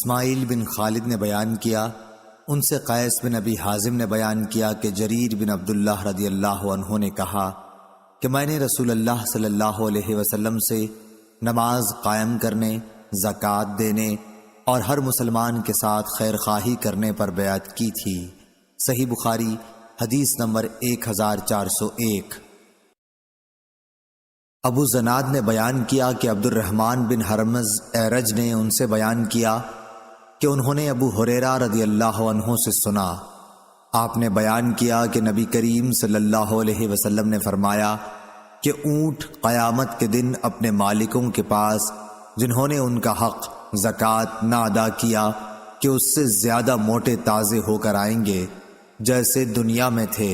اسماعیل بن خالد نے بیان کیا، ان سے قیس بن ابی حازم نے بیان کیا کہ جریر بن عبداللہ رضی اللہ عنہ نے کہا کہ میں نے رسول اللہ صلی اللہ علیہ وسلم سے نماز قائم کرنے، زکوٰۃ دینے اور ہر مسلمان کے ساتھ خیر خواہی کرنے پر بیعت کی تھی۔ صحیح بخاری حدیث نمبر 1401۔ ابو زناد نے بیان کیا کہ عبد الرحمن بن حرمز اعرج نے ان سے بیان کیا کہ انہوں نے ابو ہریرہ رضی اللہ عنہ سے سنا، آپ نے بیان کیا کہ نبی کریم صلی اللہ علیہ وسلم نے فرمایا کہ اونٹ قیامت کے دن اپنے مالکوں کے پاس جنہوں نے ان کا حق زکوٰۃ نہ ادا کیا کہ اس سے زیادہ موٹے تازے ہو کر آئیں گے جیسے دنیا میں تھے،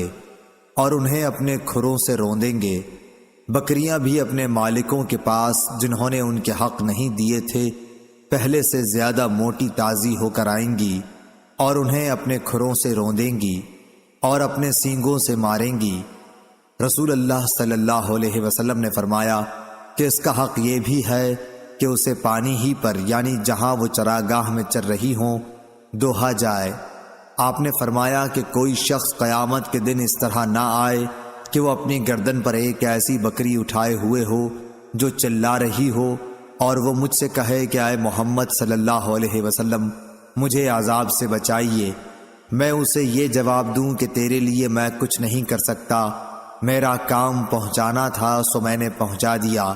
اور انہیں اپنے کھروں سے روندیں گے۔ بکریاں بھی اپنے مالکوں کے پاس جنہوں نے ان کے حق نہیں دیے تھے پہلے سے زیادہ موٹی تازی ہو کر آئیں گی اور انہیں اپنے کھروں سے روندیں گی اور اپنے سینگوں سے ماریں گی۔ رسول اللہ صلی اللہ علیہ وسلم نے فرمایا کہ اس کا حق یہ بھی ہے کہ اسے پانی ہی پر یعنی جہاں وہ چراگاہ میں چر رہی ہوں دوہا جائے۔ آپ نے فرمایا کہ کوئی شخص قیامت کے دن اس طرح نہ آئے کہ وہ اپنی گردن پر ایک ایسی بکری اٹھائے ہوئے ہو جو چلا رہی ہو اور وہ مجھ سے کہے کہ اے محمد صلی اللہ علیہ وسلم مجھے عذاب سے بچائیے، میں اسے یہ جواب دوں کہ تیرے لیے میں کچھ نہیں کر سکتا، میرا کام پہنچانا تھا سو میں نے پہنچا دیا۔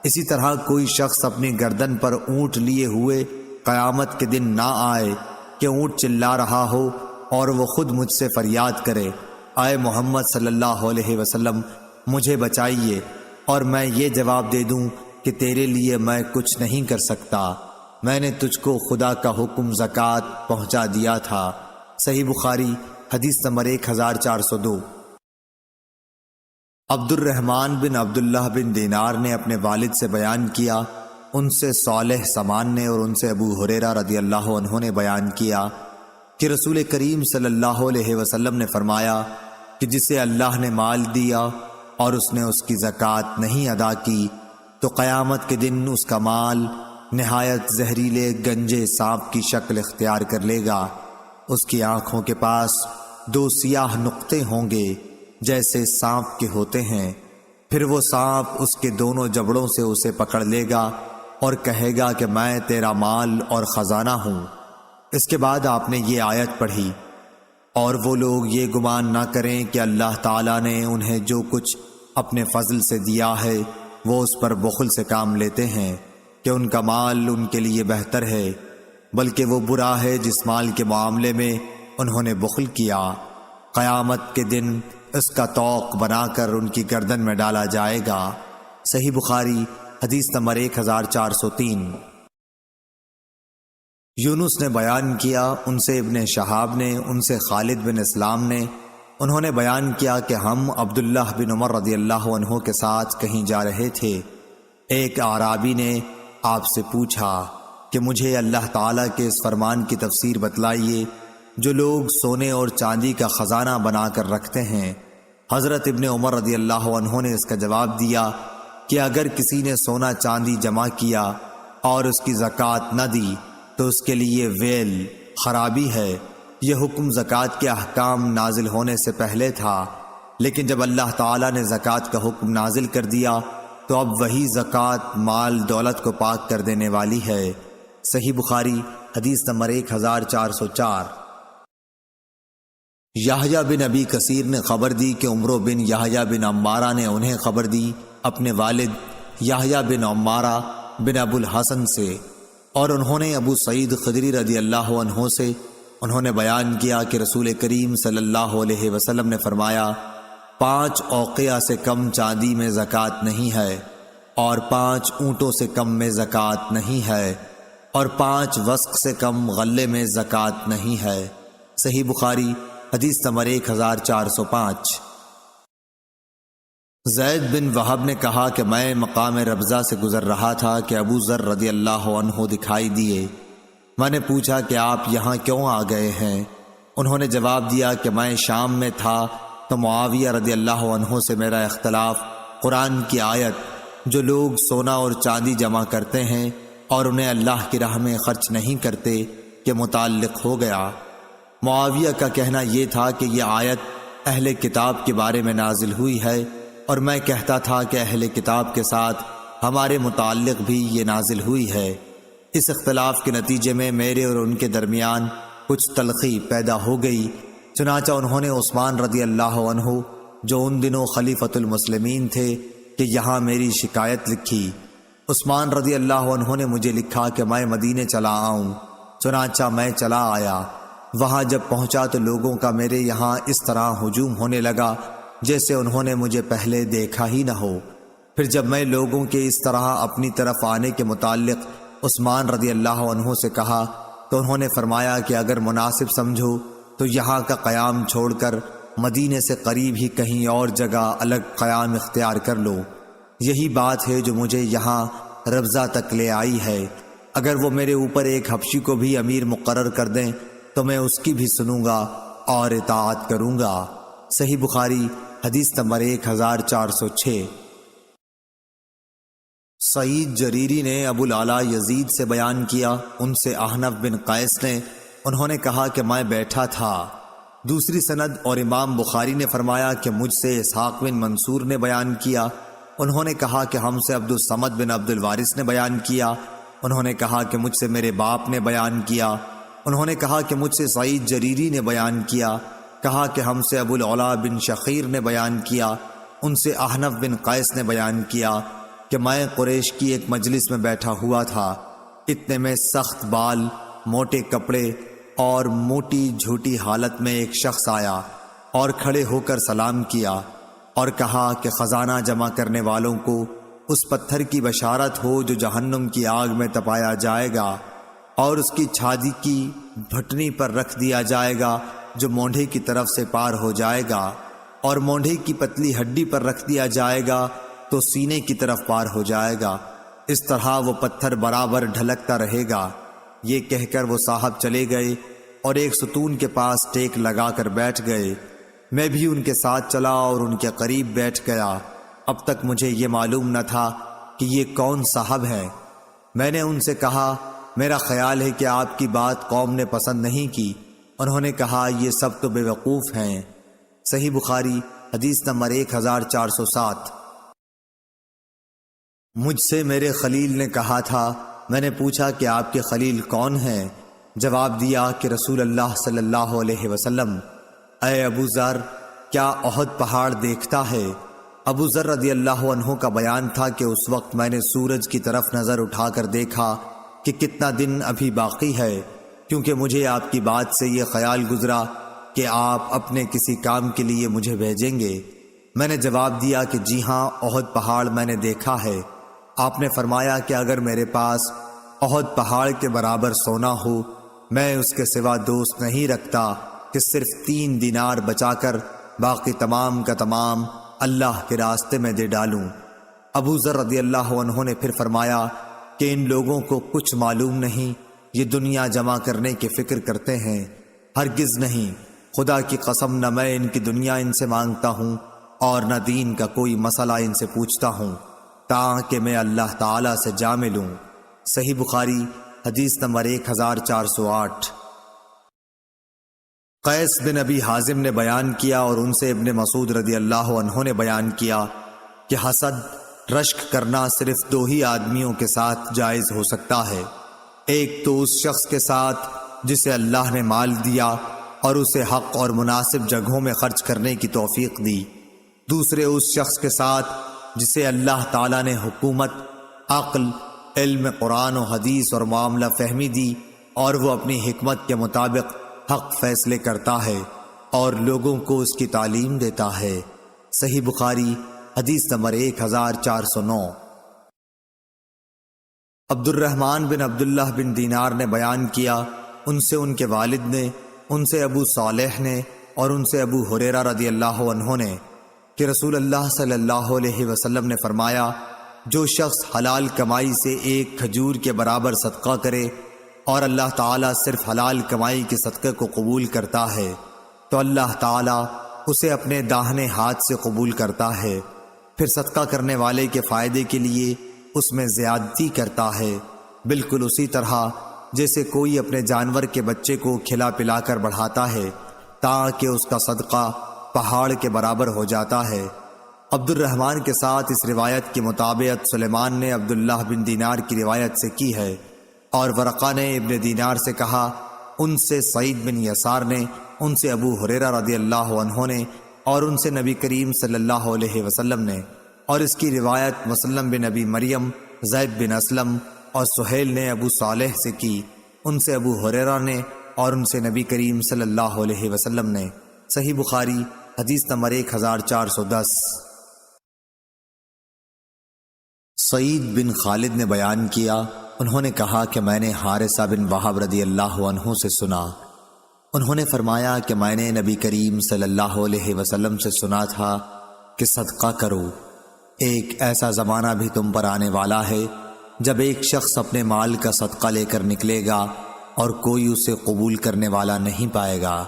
اسی طرح کوئی شخص اپنی گردن پر اونٹ لیے ہوئے قیامت کے دن نہ آئے کہ اونٹ چلا رہا ہو اور وہ خود مجھ سے فریاد کرے اے محمد صلی اللہ علیہ وسلم مجھے بچائیے، اور میں یہ جواب دے دوں کہ تیرے لیے میں کچھ نہیں کر سکتا، میں نے تجھ کو خدا کا حکم زکوٰۃ پہنچا دیا تھا۔ صحیح بخاری حدیث نمبر 1402۔ عبد الرحمن بن عبداللہ بن دینار نے اپنے والد سے بیان کیا، ان سے صالح سمان نے اور ان سے ابو ہریرہ رضی اللہ عنہ نے بیان کیا کہ رسول کریم صلی اللہ علیہ وسلم نے فرمایا کہ جسے اللہ نے مال دیا اور اس نے اس کی زکوٰۃ نہیں ادا کی تو قیامت کے دن اس کا مال نہایت زہریلے گنجے سانپ کی شکل اختیار کر لے گا، اس کی آنکھوں کے پاس 2 سیاہ نقطے ہوں گے جیسے سانپ کے ہوتے ہیں، پھر وہ سانپ اس کے دونوں جبڑوں سے اسے پکڑ لے گا اور کہے گا کہ میں تیرا مال اور خزانہ ہوں۔ اس کے بعد آپ نے یہ آیت پڑھی، اور وہ لوگ یہ گمان نہ کریں کہ اللہ تعالیٰ نے انہیں جو کچھ اپنے فضل سے دیا ہے وہ اس پر بخل سے کام لیتے ہیں کہ ان کا مال ان کے لیے بہتر ہے، بلکہ وہ برا ہے جس مال کے معاملے میں انہوں نے بخل کیا، قیامت کے دن اس کا طوق بنا کر ان کی گردن میں ڈالا جائے گا۔ صحیح بخاری حدیث نمبر 1403۔ یونس نے بیان کیا، ان سے ابن شہاب نے، ان سے خالد بن اسلام نے، انہوں نے بیان کیا کہ ہم عبداللہ بن عمر رضی اللہ عنہ کے ساتھ کہیں جا رہے تھے، ایک اعرابی نے آپ سے پوچھا کہ مجھے اللہ تعالیٰ کے اس فرمان کی تفسیر بتلائیے جو لوگ سونے اور چاندی کا خزانہ بنا کر رکھتے ہیں۔ حضرت ابن عمر رضی اللہ عنہ نے اس کا جواب دیا کہ اگر کسی نے سونا چاندی جمع کیا اور اس کی زکوٰۃ نہ دی تو اس کے لیے ویل خرابی ہے۔ یہ حکم زکوٰۃ کے احکام نازل ہونے سے پہلے تھا، لیکن جب اللہ تعالیٰ نے زکوٰۃ کا حکم نازل کر دیا تو اب وہی زکوٰۃ مال دولت کو پاک کر دینے والی ہے۔ صحیح بخاری حدیث نمبر 1404۔ یحییٰ بن ابی کثیر نے خبر دی کہ عمرو بن یحییٰ بن عمارہ نے انہیں خبر دی اپنے والد یحییٰ بن عمارہ بن ابو الحسن سے، اور انہوں نے ابو سعید خدری رضی اللہ عنہ سے، انہوں نے بیان کیا کہ رسول کریم صلی اللہ علیہ وسلم نے فرمایا 5 اوقیہ سے کم چاندی میں زکوٰۃ نہیں ہے، اور 5 اونٹوں سے کم میں زکوٰۃ نہیں ہے، اور 5 وسق سے کم غلے میں زکوٰۃ نہیں ہے۔ صحیح بخاری حدیث نمبر 1405۔ زید بن وہب نے کہا کہ میں مقام ربضہ سے گزر رہا تھا کہ ابو ذر رضی اللہ عنہ دکھائی دیے، میں نے پوچھا کہ آپ یہاں کیوں آ گئے ہیں؟ انہوں نے جواب دیا کہ میں شام میں تھا تو معاویہ رضی اللہ عنہ سے میرا اختلاف قرآن کی آیت جو لوگ سونا اور چاندی جمع کرتے ہیں اور انہیں اللہ کی راہ میں خرچ نہیں کرتے کے متعلق ہو گیا۔ معاویہ کا کہنا یہ تھا کہ یہ آیت اہل کتاب کے بارے میں نازل ہوئی ہے، اور میں کہتا تھا کہ اہل کتاب کے ساتھ ہمارے متعلق بھی یہ نازل ہوئی ہے۔ اس اختلاف کے نتیجے میں میرے اور ان کے درمیان کچھ تلخی پیدا ہو گئی، چنانچہ انہوں نے عثمان رضی اللہ عنہ جو ان دنوں خلیفۃ المسلمین تھے کہ یہاں میری شکایت لکھی۔ عثمان رضی اللہ عنہ نے مجھے لکھا کہ میں مدینے چلا آؤں، چنانچہ میں چلا آیا۔ وہاں جب پہنچا تو لوگوں کا میرے یہاں اس طرح ہجوم ہونے لگا جیسے انہوں نے مجھے پہلے دیکھا ہی نہ ہو۔ پھر جب میں لوگوں کے اس طرح اپنی طرف آنے کے متعلق عثمان رضی اللہ عنہ سے کہا تو انہوں نے فرمایا کہ اگر مناسب سمجھو تو یہاں کا قیام چھوڑ کر مدینے سے قریب ہی کہیں اور جگہ الگ قیام اختیار کر لو۔ یہی بات ہے جو مجھے یہاں ربضہ تک لے آئی ہے۔ اگر وہ میرے اوپر ایک حبشی کو بھی امیر مقرر کر دیں تو میں اس کی بھی سنوں گا اور اطاعت کروں گا۔ صحیح بخاری حدیث نمبر 1406۔ سعید جریری نے ابو العلا یزید سے بیان کیا، ان سے احنف بن قیس نے، انہوں نے کہا کہ میں بیٹھا تھا۔ دوسری سند اور امام بخاری نے فرمایا کہ مجھ سے اسحاق بن منصور نے بیان کیا، انہوں نے کہا کہ ہم سے عبد الصمد بن عبد الوارث نے بیان کیا، انہوں نے کہا کہ مجھ سے میرے باپ نے بیان کیا، انہوں نے کہا کہ مجھ سے سعید جریری نے بیان کیا، کہا کہ ہم سے ابو العلا بن شخیر نے بیان کیا، ان سے احنف بن قیس نے بیان کیا کہ میں قریش کی ایک مجلس میں بیٹھا ہوا تھا، اتنے میں سخت بال، موٹے کپڑے اور موٹی جھوٹی حالت میں ایک شخص آیا اور کھڑے ہو کر سلام کیا اور کہا کہ خزانہ جمع کرنے والوں کو اس پتھر کی بشارت ہو جو جہنم کی آگ میں تپایا جائے گا اور اس کی چھاتی کی بھٹنی پر رکھ دیا جائے گا جو مونڈھے کی طرف سے پار ہو جائے گا، اور مونڈھے کی پتلی ہڈی پر رکھ دیا جائے گا تو سینے کی طرف پار ہو جائے گا، اس طرح وہ پتھر برابر ڈھلکتا رہے گا۔ یہ کہہ کر وہ صاحب چلے گئے اور ایک ستون کے پاس ٹیک لگا کر بیٹھ گئے۔ میں بھی ان کے ساتھ چلا اور ان کے قریب بیٹھ گیا۔ اب تک مجھے یہ معلوم نہ تھا کہ یہ کون صاحب ہے۔ میں نے ان سے کہا میرا خیال ہے کہ آپ کی بات قوم نے پسند نہیں کی۔ انہوں نے کہا یہ سب تو بے وقوف ہیں۔ صحیح بخاری حدیث نمبر 1407۔ مجھ سے میرے خلیل نے کہا تھا، میں نے پوچھا کہ آپ کے خلیل کون ہیں؟ جواب دیا کہ رسول اللہ صلی اللہ علیہ وسلم۔ اے ابو ذر، کیا احد پہاڑ دیکھتا ہے؟ ابو ذر رضی اللہ عنہ کا بیان تھا کہ اس وقت میں نے سورج کی طرف نظر اٹھا کر دیکھا کہ کتنا دن ابھی باقی ہے، کیونکہ مجھے آپ کی بات سے یہ خیال گزرا کہ آپ اپنے کسی کام کے لیے مجھے بھیجیں گے۔ میں نے جواب دیا کہ جی ہاں، احد پہاڑ میں نے دیکھا ہے۔ آپ نے فرمایا کہ اگر میرے پاس احد پہاڑ کے برابر سونا ہو، میں اس کے سوا دوست نہیں رکھتا کہ صرف 3 دینار بچا کر باقی تمام کا تمام اللہ کے راستے میں دے ڈالوں۔ ابو ذر رضی اللہ عنہ نے پھر فرمایا کہ ان لوگوں کو کچھ معلوم نہیں، یہ دنیا جمع کرنے کی فکر کرتے ہیں۔ ہرگز نہیں، خدا کی قسم نہ میں ان کی دنیا ان سے مانگتا ہوں اور نہ دین کا کوئی مسئلہ ان سے پوچھتا ہوں تاکہ میں اللہ تعالیٰ سے جا ملوں۔ صحیح بخاری حدیث نمبر 1408۔ قیس بن ابی حازم نے بیان کیا اور ان سے ابن مسعود رضی اللہ عنہ نے بیان کیا کہ حسد، رشک کرنا صرف 2 ہی آدمیوں کے ساتھ جائز ہو سکتا ہے، ایک تو اس شخص کے ساتھ جسے اللہ نے مال دیا اور اسے حق اور مناسب جگہوں میں خرچ کرنے کی توفیق دی، دوسرے اس شخص کے ساتھ جسے اللہ تعالیٰ نے حکومت، عقل، علم قرآن و حدیث اور معاملہ فہمی دی اور وہ اپنی حکمت کے مطابق حق فیصلے کرتا ہے اور لوگوں کو اس کی تعلیم دیتا ہے۔ صحیح بخاری حدیث نمبر 1409۔ عبد الرحمن بن عبداللہ بن دینار نے بیان کیا، ان سے ان کے والد نے، ان سے ابو صالح نے اور ان سے ابو ہریرہ رضی اللہ عنہ نے کہ رسول اللہ صلی اللہ علیہ وسلم نے فرمایا، جو شخص حلال کمائی سے ایک کھجور کے برابر صدقہ کرے اور اللہ تعالیٰ صرف حلال کمائی کے صدقے کو قبول کرتا ہے تو اللہ تعالیٰ اسے اپنے داہنے ہاتھ سے قبول کرتا ہے، پھر صدقہ کرنے والے کے فائدے کے لیے اس میں زیادتی کرتا ہے بالکل اسی طرح جیسے کوئی اپنے جانور کے بچے کو کھلا پلا کر بڑھاتا ہے تاکہ اس کا صدقہ پہاڑ کے برابر ہو جاتا ہے۔ عبد الرحمن کے ساتھ اس روایت کی مطابقت سلیمان نے عبداللہ بن دینار کی روایت سے کی ہے، اور ورقہ نے ابن دینار سے کہا، ان سے سعید بن یسار نے، ان سے ابو ہریرہ رضی اللہ عنہ نے، اور ان سے نبی کریم صلی اللہ علیہ وسلم نے، اور اس کی روایت مسلم بن ابی مریم، زید بن اسلم اور سہیل نے ابو صالح سے کی، ان سے ابو ہریرہ نے، اور ان سے نبی کریم صلی اللہ علیہ وسلم نے۔ صحیح بخاری حدیث نمبر 1410۔ سعید بن خالد نے بیان کیا، انہوں نے کہا کہ میں نے حارثہ بن وہب رضی اللہ عنہ سے سنا، انہوں نے فرمایا کہ میں نے نبی کریم صلی اللہ علیہ وسلم سے سنا تھا کہ صدقہ کرو، ایک ایسا زمانہ بھی تم پر آنے والا ہے جب ایک شخص اپنے مال کا صدقہ لے کر نکلے گا اور کوئی اسے قبول کرنے والا نہیں پائے گا۔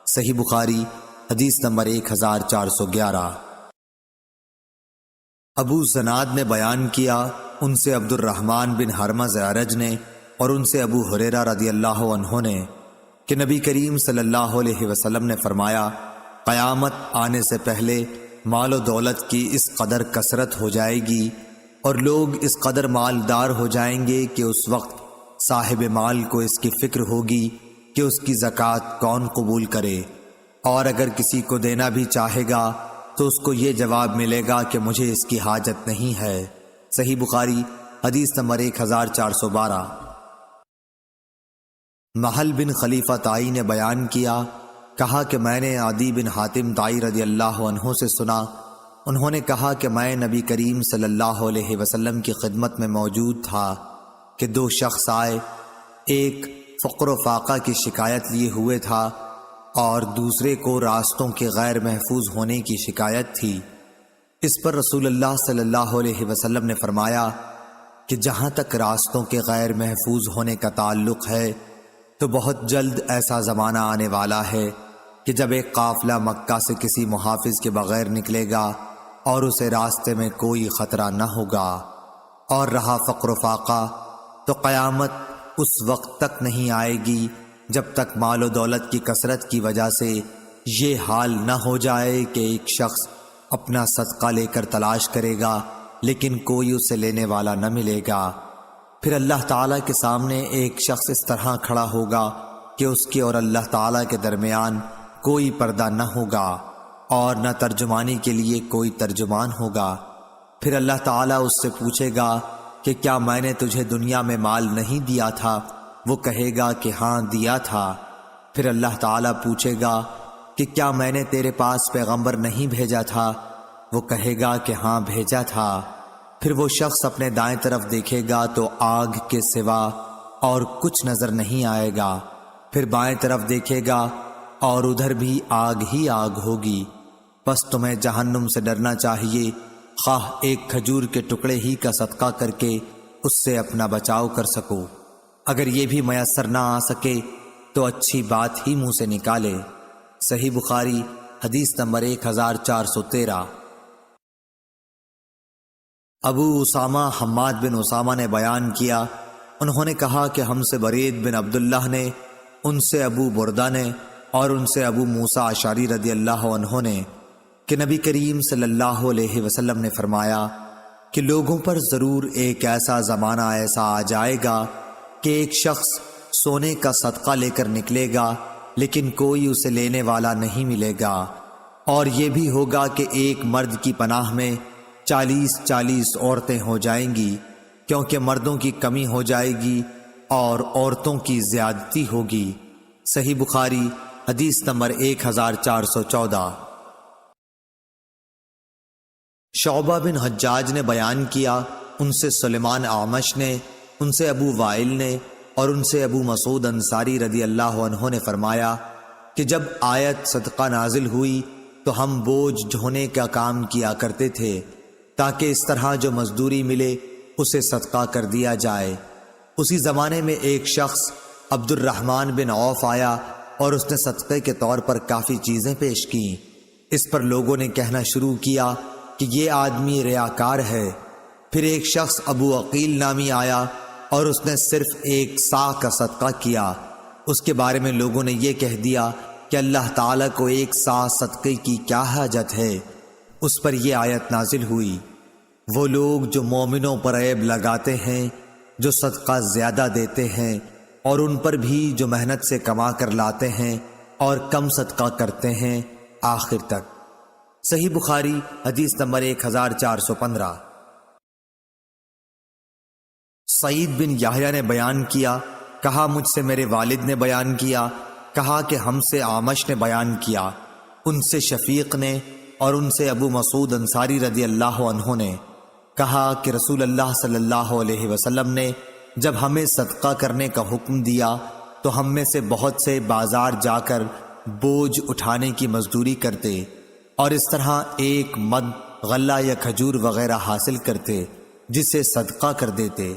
صحیح بخاری حدیث نمبر 1411۔ ابو زناد نے بیان کیا، ان سے عبد الرحمن بن حرمز اعرج نے، اور ان سے ابو ہریرہ رضی اللہ عنہ نے، کہ نبی کریم صلی اللہ علیہ وسلم نے فرمایا، قیامت آنے سے پہلے مال و دولت کی اس قدر کثرت ہو جائے گی اور لوگ اس قدر مالدار ہو جائیں گے کہ اس وقت صاحب مال کو اس کی فکر ہوگی کہ اس کی زکوٰۃ کون قبول کرے، اور اگر کسی کو دینا بھی چاہے گا تو اس کو یہ جواب ملے گا کہ مجھے اس کی حاجت نہیں ہے۔ صحیح بخاری حدیث نمبر 1412۔ محل بن خلیفہ تائی نے بیان کیا، کہا کہ میں نے عدی بن حاتم تائی رضی اللہ عنہ سے سنا، انہوں نے کہا کہ میں نبی کریم صلی اللہ علیہ وسلم کی خدمت میں موجود تھا کہ دو شخص آئے، ایک فقر و فاقہ کی شکایت لیے ہوئے تھا اور دوسرے کو راستوں کے غیر محفوظ ہونے کی شکایت تھی۔ اس پر رسول اللہ صلی اللہ علیہ وسلم نے فرمایا کہ جہاں تک راستوں کے غیر محفوظ ہونے کا تعلق ہے تو بہت جلد ایسا زمانہ آنے والا ہے کہ جب ایک قافلہ مکہ سے کسی محافظ کے بغیر نکلے گا اور اسے راستے میں کوئی خطرہ نہ ہوگا، اور رہا فقر و فاقہ تو قیامت اس وقت تک نہیں آئے گی جب تک مال و دولت کی کثرت کی وجہ سے یہ حال نہ ہو جائے کہ ایک شخص اپنا صدقہ لے کر تلاش کرے گا لیکن کوئی اسے لینے والا نہ ملے گا۔ پھر اللہ تعالیٰ کے سامنے ایک شخص اس طرح کھڑا ہوگا کہ اس کے اور اللہ تعالیٰ کے درمیان کوئی پردہ نہ ہوگا اور نہ ترجمانی کے لیے کوئی ترجمان ہوگا۔ پھر اللہ تعالیٰ اس سے پوچھے گا کہ کیا میں نے تجھے دنیا میں مال نہیں دیا تھا؟ وہ کہے گا کہ ہاں دیا تھا۔ پھر اللہ تعالیٰ پوچھے گا کہ کیا میں نے تیرے پاس پیغمبر نہیں بھیجا تھا؟ وہ کہے گا کہ ہاں بھیجا تھا۔ پھر وہ شخص اپنے دائیں طرف دیکھے گا تو آگ کے سوا اور کچھ نظر نہیں آئے گا، پھر بائیں طرف دیکھے گا اور ادھر بھی آگ ہی آگ ہوگی۔ بس تمہیں جہنم سے ڈرنا چاہیے، خواہ ایک کھجور کے ٹکڑے ہی کا صدقہ کر کے اس سے اپنا بچاؤ کر سکو، اگر یہ بھی میسر نہ آ سکے تو اچھی بات ہی منہ سے نکالے۔ صحیح بخاری حدیث نمبر 1413۔ ابو اسامہ حماد بن اسامہ نے بیان کیا، انہوں نے کہا کہ ہم سے برید بن عبداللہ نے، ان سے ابو بردہ نے، اور ان سے ابو موسیٰ اشعری رضی اللہ عنہ نے، کہ نبی کریم صلی اللہ علیہ وسلم نے فرمایا کہ لوگوں پر ضرور ایک ایسا زمانہ ایسا آ جائے گا کہ ایک شخص سونے کا صدقہ لے کر نکلے گا لیکن کوئی اسے لینے والا نہیں ملے گا، اور یہ بھی ہوگا کہ ایک مرد کی پناہ میں 40 عورتیں ہو جائیں گی، کیونکہ مردوں کی کمی ہو جائے گی اور عورتوں کی زیادتی ہوگی۔ صحیح بخاری حدیث نمبر 1414۔ شعبہ بن حجاج نے بیان کیا، ان سے سلیمان اعمش نے، ان سے ابو وائل نے، اور ان سے ابو مسعود انصاری رضی اللہ عنہ نے فرمایا کہ جب آیت صدقہ نازل ہوئی تو ہم بوجھ ڈھونے کا کام کیا کرتے تھے تاکہ اس طرح جو مزدوری ملے اسے صدقہ کر دیا جائے۔ اسی زمانے میں ایک شخص عبد الرحمن بن عوف آیا اور اس نے صدقے کے طور پر کافی چیزیں پیش کیں۔ اس پر لوگوں نے کہنا شروع کیا کہ یہ آدمی ریاکار ہے۔ پھر ایک شخص ابو عقیل نامی آیا اور اس نے صرف 1 صاع کا صدقہ کیا، اس کے بارے میں لوگوں نے یہ کہہ دیا کہ اللہ تعالیٰ کو 1 صاع صدقے کی کیا حاجت ہے۔ اس پر یہ آیت نازل ہوئی، وہ لوگ جو مومنوں پر عیب لگاتے ہیں، جو صدقہ زیادہ دیتے ہیں، اور ان پر بھی جو محنت سے کما کر لاتے ہیں اور کم صدقہ کرتے ہیں، آخر تک۔ صحیح بخاری حدیث نمبر 1415۔ سعید بن یحییٰ نے بیان کیا، کہا مجھ سے میرے والد نے بیان کیا، کہا کہ ہم سے اعمش نے بیان کیا، ان سے شفیق نے، اور ان سے ابو مسعود انصاری رضی اللہ عنہ نے کہا کہ رسول اللہ صلی اللہ علیہ وسلم نے جب ہمیں صدقہ کرنے کا حکم دیا تو ہم میں سے بہت سے بازار جا کر بوجھ اٹھانے کی مزدوری کرتے اور اس طرح 1 مد غلہ یا کھجور وغیرہ حاصل کرتے جسے صدقہ کر دیتے،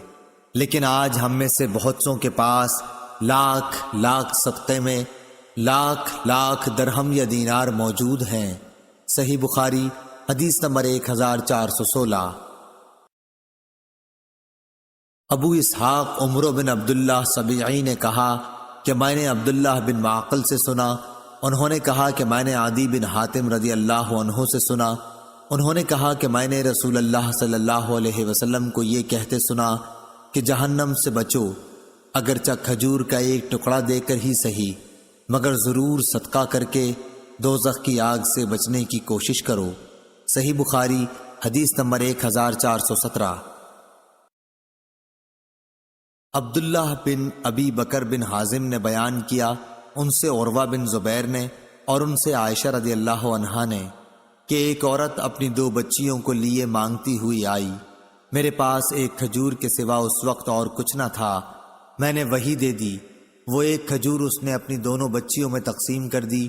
لیکن آج ہم میں سے بہت سوں کے پاس لاکھ صدقے میں لاکھ درہم یا دینار موجود ہیں۔ صحیح بخاری حدیث نمبر 1416۔ ابو اسحاق عمرو بن عبداللہ سبیعی نے کہا کہ میں نے عبداللہ بن معقل سے سنا، انہوں نے کہا کہ میں نے عدی بن حاتم رضی اللہ عنہ سے سنا، انہوں نے کہا کہ میں نے رسول اللہ صلی اللہ علیہ وسلم کو یہ کہتے سنا کہ جہنم سے بچو، اگرچہ کھجور کا 1 ٹکڑا دے کر ہی صحیح، مگر ضرور صدقہ کر کے دوزخ کی آگ سے بچنے کی کوشش کرو۔ صحیح بخاری حدیث نمبر 1417۔ عبداللہ بن ابی بکر بن حازم نے بیان کیا، ان سے عروہ بن زبیر نے اور ان سے عائشہ رضی اللہ عنہا نے کہ ایک عورت اپنی 2 بچیوں کو لیے مانگتی ہوئی آئی، میرے پاس 1 کھجور کے سوا اس وقت اور کچھ نہ تھا، میں نے وہی دے دی۔ وہ 1 کھجور اس نے اپنی دونوں بچیوں میں تقسیم کر دی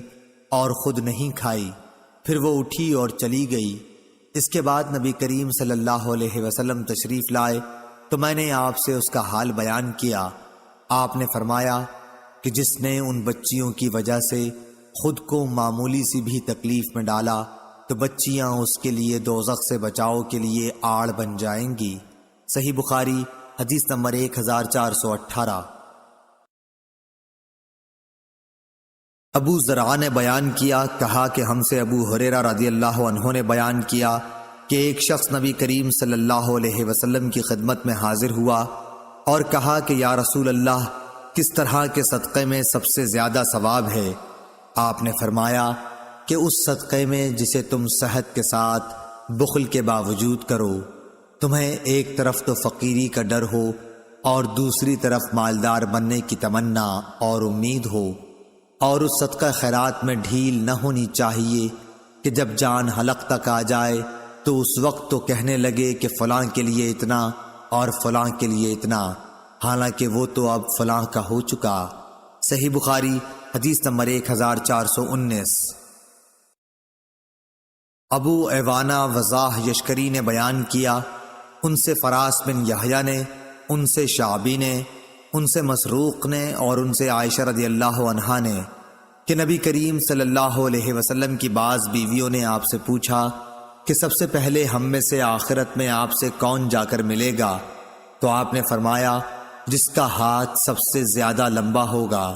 اور خود نہیں کھائی، پھر وہ اٹھی اور چلی گئی۔ اس کے بعد نبی کریم صلی اللہ علیہ وسلم تشریف لائے تو میں نے آپ سے اس کا حال بیان کیا۔ آپ نے فرمایا کہ جس نے ان بچیوں کی وجہ سے خود کو معمولی سی بھی تکلیف میں ڈالا تو بچیاں اس کے لیے دوزخ سے بچاؤ کے لیے آڑ بن جائیں گی۔ صحیح بخاری حدیث نمبر 1418۔ ابو زرع نے بیان کیا، کہا کہ ہم سے ابو ہریرہ رضی اللہ عنہ نے بیان کیا کہ ایک شخص نبی کریم صلی اللہ علیہ وسلم کی خدمت میں حاضر ہوا اور کہا کہ یا رسول اللہ، کس طرح کے صدقے میں سب سے زیادہ ثواب ہے؟ آپ نے فرمایا کہ اس صدقے میں جسے تم صحت کے ساتھ بخل کے باوجود کرو، تمہیں ایک طرف تو فقیری کا ڈر ہو اور دوسری طرف مالدار بننے کی تمنا اور امید ہو، اور اس صدقہ خیرات میں ڈھیل نہ ہونی چاہیے کہ جب جان حلق تک آ جائے تو اس وقت تو کہنے لگے کہ فلاں کے لیے اتنا اور فلاں کے لیے اتنا، حالانکہ وہ تو اب فلاں کا ہو چکا۔ صحیح بخاری حدیث نمبر 1419۔ ابو ایوانہ وضاح یشکری نے بیان کیا، ان سے فراس بن یحییٰ نے، ان سے شعبی نے، ان سے مسروق نے اور ان سے عائشہ رضی اللہ عنہا نے کہ نبی کریم صلی اللہ علیہ وسلم کی بعض بیویوں نے آپ سے پوچھا کہ سب سے پہلے ہم میں سے آخرت میں آپ سے کون جا کر ملے گا؟ تو آپ نے فرمایا جس کا ہاتھ سب سے زیادہ لمبا ہوگا۔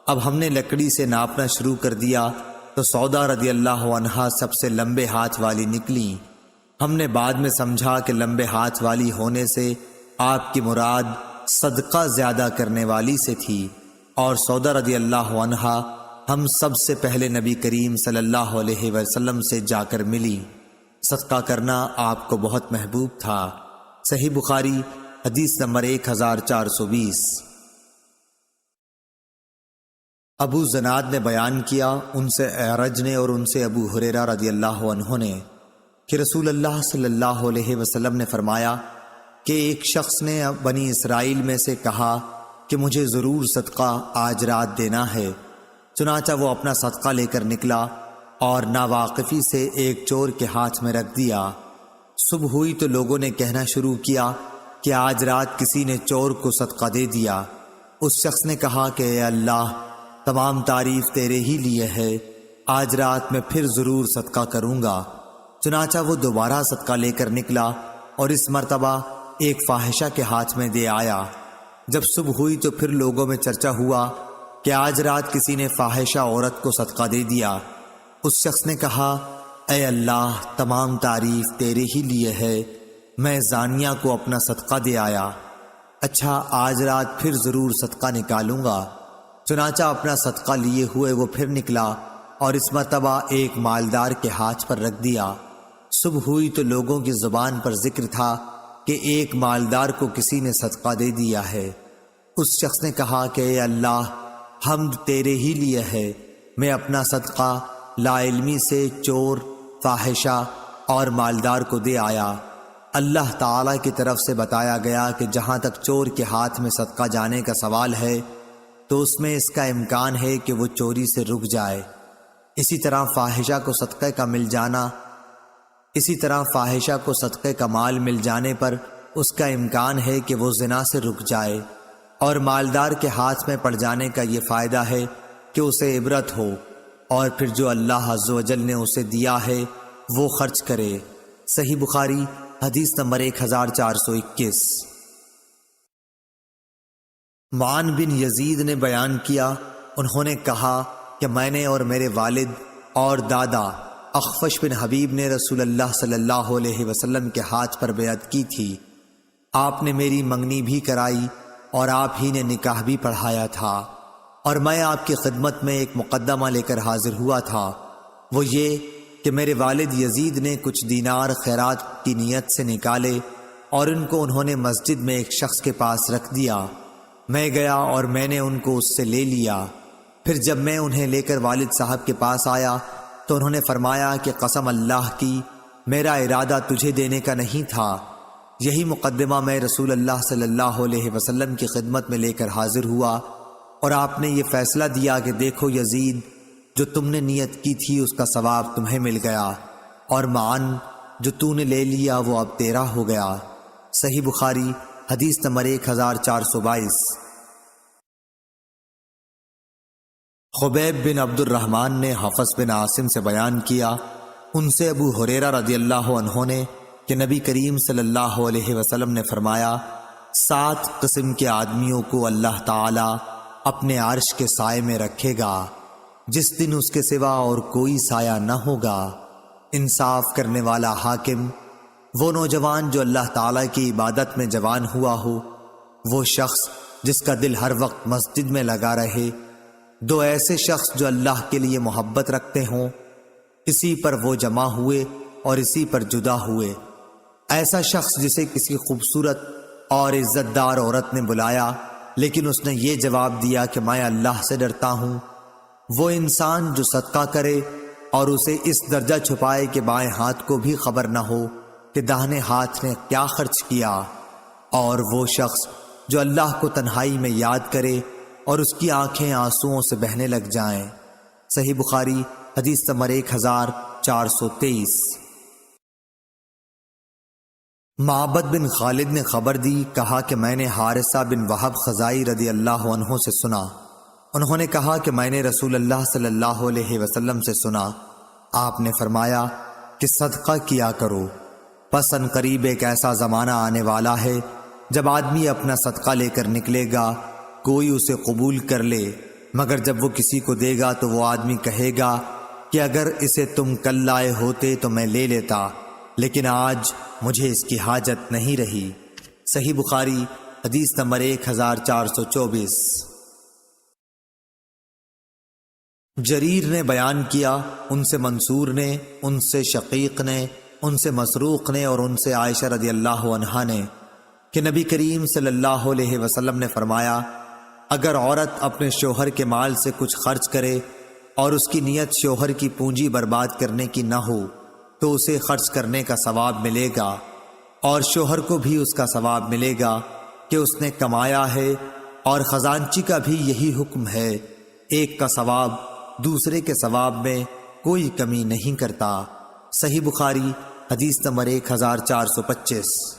اب ہم نے لکڑی سے ناپنا شروع کر دیا تو سودا رضی اللہ عنہا سب سے لمبے ہاتھ والی نکلی۔ ہم نے بعد میں سمجھا کہ لمبے ہاتھ والی ہونے سے آپ کی مراد صدقہ زیادہ کرنے والی سے تھی، اور سودا رضی اللہ عنہا ہم سب سے پہلے نبی کریم صلی اللہ علیہ وسلم سے جا کر ملی۔ صدقہ کرنا آپ کو بہت محبوب تھا۔ صحیح بخاری حدیث نمبر 1420۔ ابو زناد نے بیان کیا، ان سے اعرج نے اور ان سے ابو ہریرہ رضی اللہ عنہ نے کہ رسول اللہ صلی اللہ علیہ وسلم نے فرمایا کہ ایک شخص نے بنی اسرائیل میں سے کہا کہ مجھے ضرور صدقہ آج رات دینا ہے، چنانچہ وہ اپنا صدقہ لے کر نکلا اور ناواقفی سے ایک چور کے ہاتھ میں رکھ دیا۔ صبح ہوئی تو لوگوں نے کہنا شروع کیا کہ آج رات کسی نے چور کو صدقہ دے دیا۔ اس شخص نے کہا کہ اے اللہ، تمام تعریف تیرے ہی لیے ہے، آج رات میں پھر ضرور صدقہ کروں گا۔ چنانچہ وہ دوبارہ صدقہ لے کر نکلا اور اس مرتبہ ایک فاحشہ کے ہاتھ میں دے آیا۔ جب صبح ہوئی تو پھر لوگوں میں چرچا ہوا کہ آج رات کسی نے فاحشہ عورت کو صدقہ دے دیا۔ اس شخص نے کہا، اے اللہ، تمام تعریف تیرے ہی لیے ہے، میں زانیہ کو اپنا صدقہ دے آیا۔ اچھا، آج رات پھر ضرور صدقہ نکالوں گا۔ چنانچہ اپنا صدقہ لیے ہوئے وہ پھر نکلا اور اس مرتبہ ایک مالدار کے ہاتھ پر رکھ دیا۔ صبح ہوئی تو لوگوں کی زبان پر ذکر تھا کہ ایک مالدار کو کسی نے صدقہ دے دیا ہے۔ اس شخص نے کہا کہ اے اللہ، حمد تیرے ہی لیے ہے، میں اپنا صدقہ لا علمی سے چور، فاحشہ اور مالدار کو دے آیا۔ اللہ تعالیٰ کی طرف سے بتایا گیا کہ جہاں تک چور کے ہاتھ میں صدقہ جانے کا سوال ہے تو اس میں اس کا امکان ہے کہ وہ چوری سے رک جائے۔ اسی طرح فاحشہ کو صدقے کا مال مل جانے پر اس کا امکان ہے کہ وہ زنا سے رک جائے، اور مالدار کے ہاتھ میں پڑ جانے کا یہ فائدہ ہے کہ اسے عبرت ہو، اور پھر جو اللہ عز و جل نے اسے دیا ہے وہ خرچ کرے۔ صحیح بخاری حدیث نمبر 1421۔ معن بن یزید نے بیان کیا، انہوں نے کہا کہ میں نے اور میرے والد اور دادا اخفش بن حبیب نے رسول اللہ صلی اللہ علیہ وسلم کے ہاتھ پر بیعت کی تھی۔ آپ نے میری منگنی بھی کرائی اور آپ ہی نے نکاح بھی پڑھایا تھا، اور میں آپ کی خدمت میں ایک مقدمہ لے کر حاضر ہوا تھا، وہ یہ کہ میرے والد یزید نے کچھ دینار خیرات کی نیت سے نکالے اور ان کو انہوں نے مسجد میں ایک شخص کے پاس رکھ دیا۔ میں گیا اور میں نے ان کو اس سے لے لیا۔ پھر جب میں انہیں لے کر والد صاحب کے پاس آیا تو انہوں نے فرمایا کہ قسم اللہ کی، میرا ارادہ تجھے دینے کا نہیں تھا۔ یہی مقدمہ میں رسول اللہ صلی اللہ علیہ وسلم کی خدمت میں لے کر حاضر ہوا، اور آپ نے یہ فیصلہ دیا کہ دیکھو یزید، جو تم نے نیت کی تھی اس کا ثواب تمہیں مل گیا، اور معن جو تو نے لے لیا وہ اب تیرا ہو گیا۔ صحیح بخاری حدیث نمبر 1422۔ خبیب بن عبد الرحمن نے حفص بن عاصم سے بیان کیا، ان سے ابو ہریرہ رضی اللہ عنہ نے کہ نبی کریم صلی اللہ علیہ وسلم نے فرمایا، 7 قسم کے آدمیوں کو اللہ تعالی اپنے عرش کے سائے میں رکھے گا، جس دن اس کے سوا اور کوئی سایہ نہ ہوگا۔ انصاف کرنے والا حاکم، وہ نوجوان جو اللہ تعالیٰ کی عبادت میں جوان ہوا ہو، وہ شخص جس کا دل ہر وقت مسجد میں لگا رہے، 2 ایسے شخص جو اللہ کے لیے محبت رکھتے ہوں، اسی پر وہ جمع ہوئے اور اسی پر جدا ہوئے۔ ایسا شخص جسے کسی خوبصورت اور عزت دار عورت نے بلایا لیکن اس نے یہ جواب دیا کہ میں اللہ سے ڈرتا ہوں۔ وہ انسان جو صدقہ کرے اور اسے اس درجہ چھپائے کہ بائیں ہاتھ کو بھی خبر نہ ہو کہ داہنے ہاتھ نے کیا خرچ کیا، اور وہ شخص جو اللہ کو تنہائی میں یاد کرے اور اس کی آنکھیں آنسوؤں سے بہنے لگ جائیں۔ صحیح بخاری حدیث نمبر 1423۔ معبد بن خالد نے خبر دی، کہا کہ میں نے حارثہ بن وہب خزائی رضی اللہ عنہ سے سنا، انہوں نے کہا کہ میں نے رسول اللہ صلی اللہ علیہ وسلم سے سنا، آپ نے فرمایا کہ صدقہ کیا کرو، پس ان قریب ایک ایسا زمانہ آنے والا ہے جب آدمی اپنا صدقہ لے کر نکلے گا، کوئی اسے قبول کر لے، مگر جب وہ کسی کو دے گا تو وہ آدمی کہے گا کہ اگر اسے تم کل لائے ہوتے تو میں لے لیتا، لیکن آج مجھے اس کی حاجت نہیں رہی۔ صحیح بخاری حدیث نمبر 1424۔ جریر نے بیان کیا، ان سے منصور نے، ان سے شقیق نے، ان سے مسروق نے اور ان سے عائشہ رضی اللہ عنہا نے کہ نبی کریم صلی اللہ علیہ وسلم نے فرمایا، اگر عورت اپنے شوہر کے مال سے کچھ خرچ کرے اور اس کی نیت شوہر کی پونجی برباد کرنے کی نہ ہو تو اسے خرچ کرنے کا ثواب ملے گا، اور شوہر کو بھی اس کا ثواب ملے گا کہ اس نے کمایا ہے، اور خزانچی کا بھی یہی حکم ہے، ایک کا ثواب دوسرے کے ثواب میں کوئی کمی نہیں کرتا۔ صحیح بخاری حدیث نمبر 1425۔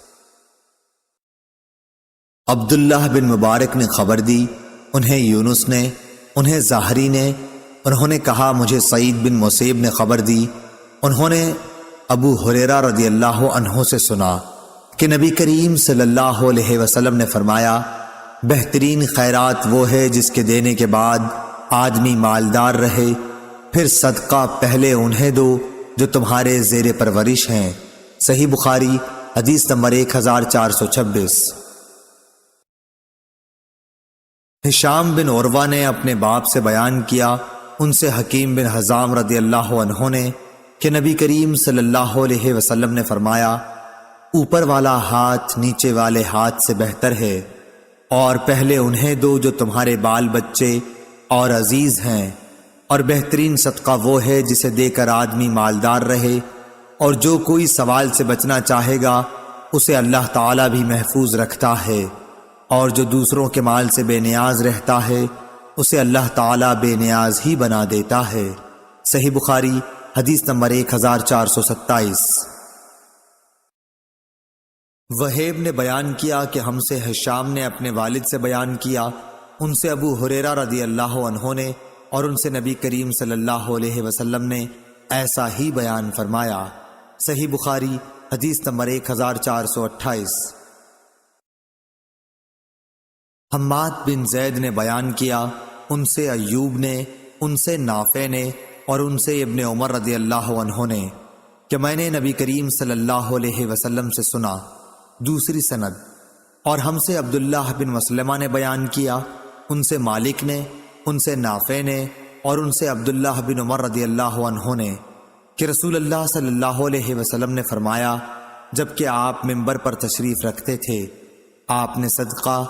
عبداللہ بن مبارک نے خبر دی، انہیں یونس نے، انہیں زاہری نے، انہوں نے کہا مجھے سعید بن مسیب نے خبر دی، انہوں نے ابو ہریرہ رضی اللہ عنہ سے سنا کہ نبی کریم صلی اللہ علیہ وسلم نے فرمایا، بہترین خیرات وہ ہے جس کے دینے کے بعد آدمی مالدار رہے، پھر صدقہ پہلے انہیں دو جو تمہارے زیر پرورش ہیں۔ صحیح بخاری حدیث نمبر 1426۔ ہشام بن عروہ نے اپنے باپ سے بیان کیا، ان سے حکیم بن حزام رضی اللہ عنہ نے، کہ نبی کریم صلی اللہ علیہ وسلم نے فرمایا، اوپر والا ہاتھ نیچے والے ہاتھ سے بہتر ہے، اور پہلے انہیں دو جو تمہارے بال بچے اور عزیز ہیں، اور بہترین صدقہ وہ ہے جسے دے کر آدمی مالدار رہے، اور جو کوئی سوال سے بچنا چاہے گا اسے اللہ تعالیٰ بھی محفوظ رکھتا ہے، اور جو دوسروں کے مال سے بے نیاز رہتا ہے اسے اللہ تعالیٰ بے نیاز ہی بنا دیتا ہے۔ صحیح بخاری حدیث نمبر 1427۔ وہیب نے بیان کیا کہ ہم سے ہشام نے اپنے والد سے بیان کیا، ان سے ابو ہریرہ رضی اللہ عنہ نے، اور ان سے نبی کریم صلی اللہ علیہ وسلم نے ایسا ہی بیان فرمایا۔ صحیح بخاری حدیث نمبر 1428۔ حماد بن زید نے بیان کیا، ان سے ایوب نے، ان سے نافع نے، اور ان سے ابن عمر رضی اللہ عنہ نے، کہ میں نے نبی کریم صلی اللہ علیہ وسلم سے سنا۔ دوسری سند۔ اور ہم سے عبداللہ بن مسلمہ نے بیان کیا، ان سے مالک نے، ان سے نافع نے، اور ان سے عبداللہ بن عمر رضی اللہ عنہ نے، کہ رسول اللہ صلی اللہ علیہ وسلم نے فرمایا، جب کہ آپ منبر پر تشریف رکھتے تھے، آپ نے صدقہ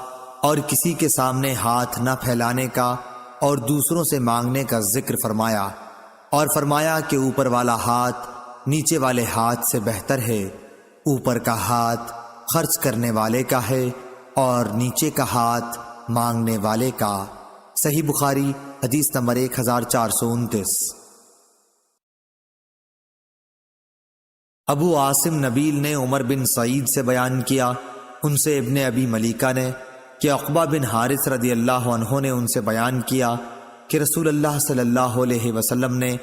اور کسی کے سامنے ہاتھ نہ پھیلانے کا اور دوسروں سے مانگنے کا ذکر فرمایا، اور فرمایا کہ اوپر والا ہاتھ نیچے والے ہاتھ سے بہتر ہے، اوپر کا ہاتھ خرچ کرنے والے کا ہے اور نیچے کا ہاتھ مانگنے والے کا۔ صحیح بخاری حدیث نمبر 1429۔ ابو عاصم نبیل نے عمر بن سعید سے بیان کیا، ان سے ابن ابی ملیکہ نے، کہ عقبہ بن حارث رضی اللہ عنہ نے ان سے بیان کیا کہ رسول اللہ صلی اللہ علیہ وسلم نے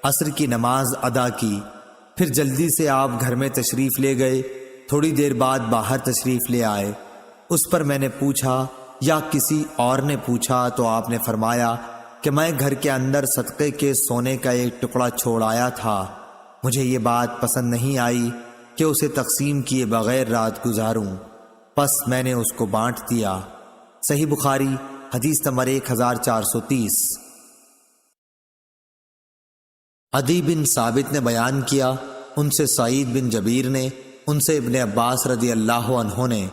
عصر کی نماز ادا کی، پھر جلدی سے آپ گھر میں تشریف لے گئے، تھوڑی دیر بعد باہر تشریف لے آئے۔ اس پر میں نے پوچھا یا کسی اور نے پوچھا تو آپ نے فرمایا کہ میں گھر کے اندر صدقے کے سونے کا ایک ٹکڑا چھوڑ آیا تھا، مجھے یہ بات پسند نہیں آئی کہ اسے تقسیم کیے بغیر رات گزاروں، پس میں نے اس کو بانٹ دیا۔ صحیح بخاری حدیث نمبر 1430۔ عدی بن ثابت نے بیان کیا، ان سے سعید بن جبیر نے، ان سے ابن عباس رضی اللہ عنہ نے،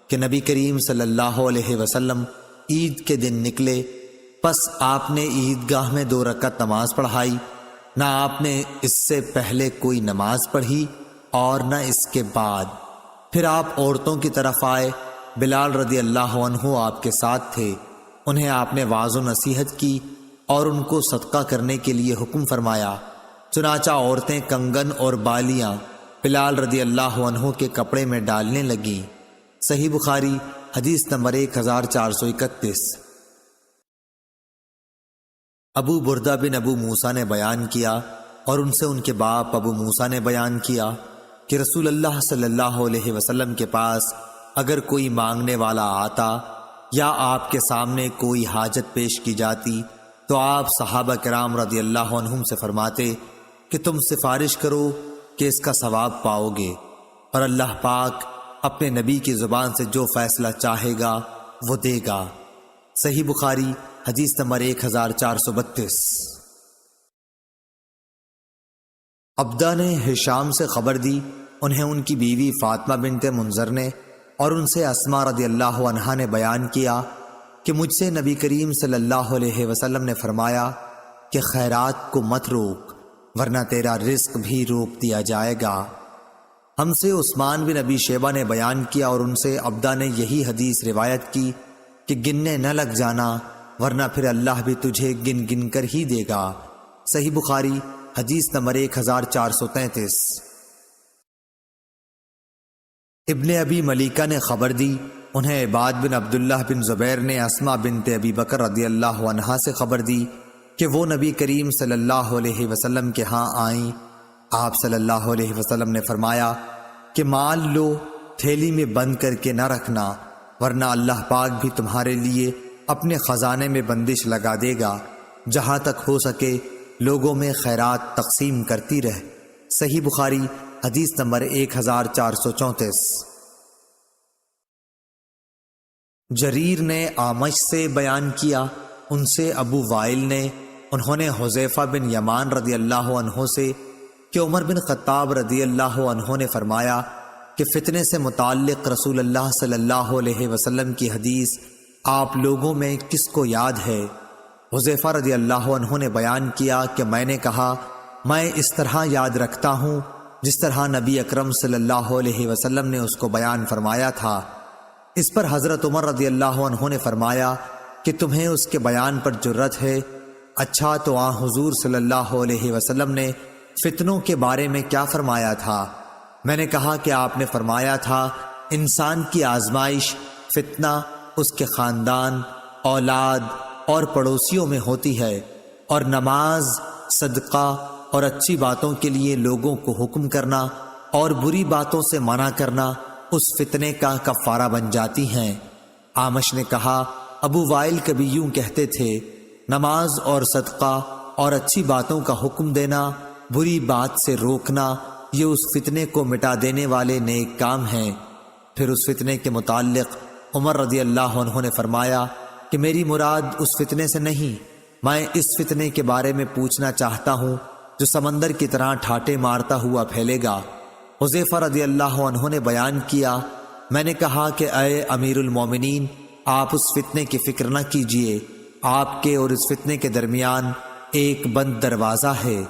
کہ نبی کریم صلی اللہ علیہ وسلم عید کے دن نکلے، پس آپ نے عیدگاہ میں 2 رکعت نماز پڑھائی، نہ آپ نے اس سے پہلے کوئی نماز پڑھی اور نہ اس کے بعد۔ پھر آپ عورتوں کی طرف آئے، بلال رضی اللہ عنہ آپ کے ساتھ تھے، انہیں آپ نے واعظ و نصیحت کی اور ان کو صدقہ کرنے کے لیے حکم فرمایا، چنانچہ عورتیں کنگن اور بالیاں بلال رضی اللہ عنہ کے کپڑے میں ڈالنے لگیں۔ صحیح بخاری حدیث نمبر 1431۔ ابو بردہ بن ابو موسیٰ نے بیان کیا، اور ان سے ان کے باپ ابو موسیٰ نے بیان کیا، کہ رسول اللہ صلی اللہ علیہ وسلم کے پاس اگر کوئی مانگنے والا آتا یا آپ کے سامنے کوئی حاجت پیش کی جاتی تو آپ صحابہ کرام رضی اللہ عنہم سے فرماتے کہ تم سفارش کرو کہ اس کا ثواب پاؤ گے، اور اللہ پاک اپنے نبی کی زبان سے جو فیصلہ چاہے گا وہ دے گا۔ صحیح بخاری حدیث نمبر 1432۔ عبدہ نے ہشام سے خبر دی، انہیں ان کی بیوی فاطمہ بنت منذر نے، اور ان سے اسماء رضی اللہ عنہا نے بیان کیا کہ مجھ سے نبی کریم صلی اللہ علیہ وسلم نے فرمایا کہ خیرات کو مت روک ورنہ تیرا رزق بھی روک دیا جائے گا۔ ہم سے عثمان بن ابی شیبہ نے بیان کیا، اور ان سے عبدہ نے یہی حدیث روایت کی کہ گننے نہ لگ جانا ورنہ پھر اللہ بھی تجھے گن گن کر ہی دے گا۔ صحیح بخاری حدیث نمبر 1433۔ ابن ابی ملیکہ نے خبر دی، انہیں عباد بن عبداللہ بن زبیر نے اسماء بنت ابی بکر رضی اللہ عنہا سے خبر دی کہ وہ نبی کریم صلی اللہ علیہ وسلم کے ہاں آئیں۔ آپ صلی اللہ علیہ وسلم نے فرمایا کہ مال لو، تھیلی میں بند کر کے نہ رکھنا، ورنہ اللہ پاک بھی تمہارے لیے اپنے خزانے میں بندش لگا دے گا، جہاں تک ہو سکے لوگوں میں خیرات تقسیم کرتی رہ۔ صحیح بخاری حدیث نمبر 1434۔ جریر نے اعمش سے بیان کیا، ان سے ابو وائل نے، انہوں نے حذیفہ بن یمان رضی اللہ عنہ سے کہ عمر بن خطاب رضی اللہ عنہ نے فرمایا کہ فتنے سے متعلق رسول اللہ صلی اللہ علیہ وسلم کی حدیث آپ لوگوں میں کس کو یاد ہے؟ حذیفہ رضی اللہ عنہ نے بیان کیا کہ میں نے کہا، میں اس طرح یاد رکھتا ہوں جس طرح نبی اکرم صلی اللہ علیہ وسلم نے اس کو بیان فرمایا تھا۔ اس پر حضرت عمر رضی اللہ عنہ نے فرمایا کہ تمہیں اس کے بیان پر جرت ہے؟ اچھا تو حضور صلی اللہ علیہ وسلم نے فتنوں کے بارے میں کیا فرمایا تھا؟ میں نے کہا کہ آپ نے فرمایا تھا، انسان کی آزمائش فتنہ اس کے خاندان، اولاد اور پڑوسیوں میں ہوتی ہے، اور نماز، صدقہ اور اچھی باتوں کے لیے لوگوں کو حکم کرنا اور بری باتوں سے منع کرنا اس فتنے کا کفارہ بن جاتی ہیں۔ اعمش نے کہا، ابو وائل کبھی یوں کہتے تھے، نماز اور صدقہ اور اچھی باتوں کا حکم دینا، بری بات سے روکنا، یہ اس فتنے کو مٹا دینے والے نیک کام ہیں۔ پھر اس فتنے کے متعلق عمر رضی اللہ عنہ نے فرمایا کہ میری مراد اس فتنے سے نہیں، میں اس فتنے کے بارے میں پوچھنا چاہتا ہوں جو سمندر کی طرح ٹھاٹے مارتا ہوا پھیلے گا۔ حذیفہ رضی اللہ عنہ نے بیان کیا، میں نے کہا کہ اے امیر المومنین، آپ اس فتنے کی فکر نہ کیجئے، آپ کے اور اس فتنے کے درمیان ایک بند دروازہ ہے۔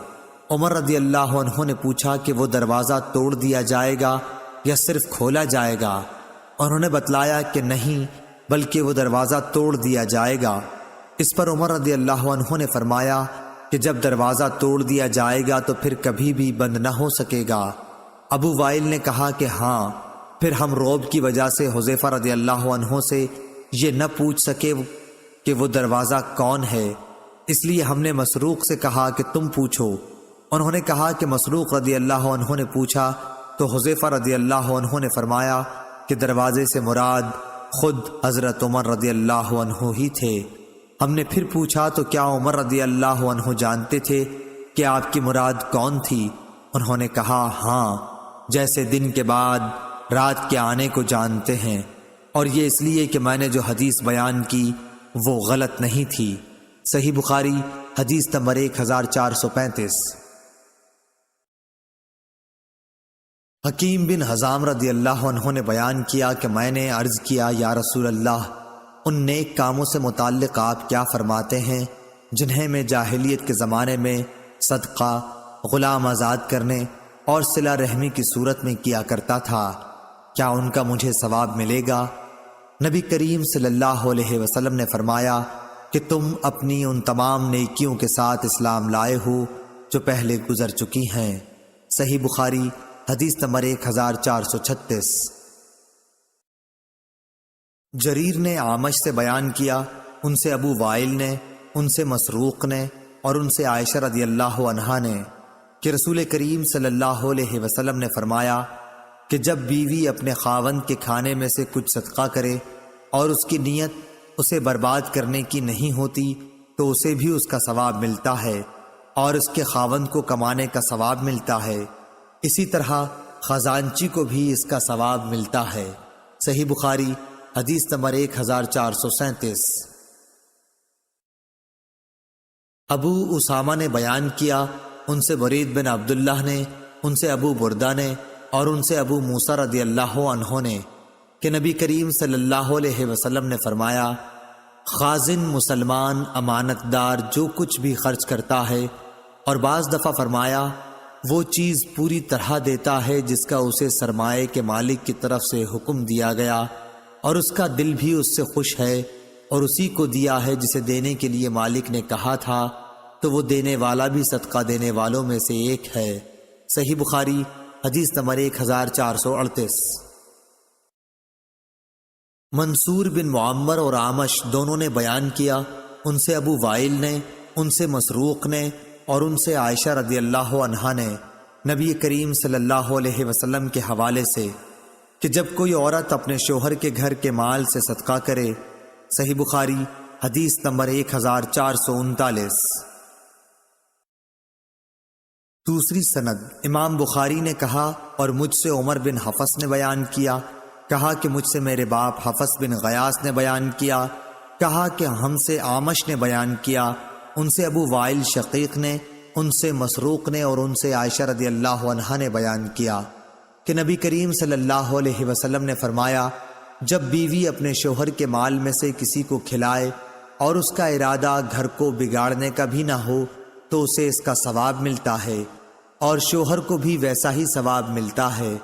عمر رضی اللہ عنہ نے پوچھا کہ وہ دروازہ توڑ دیا جائے گا یا صرف کھولا جائے گا؟ انہوں نے بتلایا کہ نہیں، بلکہ وہ دروازہ توڑ دیا جائے گا۔ اس پر عمر رضی اللہ عنہ نے فرمایا کہ جب دروازہ توڑ دیا جائے گا تو پھر کبھی بھی بند نہ ہو سکے گا۔ ابو وائل نے کہا کہ ہاں۔ پھر ہم رعب کی وجہ سے حذیفہ رضی اللہ عنہ سے یہ نہ پوچھ سکے کہ وہ دروازہ کون ہے، اس لیے ہم نے مسروق سے کہا کہ تم پوچھو۔ انہوں نے کہا کہ مسروق رضی اللہ عنہ نے پوچھا تو حذیفہ رضی اللہ عنہ نے فرمایا کہ دروازے سے مراد خود حضرت عمر رضی اللہ عنہ ہی تھے۔ ہم نے پھر پوچھا تو کیا عمر رضی اللہ عنہ جانتے تھے کہ آپ کی مراد کون تھی؟ انہوں نے کہا ہاں، جیسے دن کے بعد رات کے آنے کو جانتے ہیں، اور یہ اس لیے کہ میں نے جو حدیث بیان کی وہ غلط نہیں تھی۔ صحیح بخاری حدیث نمبر 1435۔ حکیم بن حزام رضی اللہ عنہ نے بیان کیا کہ میں نے عرض کیا، یا رسول اللہ، ان نیک کاموں سے متعلق آپ کیا فرماتے ہیں جنہیں میں جاہلیت کے زمانے میں صدقہ، غلام آزاد کرنے اور صلہ رحمی کی صورت میں کیا کرتا تھا، کیا ان کا مجھے ثواب ملے گا؟ نبی کریم صلی اللہ علیہ وسلم نے فرمایا کہ تم اپنی ان تمام نیکیوں کے ساتھ اسلام لائے ہو جو پہلے گزر چکی ہیں۔ صحیح بخاری حدیث نمبر 1436۔ جریر نے اعمش سے بیان کیا، ان سے ابو وائل نے، ان سے مسروق نے اور ان سے عائشہ رضی اللہ عنہا نے کہ رسول کریم صلی اللہ علیہ وسلم نے فرمایا کہ جب بیوی اپنے خاوند کے کھانے میں سے کچھ صدقہ کرے اور اس کی نیت اسے برباد کرنے کی نہیں ہوتی تو اسے بھی اس کا ثواب ملتا ہے اور اس کے خاوند کو کمانے کا ثواب ملتا ہے، اسی طرح خزانچی کو بھی اس کا ثواب ملتا ہے۔ صحیح بخاری حدیث نمبر 1437۔ ابو اسامہ نے بیان کیا، ان سے برید بن عبداللہ نے، ان سے ابو بردہ نے اور ان سے ابو موسیٰ رضی اللہ عنہ نے کہ نبی کریم صلی اللہ علیہ وسلم نے فرمایا، خازن مسلمان امانت دار جو کچھ بھی خرچ کرتا ہے، اور بعض دفعہ فرمایا وہ چیز پوری طرح دیتا ہے جس کا اسے سرمایے کے مالک کی طرف سے حکم دیا گیا، اور اس کا دل بھی اس سے خوش ہے، اور اسی کو دیا ہے جسے دینے کے لیے مالک نے کہا تھا، تو وہ دینے والا بھی صدقہ دینے والوں میں سے ایک ہے۔ صحیح بخاری حدیث نمبر 1438۔ منصور بن معمر اور اعمش دونوں نے بیان کیا، ان سے ابو وائل نے، ان سے مسروق نے اور ان سے عائشہ رضی اللہ عنہا نے نبی کریم صلی اللہ علیہ وسلم کے حوالے سے کہ جب کوئی عورت اپنے شوہر کے گھر کے مال سے صدقہ کرے۔ صحیح بخاری حدیث نمبر 1439۔ دوسری سند، امام بخاری نے کہا اور مجھ سے عمر بن حفص نے بیان کیا، کہا کہ مجھ سے میرے باپ حفص بن غیاث نے بیان کیا، کہا کہ ہم سے عامش نے بیان کیا، ان سے ابو وائل شقیق نے، ان سے مسروق نے اور ان سے عائشہ رضی اللہ عنہا نے بیان کیا کہ نبی کریم صلی اللہ علیہ وسلم نے فرمایا، جب بیوی اپنے شوہر کے مال میں سے کسی کو کھلائے اور اس کا ارادہ گھر کو بگاڑنے کا بھی نہ ہو تو اسے اس کا ثواب ملتا ہے، اور شوہر کو بھی ویسا ہی ثواب ملتا ہے،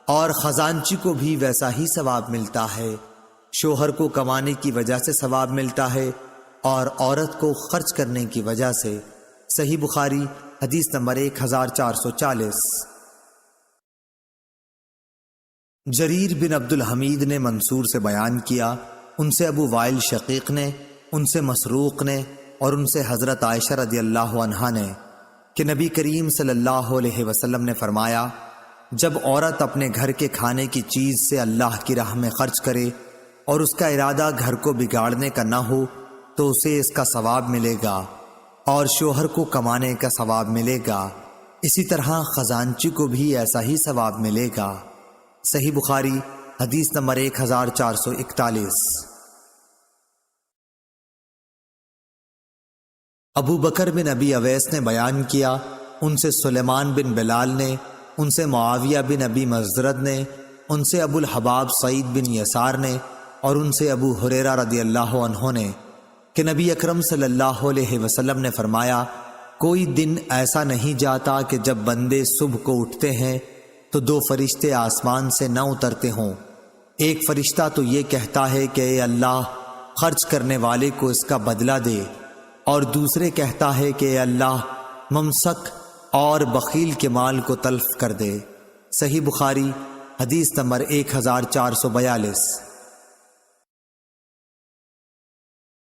اور خزانچی کو بھی ویسا ہی ثواب ملتا ہے۔ شوہر کو کمانے کی وجہ سے ثواب ملتا ہے اور عورت کو خرچ کرنے کی وجہ سے۔ صحیح بخاری حدیث نمبر 1440۔ جریر بن عبد الحمید نے منصور سے بیان کیا، ان سے ابو وائل شقیق نے، ان سے مسروق نے اور ان سے حضرت عائشہ رضی اللہ عنہا نے کہ نبی کریم صلی اللہ علیہ وسلم نے فرمایا، جب عورت اپنے گھر کے کھانے کی چیز سے اللہ کی راہ میں خرچ کرے اور اس کا ارادہ گھر کو بگاڑنے کا نہ ہو تو اسے اس کا ثواب ملے گا اور شوہر کو کمانے کا ثواب ملے گا، اسی طرح خزانچی کو بھی ایسا ہی ثواب ملے گا۔ صحیح بخاری حدیث نمبر 1441۔ ابو بکر بن ابی اویس نے بیان کیا، ان سے سلیمان بن بلال نے، ان سے معاویہ بن ابی مزرد نے، ان سے ابو الحباب سعید بن یسار نے اور ان سے ابو ہریرہ رضی اللہ عنہ نے کہ نبی اکرم صلی اللہ علیہ وسلم نے فرمایا، کوئی دن ایسا نہیں جاتا کہ جب بندے صبح کو اٹھتے ہیں تو دو فرشتے آسمان سے نہ اترتے ہوں۔ ایک فرشتہ تو یہ کہتا ہے کہ اے اللہ، خرچ کرنے والے کو اس کا بدلہ دے، اور دوسرے کہتا ہے کہ اے اللہ، ممسک اور بخیل کے مال کو تلف کر دے۔ صحیح بخاری حدیث نمبر 1442۔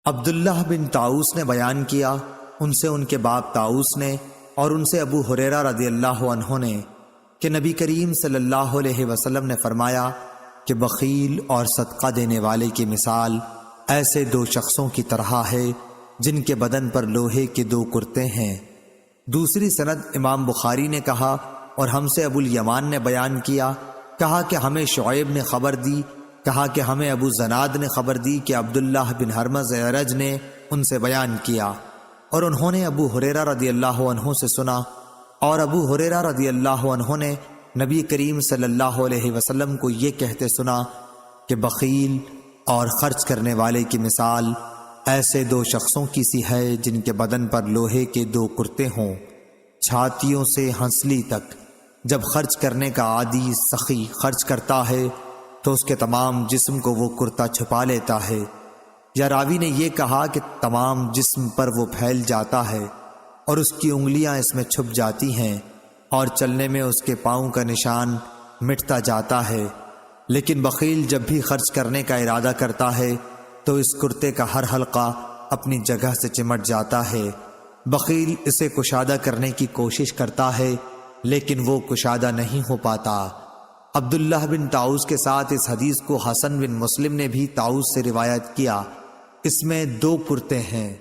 عبداللہ بن طاؤس نے بیان کیا، ان سے ان کے باپ طاؤس نے اور ان سے ابو ہریرہ رضی اللہ عنہ نے کہ نبی کریم صلی اللہ علیہ وسلم نے فرمایا کہ بخیل اور صدقہ دینے والے کی مثال ایسے دو شخصوں کی طرح ہے جن کے بدن پر لوہے کے دو کرتے ہیں۔ دوسری سند، امام بخاری نے کہا اور ہم سے ابو الیمان نے بیان کیا، کہا کہ ہمیں شعیب نے خبر دی، کہا کہ ہمیں ابو زناد نے خبر دی کہ عبداللہ بن ہرمز اعرج نے ان سے بیان کیا، اور انہوں نے ابو ہریرہ رضی اللہ عنہ سے سنا، اور ابو ہریرہ رضی اللہ عنہ نے نبی کریم صلی اللہ علیہ وسلم کو یہ کہتے سنا کہ بخیل اور خرچ کرنے والے کی مثال ایسے دو شخصوں کی سی ہے جن کے بدن پر لوہے کے دو کرتے ہوں، چھاتیوں سے ہنسلی تک۔ جب خرچ کرنے کا عادی سخی خرچ کرتا ہے تو اس کے تمام جسم کو وہ کرتا چھپا لیتا ہے، یا راوی نے یہ کہا کہ تمام جسم پر وہ پھیل جاتا ہے اور اس کی انگلیاں اس میں چھپ جاتی ہیں، اور چلنے میں اس کے پاؤں کا نشان مٹتا جاتا ہے۔ لیکن بخیل جب بھی خرچ کرنے کا ارادہ کرتا ہے تو اس کرتے کا ہر حلقہ اپنی جگہ سے چمٹ جاتا ہے۔ بخیل اسے کشادہ کرنے کی کوشش کرتا ہے لیکن وہ کشادہ نہیں ہو پاتا۔ عبداللہ بن طاؤس کے ساتھ اس حدیث کو حسن بن مسلم نے بھی طاؤس سے روایت کیا، اس میں دو کرتے ہیں۔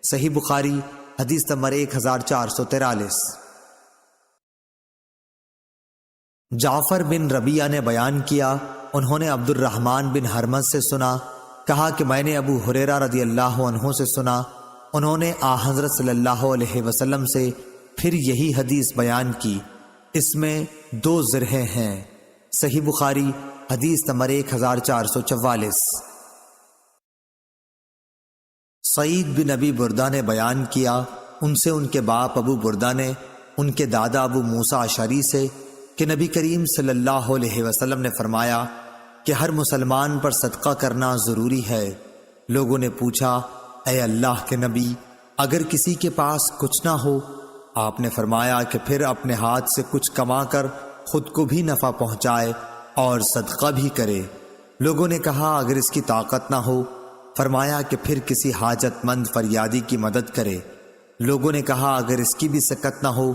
صحیح بخاری حدیث نمبر 1443۔ جعفر بن ربیعہ نے بیان کیا، انہوں نے عبد الرحمن بن ہرمز سے سنا، کہا کہ میں نے ابو ہریرہ رضی اللہ عنہ سے سنا، انہوں نے حضرت صلی اللہ علیہ وسلم سے پھر یہی حدیث بیان کی، اس میں دو ذرہیں ہیں۔ صحیح بخاری حدیث نمبر 1444۔ سعید بن ابی بردہ نے بیان کیا، ان سے ان کے باپ ابو بردہ نے ان کے دادا ابو موسیٰ اشعری سے کہ نبی کریم صلی اللہ علیہ وسلم نے فرمایا کہ ہر مسلمان پر صدقہ کرنا ضروری ہے۔ لوگوں نے پوچھا، اے اللہ کے نبی، اگر کسی کے پاس کچھ نہ ہو؟ آپ نے فرمایا کہ پھر اپنے ہاتھ سے کچھ کما کر خود کو بھی نفع پہنچائے اور صدقہ بھی کرے۔ لوگوں نے کہا، اگر اس کی طاقت نہ ہو؟ فرمایا کہ پھر کسی حاجت مند فریادی کی مدد کرے۔ لوگوں نے کہا، اگر اس کی بھی سکت نہ ہو؟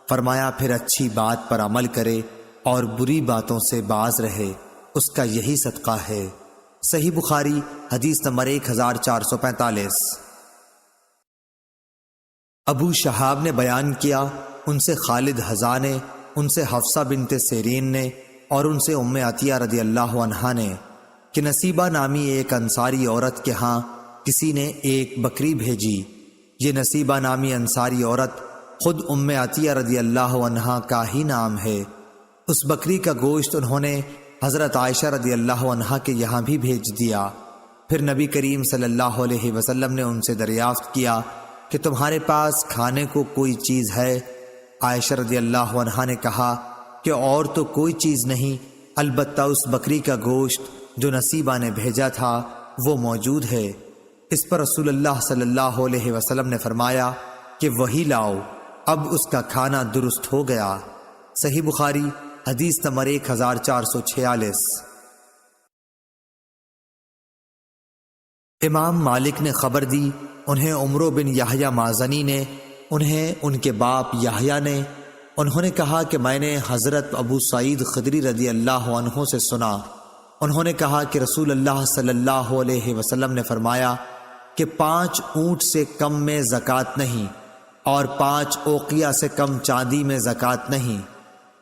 فرمایا پھر اچھی بات پر عمل کرے اور بری باتوں سے باز رہے۔ اس کا یہی صدقہ ہے۔ صحیح بخاری حدیث نمبر 1445۔ ابو شہاب نے بیان کیا، ان سے خالد حذا نے، ان سے حفصہ بنت سیرین نے اور ان سے ام عطیہ رضی اللہ عنہا نے کہ نصیبہ نامی ایک انصاری عورت کے ہاں کسی نے ایک بکری بھیجی۔ یہ نصیبہ نامی انصاری عورت خود ام عطیہ رضی اللہ عنہا کا ہی نام ہے۔ اس بکری کا گوشت انہوں نے حضرت عائشہ رضی اللہ عنہا کے یہاں بھی بھیج دیا۔ پھر نبی کریم صلی اللہ علیہ وسلم نے ان سے دریافت کیا کہ تمہارے پاس کھانے کو کوئی چیز ہے؟ عائشہ رضی اللہ عنہا نے کہا کہ اور تو کوئی چیز نہیں، البتہ اس بکری کا گوشت جو نصیبہ نے بھیجا تھا وہ موجود ہے۔ اس پر رسول اللہ صلی اللہ علیہ وسلم نے فرمایا کہ وہی لاؤ، اب اس کا کھانا درست ہو گیا۔ صحیح بخاری حدیث نمبر 1446۔ امام مالک نے خبر دی، انہیں عمرو بن یحییٰ مازنی نے، انہیں ان کے باپ یحییٰ نے، انہوں نے کہا کہ میں نے حضرت ابو سعید خدری رضی اللہ عنہ سے سنا، انہوں نے کہا کہ رسول اللہ صلی اللہ علیہ وسلم نے فرمایا کہ 5 اونٹ سے کم میں زکوٰۃ نہیں اور 5 اوقیہ سے کم چاندی میں زکوٰۃ نہیں،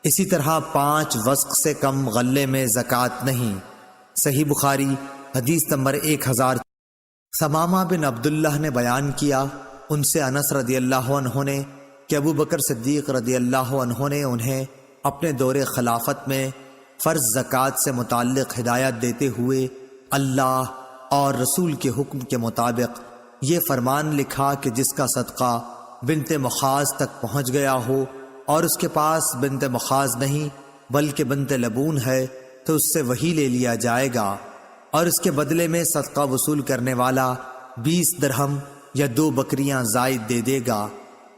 اسی طرح 5 وسق سے کم غلے میں زکوٰۃ نہیں۔ صحیح بخاری حدیث نمبر 1000۔ ثمامہ بن عبداللہ نے بیان کیا، ان سے انس رضی اللہ عنہ نے کہ ابو بکر صدیق رضی اللہ عنہ نے انہیں اپنے دور خلافت میں فرض زکوٰۃ سے متعلق ہدایت دیتے ہوئے اللہ اور رسول کے حکم کے مطابق یہ فرمان لکھا کہ جس کا صدقہ بنت مخاض تک پہنچ گیا ہو اور اس کے پاس بنت مخاض نہیں بلکہ بنت لبون ہے تو اس سے وہی لے لیا جائے گا، اور اس کے بدلے میں صدقہ وصول کرنے والا 20 درہم یا 2 بکریاں زائد دے دے گا،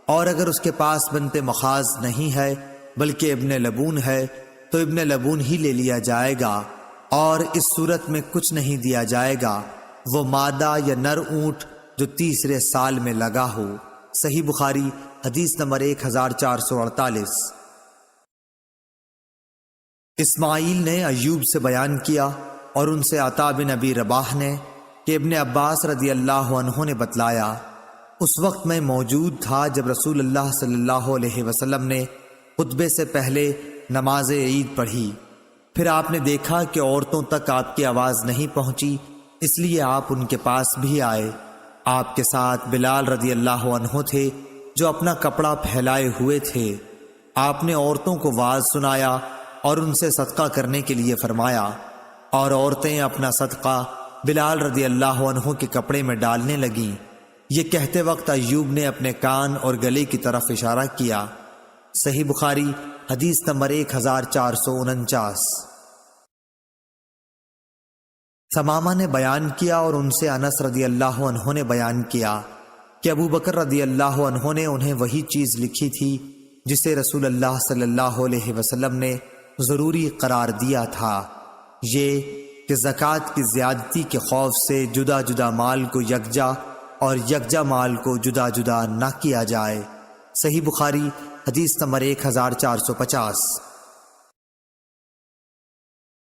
اور اگر اس کے پاس بنت مخاض نہیں ہے بلکہ ابن لبون ہے تو ابن لبون ہی لے لیا جائے گا، اور اس صورت میں کچھ نہیں دیا جائے گا، وہ مادہ یا نر اونٹ جو تیسرے سال میں لگا ہو۔ صحیح بخاری حدیث نمبر 1448۔ اسماعیل نے ایوب سے بیان کیا اور ان سے عطا بن ابی رباح نے کہ ابن عباس رضی اللہ عنہ نے بتلایا، اس وقت میں موجود تھا جب رسول اللہ صلی اللہ علیہ وسلم نے خطبے سے پہلے نماز عید پڑھی، پھر آپ نے دیکھا کہ عورتوں تک آپ کی آواز نہیں پہنچی، اس لیے آپ ان کے پاس بھی آئے۔ آپ کے ساتھ بلال رضی اللہ عنہ تھے جو اپنا کپڑا پھیلائے ہوئے تھے۔ آپ نے عورتوں کو واعظ سنایا اور ان سے صدقہ کرنے کے لیے فرمایا، اور عورتیں اپنا صدقہ بلال رضی اللہ عنہ کے کپڑے میں ڈالنے لگیں۔ یہ کہتے وقت ایوب نے اپنے کان اور گلے کی طرف اشارہ کیا۔ صحیح بخاری حدیث نمبر 1449۔ ثمامہ نے بیان کیا اور ان سے انس رضی اللہ عنہ نے بیان کیا کہ ابو بکر رضی اللہ عنہ نے انہیں وہی چیز لکھی تھی جسے رسول اللہ صلی اللہ علیہ وسلم نے ضروری قرار دیا تھا، یہ کہ زکوٰۃ کی زیادتی کے خوف سے جدا جدا مال کو یکجا اور یکجا مال کو جدا جدا نہ کیا جائے۔ صحیح بخاری حدیث نمبر 1450۔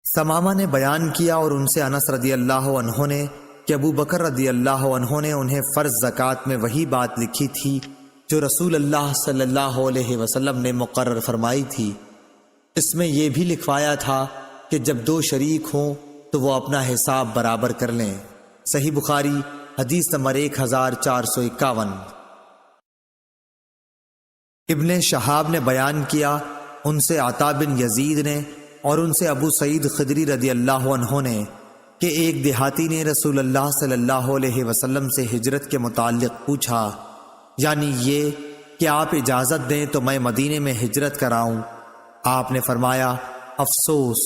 ثمامہ نے بیان کیا اور ان سے انس رضی اللہ عنہ نے کہ ابو بکر رضی اللہ عنہ نے انہیں فرض زکوٰۃ میں وہی بات لکھی تھی جو رسول اللہ صلی اللہ علیہ وسلم نے مقرر فرمائی تھی۔ اس میں یہ بھی لکھوایا تھا کہ جب 2 شریک ہوں تو وہ اپنا حساب برابر کر لیں۔ صحیح بخاری حدیث نمبر 1451۔ ابن شہاب نے بیان کیا، ان سے عطا بن یزید نے اور ان سے ابو سعید خدری رضی اللہ عنہ نے کہ ایک دیہاتی نے رسول اللہ صلی اللہ علیہ وسلم سے ہجرت کے متعلق پوچھا، یعنی یہ کہ آپ اجازت دیں تو میں مدینے میں ہجرت کراؤں۔ آپ نے فرمایا، افسوس،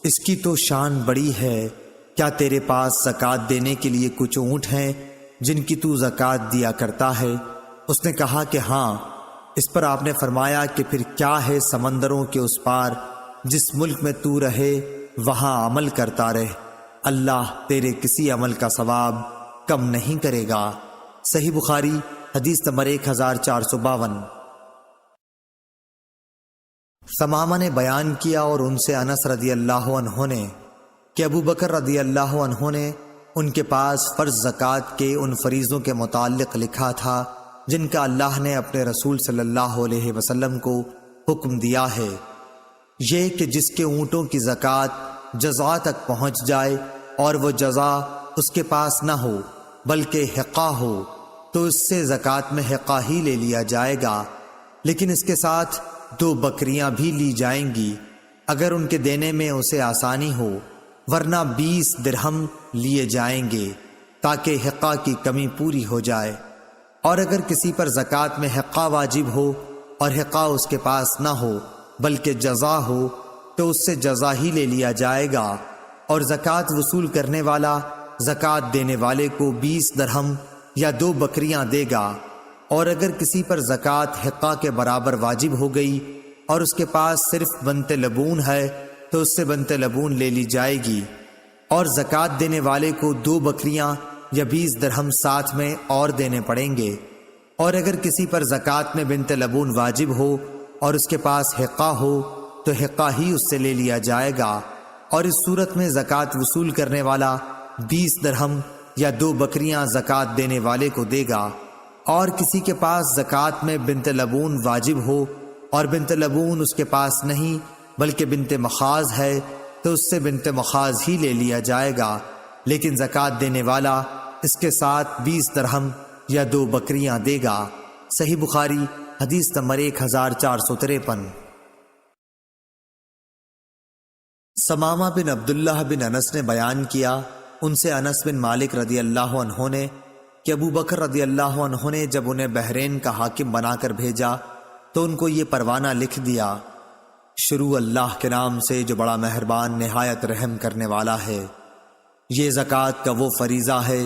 اس کی تو شان بڑی ہے، کیا تیرے پاس زکوٰۃ دینے کے لیے کچھ اونٹ ہیں جن کی تو زکوٰۃ دیا کرتا ہے؟ اس نے کہا کہ ہاں۔ اس پر آپ نے فرمایا کہ پھر کیا ہے سمندروں کے اس پار جس ملک میں تو رہے وہاں عمل کرتا رہ، اللہ تیرے کسی عمل کا ثواب کم نہیں کرے گا۔ صحیح بخاری حدیث نمبر 1452۔ ثمامہ نے بیان کیا اور ان سے انس رضی اللہ عنہ نے کہ ابو بکر رضی اللہ عنہ نے ان کے پاس فرض زکوٰۃ کے ان فریضوں کے متعلق لکھا تھا جن کا اللہ نے اپنے رسول صلی اللہ علیہ وسلم کو حکم دیا ہے، یہ کہ جس کے اونٹوں کی زکوٰۃ جزا تک پہنچ جائے اور وہ جزا اس کے پاس نہ ہو بلکہ حقہ ہو تو اس سے زکوٰۃ میں حقہ ہی لے لیا جائے گا، لیکن اس کے ساتھ 2 بکریاں بھی لی جائیں گی اگر ان کے دینے میں اسے آسانی ہو، ورنہ 20 درہم لیے جائیں گے تاکہ حقہ کی کمی پوری ہو جائے۔ اور اگر کسی پر زکوٰۃ میں حقہ واجب ہو اور حقہ اس کے پاس نہ ہو بلکہ جزا ہو تو اس سے جزا ہی لے لیا جائے گا، اور زکوٰۃ وصول کرنے والا زکوٰۃ دینے والے کو 20 درہم یا 2 بکریاں دے گا۔ اور اگر کسی پر زکوٰۃ حقہ کے برابر واجب ہو گئی اور اس کے پاس صرف بنت لبون ہے تو اس سے بنت لبون لے لی جائے گی، اور زکوٰۃ دینے والے کو 2 بکریاں یا 20 درہم ساتھ میں اور دینے پڑیں گے۔ اور اگر کسی پر زکوٰۃ میں بنت لبون واجب ہو اور اس کے پاس حقہ ہو تو حقہ ہی اس سے لے لیا جائے گا، اور اس صورت میں زکوٰۃ وصول کرنے والا 20 درہم یا 2 بکریاں زکوٰۃ دینے والے کو دے گا۔ اور کسی کے پاس زکوٰۃ میں بنت لبون واجب ہو اور بنت لبون اس کے پاس نہیں بلکہ بنت مخاض ہے تو اس سے بنت مخاض ہی لے لیا جائے گا، لیکن زکوٰۃ دینے والا اس کے ساتھ 20 درہم یا 2 بکریاں دے گا۔ صحیح بخاری حدیث نمبر 1453۔ ثمامہ بن عبداللہ بن انس نے بیان کیا، ان سے انس بن مالک رضی اللہ عنہ نے کہ ابو بکر رضی اللہ عنہ نے جب انہیں بحرین کا حاکم بنا کر بھیجا تو ان کو یہ پروانہ لکھ دیا، شروع اللہ کے نام سے جو بڑا مہربان نہایت رحم کرنے والا ہے۔ یہ زکوٰۃ کا وہ فریضہ ہے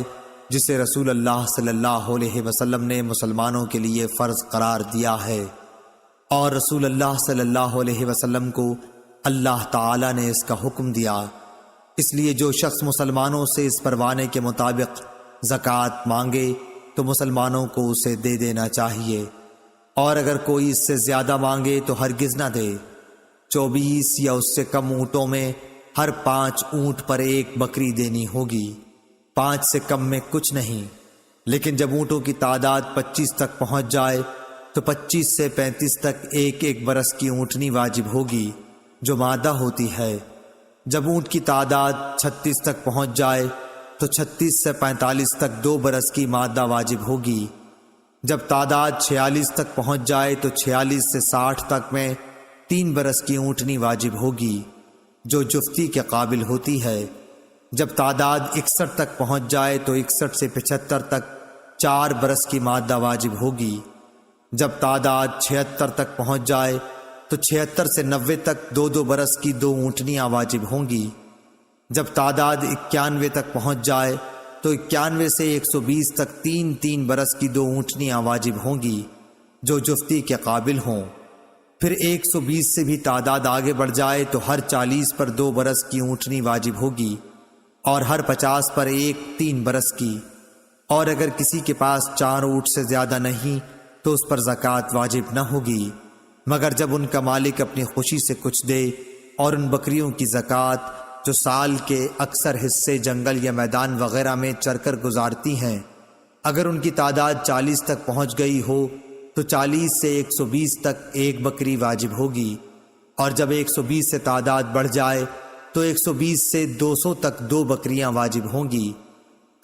جسے رسول اللہ صلی اللہ علیہ وسلم نے مسلمانوں کے لیے فرض قرار دیا ہے، اور رسول اللہ صلی اللہ علیہ وسلم کو اللہ تعالی نے اس کا حکم دیا، اس لیے جو شخص مسلمانوں سے اس پروانے کے مطابق زکوٰۃ مانگے تو مسلمانوں کو اسے دے دینا چاہیے، اور اگر کوئی اس سے زیادہ مانگے تو ہرگز نہ دے۔ 24 یا اس سے کم اونٹوں میں ہر 5 اونٹ پر 1 بکری دینی ہوگی، 5 سے کم میں کچھ نہیں، لیکن جب اونٹوں کی تعداد 25 تک پہنچ جائے تو 25 سے 35 تک 1 برس کی اونٹنی واجب ہوگی جو مادہ ہوتی ہے۔ جب اونٹ کی تعداد 36 تک پہنچ جائے تو 36 سے 45 تک 2 برس کی مادہ واجب ہوگی۔ جب تعداد 46 تک پہنچ جائے تو 46 سے 60 تک میں 3 برس کی اونٹنی واجب ہوگی جو جفتی کے قابل ہوتی ہے۔ جب تعداد 61 تک پہنچ جائے تو 61 سے 75 تک 4 برس کی مادہ واجب ہوگی۔ جب تعداد 76 تک پہنچ جائے تو 76 سے 90 تک 2 برس کی 2 اونٹنیاں واجب ہوں گی۔ جب تعداد 91 تک پہنچ جائے تو 91 سے 120 تک 3 برس کی 2 اونٹنیاں واجب ہوں گی جو جفتی کے قابل ہوں۔ پھر 120 سے بھی تعداد آگے بڑھ جائے تو ہر 40 پر 2 برس کی اونٹنی واجب ہوگی، اور ہر 50 پر 3 برس کی۔ اور اگر کسی کے پاس 4 اونٹ سے زیادہ نہیں تو اس پر زکوٰۃ واجب نہ ہوگی، مگر جب ان کا مالک اپنی خوشی سے کچھ دے، اور ان بکریوں کی زکوٰۃ جو سال کے اکثر حصے جنگل یا میدان وغیرہ میں چر کر گزارتی ہیں، اگر ان کی تعداد 40 تک پہنچ گئی ہو تو 40 سے 120 تک 1 بکری واجب ہوگی، اور جب 120 سے تعداد بڑھ جائے تو 120 سے 200 تک 2 بکریاں واجب ہوں گی۔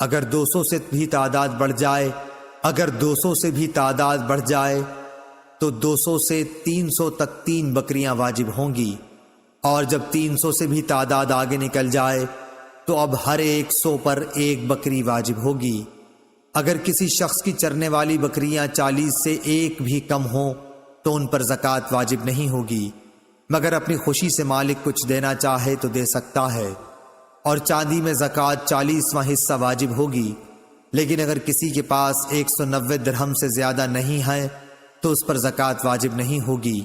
اگر 200 سے بھی تعداد بڑھ جائے تو 200 سے 300 تک 3 بکریاں واجب ہوں گی، اور جب 300 سے بھی تعداد آگے نکل جائے تو اب ہر 100 پر 1 بکری واجب ہوگی۔ اگر کسی شخص کی چرنے والی بکریاں 40 سے 1 بھی کم ہوں تو ان پر زکوٰۃ واجب نہیں ہوگی، مگر اپنی خوشی سے مالک کچھ دینا چاہے تو دے سکتا ہے۔ اور چاندی میں زکوٰۃ 40واں حصہ واجب ہوگی، لیکن اگر کسی کے پاس 190 درہم سے زیادہ نہیں ہے تو اس پر زکوٰۃ واجب نہیں ہوگی،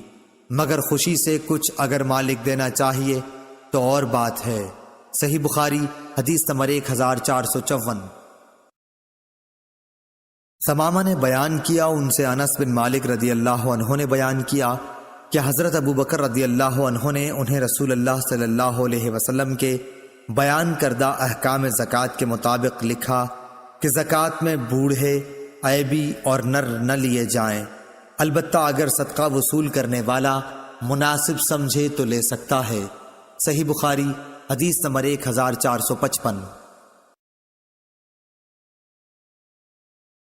مگر خوشی سے کچھ اگر مالک دینا چاہیے تو اور بات ہے۔ صحیح بخاری حدیث نمبر 1454۔ ثمامہ نے بیان کیا، ان سے انس بن مالک رضی اللہ عنہ نے بیان کیا کہ حضرت ابو بکر رضی اللہ عنہ نے انہیں رسول اللہ صلی اللہ علیہ وسلم کے بیان کردہ احکام زکوٰۃ کے مطابق لکھا کہ زکوٰۃ میں بوڑھے، عیبی اور نر نہ لیے جائیں، البتہ اگر صدقہ وصول کرنے والا مناسب سمجھے تو لے سکتا ہے۔ صحیح بخاری حدیث نمبر 1455۔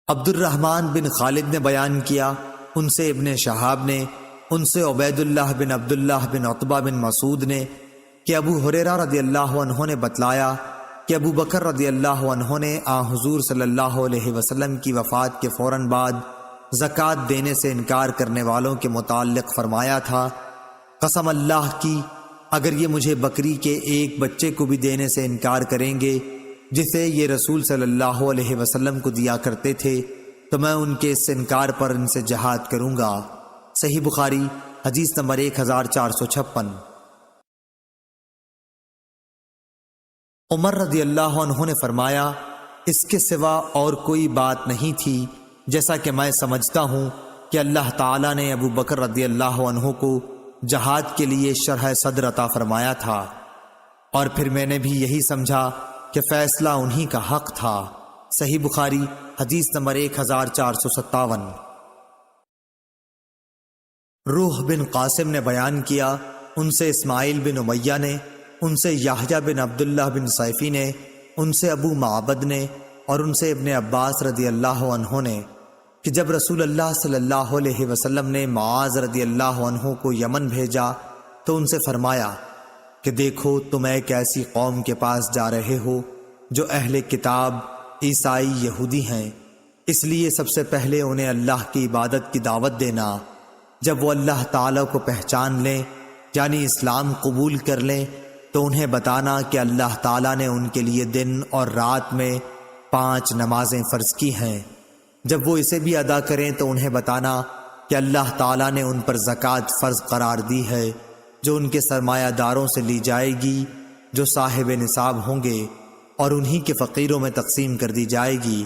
عبد الرحمن بن خالد نے بیان کیا، ان سے ابن شہاب نے، ان سے عبید اللہ بن عبداللہ بن عتبہ بن مسعود نے کہ ابو ہریرہ رضی اللہ عنہ نے بتلایا کہ ابو بکر رضی اللہ عنہ نے حضور صلی اللہ علیہ وسلم کی وفات کے فوراً بعد زکوٰۃ دینے سے انکار کرنے والوں کے متعلق فرمایا تھا، قسم اللہ کی اگر یہ مجھے بکری کے ایک بچے کو بھی دینے سے انکار کریں گے جسے یہ رسول صلی اللہ علیہ وسلم کو دیا کرتے تھے تو میں ان کے اس انکار پر ان سے جہاد کروں گا۔ صحیح بخاری حدیث نمبر 1456۔ عمر رضی اللہ عنہ نے فرمایا، اس کے سوا اور کوئی بات نہیں تھی، جیسا کہ میں سمجھتا ہوں کہ اللہ تعالیٰ نے ابو بکر رضی اللہ عنہ کو جہاد کے لیے شرح صدر عطا فرمایا تھا، اور پھر میں نے بھی یہی سمجھا کہ فیصلہ انہی کا حق تھا۔ صحیح بخاری حدیث نمبر 1457۔ روح بن قاسم نے بیان کیا، ان سے اسماعیل بن امیہ نے، ان سے یحییٰ بن عبداللہ بن سیفی نے، ان سے ابو معبد نے، اور ان سے ابن عباس رضی اللہ عنہ نے کہ جب رسول اللہ صلی اللہ علیہ وسلم نے معاذ رضی اللہ عنہ کو یمن بھیجا تو ان سے فرمایا کہ دیکھو تم ایک ایسی قوم کے پاس جا رہے ہو جو اہل کتاب عیسائی یہودی ہیں، اس لیے سب سے پہلے انہیں اللہ کی عبادت کی دعوت دینا، جب وہ اللہ تعالیٰ کو پہچان لیں یعنی اسلام قبول کر لیں تو انہیں بتانا کہ اللہ تعالیٰ نے ان کے لیے دن اور رات میں 5 نمازیں فرض کی ہیں، جب وہ اسے بھی ادا کریں تو انہیں بتانا کہ اللہ تعالیٰ نے ان پر زکوٰۃ فرض قرار دی ہے جو ان کے سرمایہ داروں سے لی جائے گی جو صاحب نصاب ہوں گے اور انہی کے فقیروں میں تقسیم کر دی جائے گی،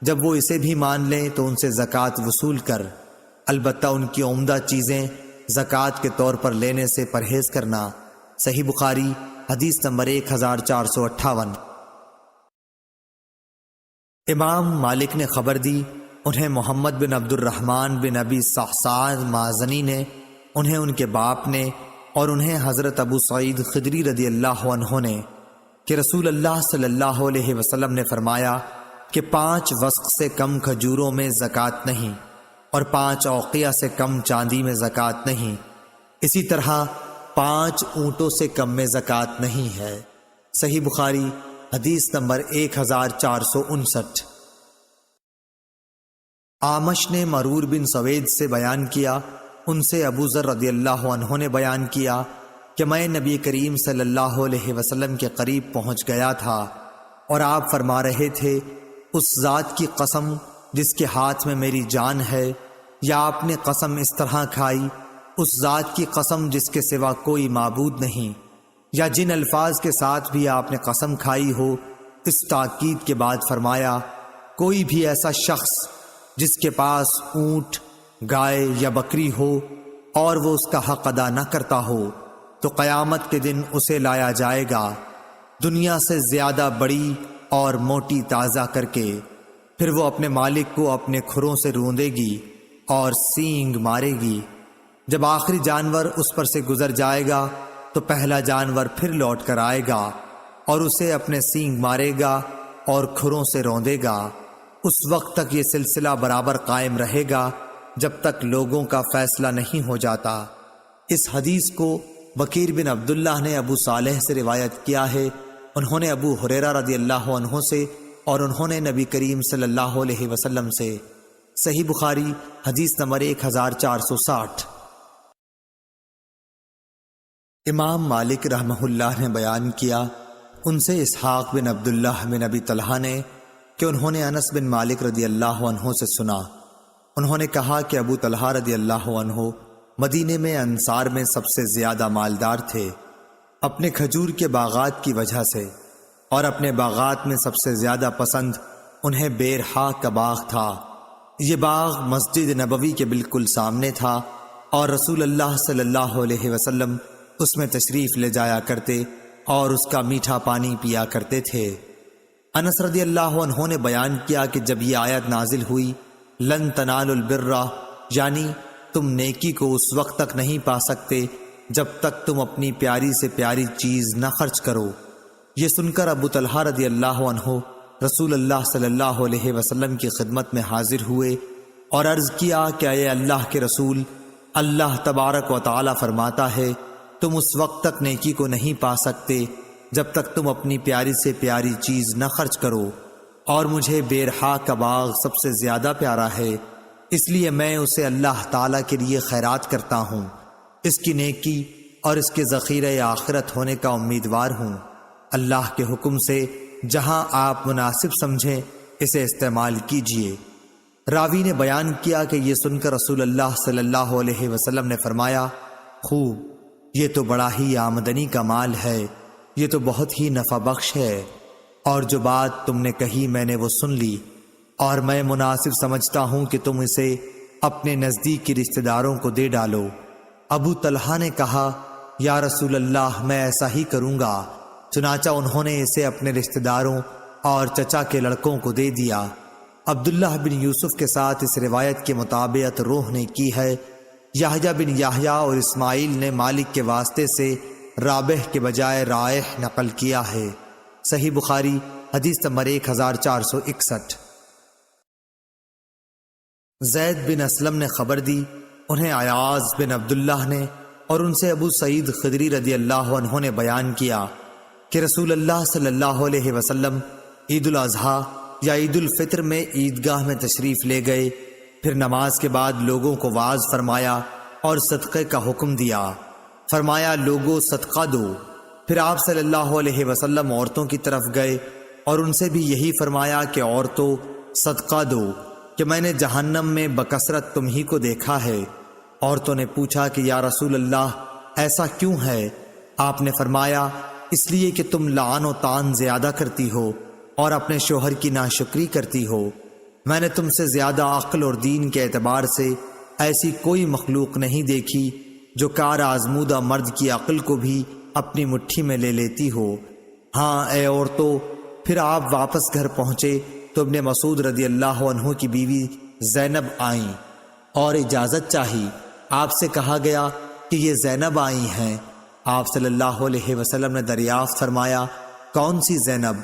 جب وہ اسے بھی مان لیں تو ان سے زکوٰۃ وصول کر، البتہ ان کی عمدہ چیزیں زکوٰۃ کے طور پر لینے سے پرہیز کرنا۔ صحیح بخاری حدیث نمبر 1458۔ امام مالک نے خبر دی، انہیں محمد بن عبد الرحمن بن ابی صحصان مازنی نے، انہیں ان کے باپ نے، اور انہیں حضرت ابو سعید خدری رضی اللہ عنہ نے کہ رسول اللہ صلی اللہ علیہ وسلم نے فرمایا کہ 5 وسق سے کم کھجوروں میں زکوٰۃ نہیں اور 5 اوقیہ سے کم چاندی میں زکوٰۃ نہیں، اسی طرح 5 اونٹوں سے کم میں زکوٰۃ نہیں ہے۔ صحیح بخاری حدیث نمبر 1459۔ اعمش نے مرور بن سوید سے بیان کیا، ان سے ابو ذر رضی اللہ عنہ نے بیان کیا کہ میں نبی کریم صلی اللہ علیہ وسلم کے قریب پہنچ گیا تھا اور آپ فرما رہے تھے، اس ذات کی قسم جس کے ہاتھ میں میری جان ہے، یا آپ نے قسم اس طرح کھائی، اس ذات کی قسم جس کے سوا کوئی معبود نہیں، یا جن الفاظ کے ساتھ بھی آپ نے قسم کھائی ہو۔ اس تاکید کے بعد فرمایا، کوئی بھی ایسا شخص جس کے پاس اونٹ، گائے یا بکری ہو اور وہ اس کا حق ادا نہ کرتا ہو تو قیامت کے دن اسے لایا جائے گا دنیا سے زیادہ بڑی اور موٹی تازہ کر کے، پھر وہ اپنے مالک کو اپنے کھروں سے روندے گی اور سینگ مارے گی، جب آخری جانور اس پر سے گزر جائے گا تو پہلا جانور پھر لوٹ کر آئے گا اور اسے اپنے سینگ مارے گا اور کھروں سے روندے گا، اس وقت تک یہ سلسلہ برابر قائم رہے گا جب تک لوگوں کا فیصلہ نہیں ہو جاتا۔ اس حدیث کو بکیر بن عبداللہ نے ابو صالح سے روایت کیا ہے، انہوں نے ابو ہریرہ رضی اللہ عنہ سے اور انہوں نے نبی کریم صلی اللہ علیہ وسلم سے۔ صحیح بخاری حدیث نمبر 1460۔ امام مالک رحمہ اللہ نے بیان کیا، ان سے اسحاق بن عبداللہ بن ابی طلحہ نے کہ انہوں نے انس بن مالک رضی اللہ عنہ سے سنا، انہوں نے کہا کہ ابو طلحہ رضی اللہ عنہ مدینے میں انصار میں سب سے زیادہ مالدار تھے، اپنے کھجور کے باغات کی وجہ سے، اور اپنے باغات میں سب سے زیادہ پسند انہیں بیرحا کا باغ تھا۔ یہ باغ مسجد نبوی کے بالکل سامنے تھا اور رسول اللہ صلی اللہ علیہ وسلم اس میں تشریف لے جایا کرتے اور اس کا میٹھا پانی پیا کرتے تھے۔ انس رضی اللہ عنہ نے بیان کیا کہ جب یہ آیت نازل ہوئی، لن تنالوا البر، یعنی تم نیکی کو اس وقت تک نہیں پا سکتے جب تک تم اپنی پیاری سے پیاری چیز نہ خرچ کرو، یہ سن کر ابو طلحہ رضی اللہ عنہ رسول اللہ صلی اللہ علیہ وسلم کی خدمت میں حاضر ہوئے اور عرض کیا کہ اے اللہ کے رسول، اللہ تبارک و تعالی فرماتا ہے تم اس وقت تک نیکی کو نہیں پا سکتے جب تک تم اپنی پیاری سے پیاری چیز نہ خرچ کرو، اور مجھے بیرحا کا باغ سب سے زیادہ پیارا ہے، اس لیے میں اسے اللہ تعالیٰ کے لیے خیرات کرتا ہوں، اس کی نیکی اور اس کے ذخیرہ آخرت ہونے کا امیدوار ہوں۔ اللہ کے حکم سے جہاں آپ مناسب سمجھیں اسے استعمال کیجیے۔ راوی نے بیان کیا کہ یہ سن کر رسول اللہ صلی اللہ علیہ وسلم نے فرمایا، خوب، یہ تو بڑا ہی آمدنی کا مال ہے، یہ تو بہت ہی نفع بخش ہے، اور جو بات تم نے کہی میں نے وہ سن لی، اور میں مناسب سمجھتا ہوں کہ تم اسے اپنے نزدیکی رشتہ داروں کو دے ڈالو۔ ابو طلحہ نے کہا، یا رسول اللہ میں ایسا ہی کروں گا، چنانچہ انہوں نے اسے اپنے رشتہ داروں اور چچا کے لڑکوں کو دے دیا۔ عبداللہ بن یوسف کے ساتھ اس روایت کے مطابقت روح نے کی ہے۔ یحییٰ بن یحییٰ اور اسماعیل نے مالک کے واسطے سے رابح کے بجائے رائح نقل کیا ہے۔ صحیح بخاری حدیث نمبر 1461۔ زید بن اسلم نے خبر دی، انہیں عیاض بن عبداللہ نے اور ان سے ابو سعید خدری رضی اللہ عنہ نے بیان کیا کہ رسول اللہ صلی اللہ علیہ وسلم عید الاضحیٰ یا عید الفطر میں عیدگاہ میں تشریف لے گئے، پھر نماز کے بعد لوگوں کو واعظ فرمایا اور صدقے کا حکم دیا، فرمایا لوگوں صدقہ دو۔ پھر آپ صلی اللہ علیہ وسلم عورتوں کی طرف گئے اور ان سے بھی یہی فرمایا کہ عورتوں صدقہ دو، کہ میں نے جہنم میں بکثرت تم ہی کو دیکھا ہے۔ عورتوں نے پوچھا کہ یا رسول اللہ ایسا کیوں ہے؟ آپ نے فرمایا اس لیے کہ تم لعن و طعن زیادہ کرتی ہو اور اپنے شوہر کی ناشکری کرتی ہو۔ میں نے تم سے زیادہ عقل اور دین کے اعتبار سے ایسی کوئی مخلوق نہیں دیکھی جو کار آزمودہ مرد کی عقل کو بھی اپنی مٹھی میں لے لیتی ہو۔ ہاں اے عورتوں، پھر آپ واپس گھر پہنچے تو ابن مسعود رضی اللہ عنہ کی بیوی زینب آئیں اور اجازت چاہی۔ آپ سے کہا گیا کہ یہ زینب آئی ہیں۔ آپ صلی اللہ علیہ وسلم نے دریافت فرمایا کون سی زینب؟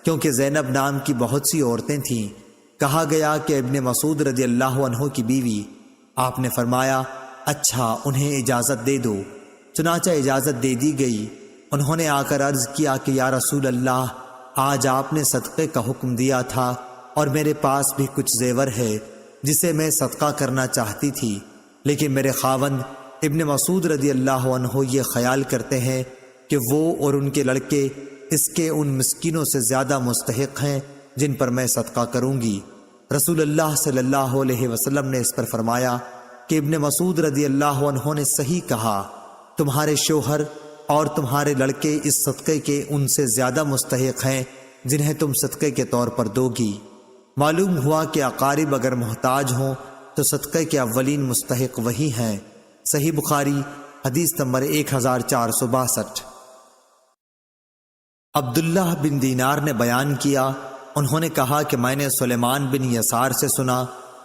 کیونکہ زینب نام کی بہت سی عورتیں تھیں۔ کہا گیا کہ ابن مسعود رضی اللہ عنہ کی بیوی۔ آپ نے فرمایا اچھا انہیں اجازت دے دو۔ چنانچہ اجازت دے دی گئی۔ انہوں نے آ کر عرض کیا کہ یا رسول اللہ آج آپ نے صدقے کا حکم دیا تھا اور میرے پاس بھی کچھ زیور ہے جسے میں صدقہ کرنا چاہتی تھی، لیکن میرے خاوند ابن مسعود رضی اللہ عنہ یہ خیال کرتے ہیں کہ وہ اور ان کے لڑکے اس کے ان مسکینوں سے زیادہ مستحق ہیں جن پر میں صدقہ کروں گی۔ رسول اللہ صلی اللہ علیہ وسلم نے اس پر فرمایا کہ ابن مسعود رضی اللہ عنہ نے صحیح کہا، تمہارے شوہر اور تمہارے لڑکے اس صدقے کے ان سے زیادہ مستحق ہیں جنہیں تم صدقے کے طور پر دو گی۔ معلوم ہوا کہ اقارب اگر محتاج ہوں تو صدقے کے اولین مستحق وہی ہیں۔ صحیح بخاری حدیث نمبر 1462۔ عبداللہ بن دینار نے بیان کیا، انہوں نے کہا کہ میں نے سلیمان بن یسار سے سنا،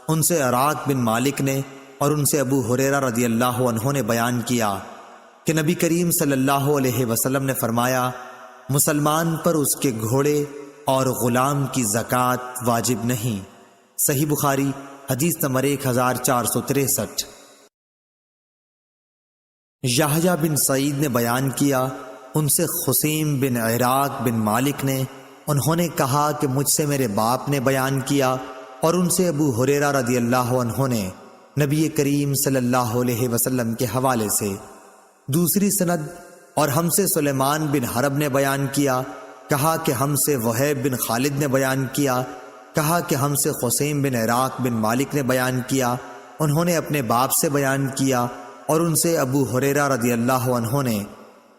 ان سے عراق بن مالک نے اور ان سے ابو ہریرہ رضی اللہ عنہ نے بیان کیا کہ نبی کریم صلی اللہ علیہ وسلم نے فرمایا مسلمان پر اس کے گھوڑے اور غلام کی زکوٰۃ واجب نہیں۔ صحیح بخاری حدیث نمبر 1463۔ یحییٰ بن سعید نے بیان کیا، ان سے خسیم بن عراق بن مالک نے، انہوں نے کہا کہ مجھ سے میرے باپ نے بیان کیا اور ان سے ابو ہریرہ رضی اللہ عنہ نے نبی کریم صلی اللہ علیہ وسلم کے حوالے سے۔ دوسری سند اور ہم سے سلیمان بن حرب نے بیان کیا، کہا کہ ہم سے وہیب بن خالد نے بیان کیا، کہا کہ ہم سے خسیم بن عراق بن مالک نے بیان کیا، انہوں نے اپنے باپ سے بیان کیا اور ان سے ابو ہریرہ رضی اللہ عنہ نے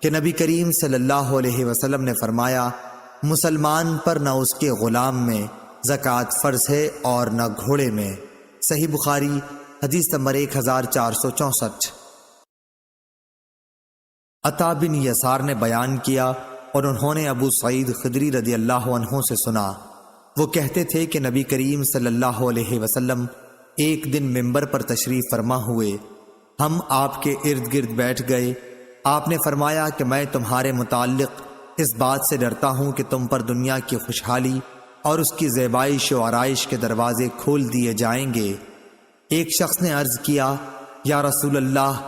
کہ نبی کریم صلی اللہ علیہ وسلم نے فرمایا مسلمان پر نہ اس کے غلام میں زکوٰۃ فرض ہے اور نہ گھوڑے میں۔ صحیح بخاری حدیث نمبر 1464۔ عطا بن یسار نے بیان کیا، اور انہوں نے ابو سعید خدری رضی اللہ عنہ سے سنا۔ وہ کہتے تھے کہ نبی کریم صلی اللہ علیہ وسلم ایک دن ممبر پر تشریف فرما ہوئے، ہم آپ کے ارد گرد بیٹھ گئے۔ آپ نے فرمایا کہ میں تمہارے متعلق اس بات سے ڈرتا ہوں کہ تم پر دنیا کی خوشحالی اور اس کی زیبائش و آرائش کے دروازے کھول دیے جائیں گے۔ ایک شخص نے عرض کیا، یا رسول اللہ،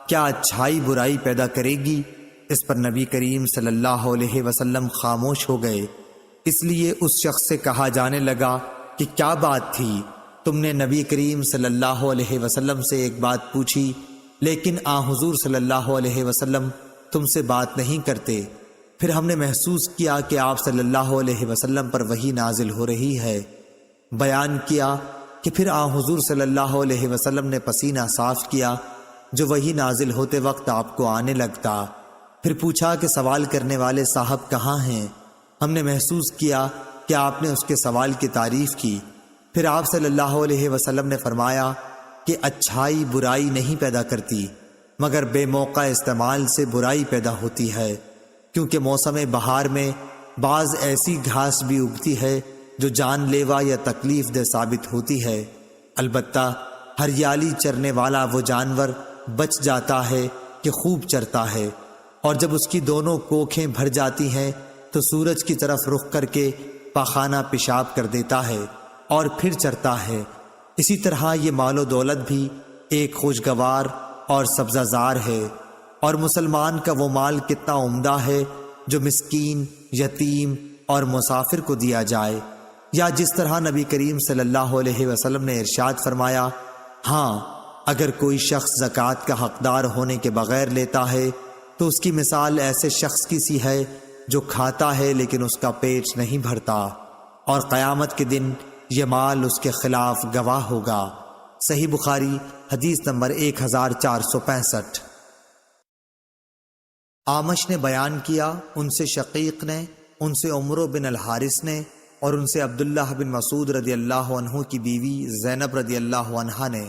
کیا اچھائی برائی پیدا کرے گی؟ اس پر نبی کریم صلی اللہ علیہ وسلم خاموش ہو گئے۔ اس لیے اس شخص سے کہا جانے لگا کہ کیا بات تھی؟ تم نے نبی کریم صلی اللہ علیہ وسلم سے ایک بات پوچھی، لیکن حضور صلی اللہ علیہ وسلم تم سے بات نہیں کرتے۔ پھر ہم نے محسوس کیا کہ آپ صلی اللہ علیہ وسلم پر وحی نازل ہو رہی ہے۔ بیان کیا کہ پھر حضور صلی اللہ علیہ وسلم نے پسینہ صاف کیا جو وحی نازل ہوتے وقت آپ کو آنے لگتا۔ پھر پوچھا کہ سوال کرنے والے صاحب کہاں ہیں؟ ہم نے محسوس کیا کہ آپ نے اس کے سوال کی تعریف کی۔ پھر آپ صلی اللہ علیہ وسلم نے فرمایا کہ اچھائی برائی نہیں پیدا کرتی، مگر بے موقع استعمال سے برائی پیدا ہوتی ہے، کیونکہ موسم بہار میں بعض ایسی گھاس بھی اگتی ہے جو جان لیوا یا تکلیف دہ ثابت ہوتی ہے۔ البتہ ہریالی چرنے والا وہ جانور بچ جاتا ہے کہ خوب چرتا ہے، اور جب اس کی دونوں کوکھیں بھر جاتی ہیں تو سورج کی طرف رخ کر کے پاخانہ پیشاب کر دیتا ہے اور پھر چرتا ہے۔ اسی طرح یہ مال و دولت بھی ایک خوشگوار اور سبزہ زار ہے، اور مسلمان کا وہ مال کتنا عمدہ ہے جو مسکین، یتیم اور مسافر کو دیا جائے۔ یا جس طرح نبی کریم صلی اللہ علیہ وسلم نے ارشاد فرمایا، ہاں اگر کوئی شخص زکوٰۃ کا حقدار ہونے کے بغیر لیتا ہے تو اس کی مثال ایسے شخص کی سی ہے جو کھاتا ہے لیکن اس کا پیٹ نہیں بھرتا، اور قیامت کے دن یہ مال اس کے خلاف گواہ ہوگا۔ صحیح بخاری حدیث نمبر 1465۔ اعمش نے بیان کیا، ان سے شقیق نے، ان سے عمرو بن الحارث نے، اور ان سے عبداللہ بن مسعود رضی اللہ عنہ کی بیوی زینب رضی اللہ عنہا نے۔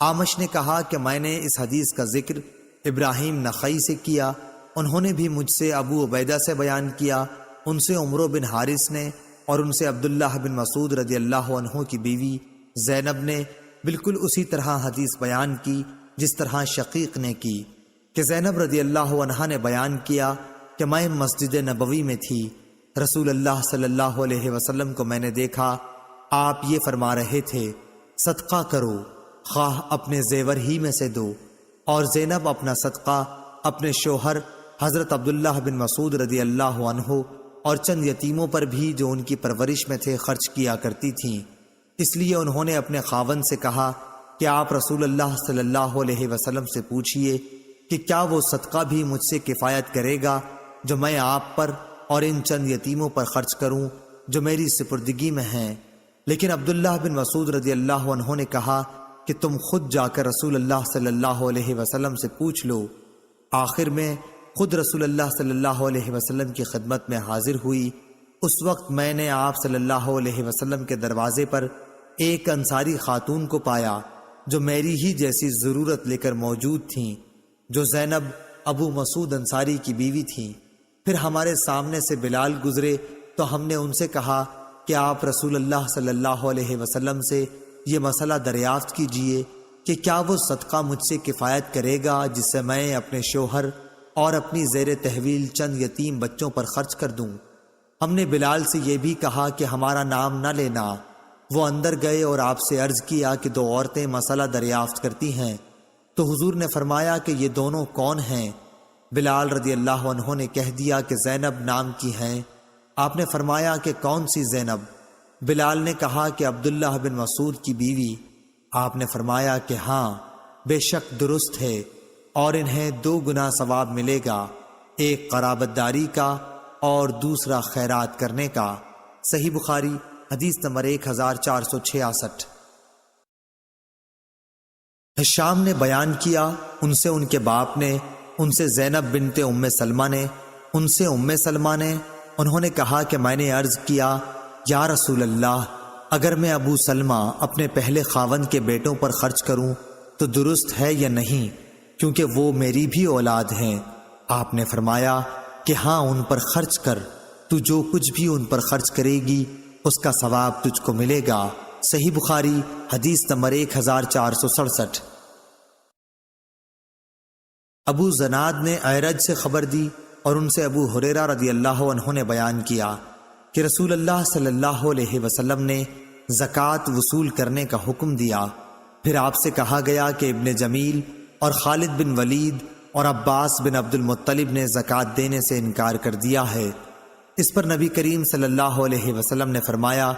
اعمش نے کہا کہ میں نے اس حدیث کا ذکر ابراہیم نخعی سے کیا، انہوں نے بھی مجھ سے ابو عبیدہ سے بیان کیا، ان سے عمرو بن حارث نے، اور ان سے عبداللہ بن مسعود رضی اللہ عنہ کی بیوی زینب نے بالکل اسی طرح حدیث بیان کی جس طرح شقیق نے کی، کہ زینب رضی اللہ عنہا نے بیان کیا کہ میں مسجد نبوی میں تھی، رسول اللہ صلی اللہ علیہ وسلم کو میں نے دیکھا، آپ یہ فرما رہے تھے، صدقہ کرو، خواہ اپنے زیور ہی میں سے دو، اور زینب اپنا صدقہ اپنے شوہر حضرت عبداللہ بن مسعود رضی اللہ عنہ اور چند یتیموں پر بھی جو ان کی پرورش میں تھے خرچ کیا کرتی تھیں۔ اس لیے انہوں نے اپنے خاوند سے کہا کہ آپ رسول اللہ صلی اللہ علیہ وسلم سے پوچھئے کہ کیا وہ صدقہ بھی مجھ سے کفایت کرے گا جو میں آپ پر اور ان چند یتیموں پر خرچ کروں جو میری سپردگی میں ہیں۔ لیکن عبداللہ بن مسعود رضی اللہ عنہ نے کہا کہ تم خود جا کر رسول اللہ صلی اللہ علیہ وسلم سے پوچھ لو۔ آخر میں خود رسول اللہ صلی اللہ علیہ وسلم کی خدمت میں حاضر ہوئی۔ اس وقت میں نے آپ صلی اللہ علیہ وسلم کے دروازے پر ایک انصاری خاتون کو پایا جو میری ہی جیسی ضرورت لے کر موجود تھیں، جو زینب ابو مسعود انصاری کی بیوی تھیں۔ پھر ہمارے سامنے سے بلال گزرے تو ہم نے ان سے کہا کہ آپ رسول اللہ صلی اللہ علیہ وسلم سے یہ مسئلہ دریافت کیجئے کہ کیا وہ صدقہ مجھ سے کفایت کرے گا جس سے میں اپنے شوہر اور اپنی زیر تحویل چند یتیم بچوں پر خرچ کر دوں۔ ہم نے بلال سے یہ بھی کہا کہ ہمارا نام نہ لینا۔ وہ اندر گئے اور آپ سے عرض کیا کہ دو عورتیں مسئلہ دریافت کرتی ہیں، تو حضور نے فرمایا کہ یہ دونوں کون ہیں؟ بلال رضی اللہ عنہ نے کہہ دیا کہ زینب نام کی ہیں۔ آپ نے فرمایا کہ کون سی زینب؟ بلال نے کہا کہ عبداللہ بن مسعود کی بیوی۔ آپ نے فرمایا کہ ہاں، بے شک درست ہے، اور انہیں 2 گنا ثواب ملے گا، ایک قرابت داری کا اور دوسرا خیرات کرنے کا۔ صحیح بخاری حدیث نمبر 1466۔ ہشام نے بیان کیا، ان سے ان کے باپ نے، ان سے زینب بنت ام سلمہ نے، ان سے ام سلمہ نے، انہوں نے کہا کہ میں نے عرض کیا، یا رسول اللہ، اگر میں ابو سلمہ اپنے پہلے خاوند کے بیٹوں پر خرچ کروں تو درست ہے یا نہیں، کیونکہ وہ میری بھی اولاد ہیں؟ آپ نے فرمایا کہ ہاں ان پر خرچ کر، تو جو کچھ بھی ان پر خرچ کرے گی اس کا ثواب تجھ کو ملے گا۔ صحیح بخاری حدیث نمبر 1467۔ ابو زناد نے اعرج سے خبر دی اور ان سے ابو ہریرہ رضی اللہ عنہ نے بیان کیا کہ رسول اللہ صلی اللہ علیہ وسلم نے زکوٰۃ وصول کرنے کا حکم دیا۔ پھر آپ سے کہا گیا کہ ابن جمیل اور خالد بن ولید اور عباس بن عبد المطلب نے زکوٰۃ دینے سے انکار کر دیا ہے۔ اس پر نبی کریم صلی اللہ علیہ وسلم نے فرمایا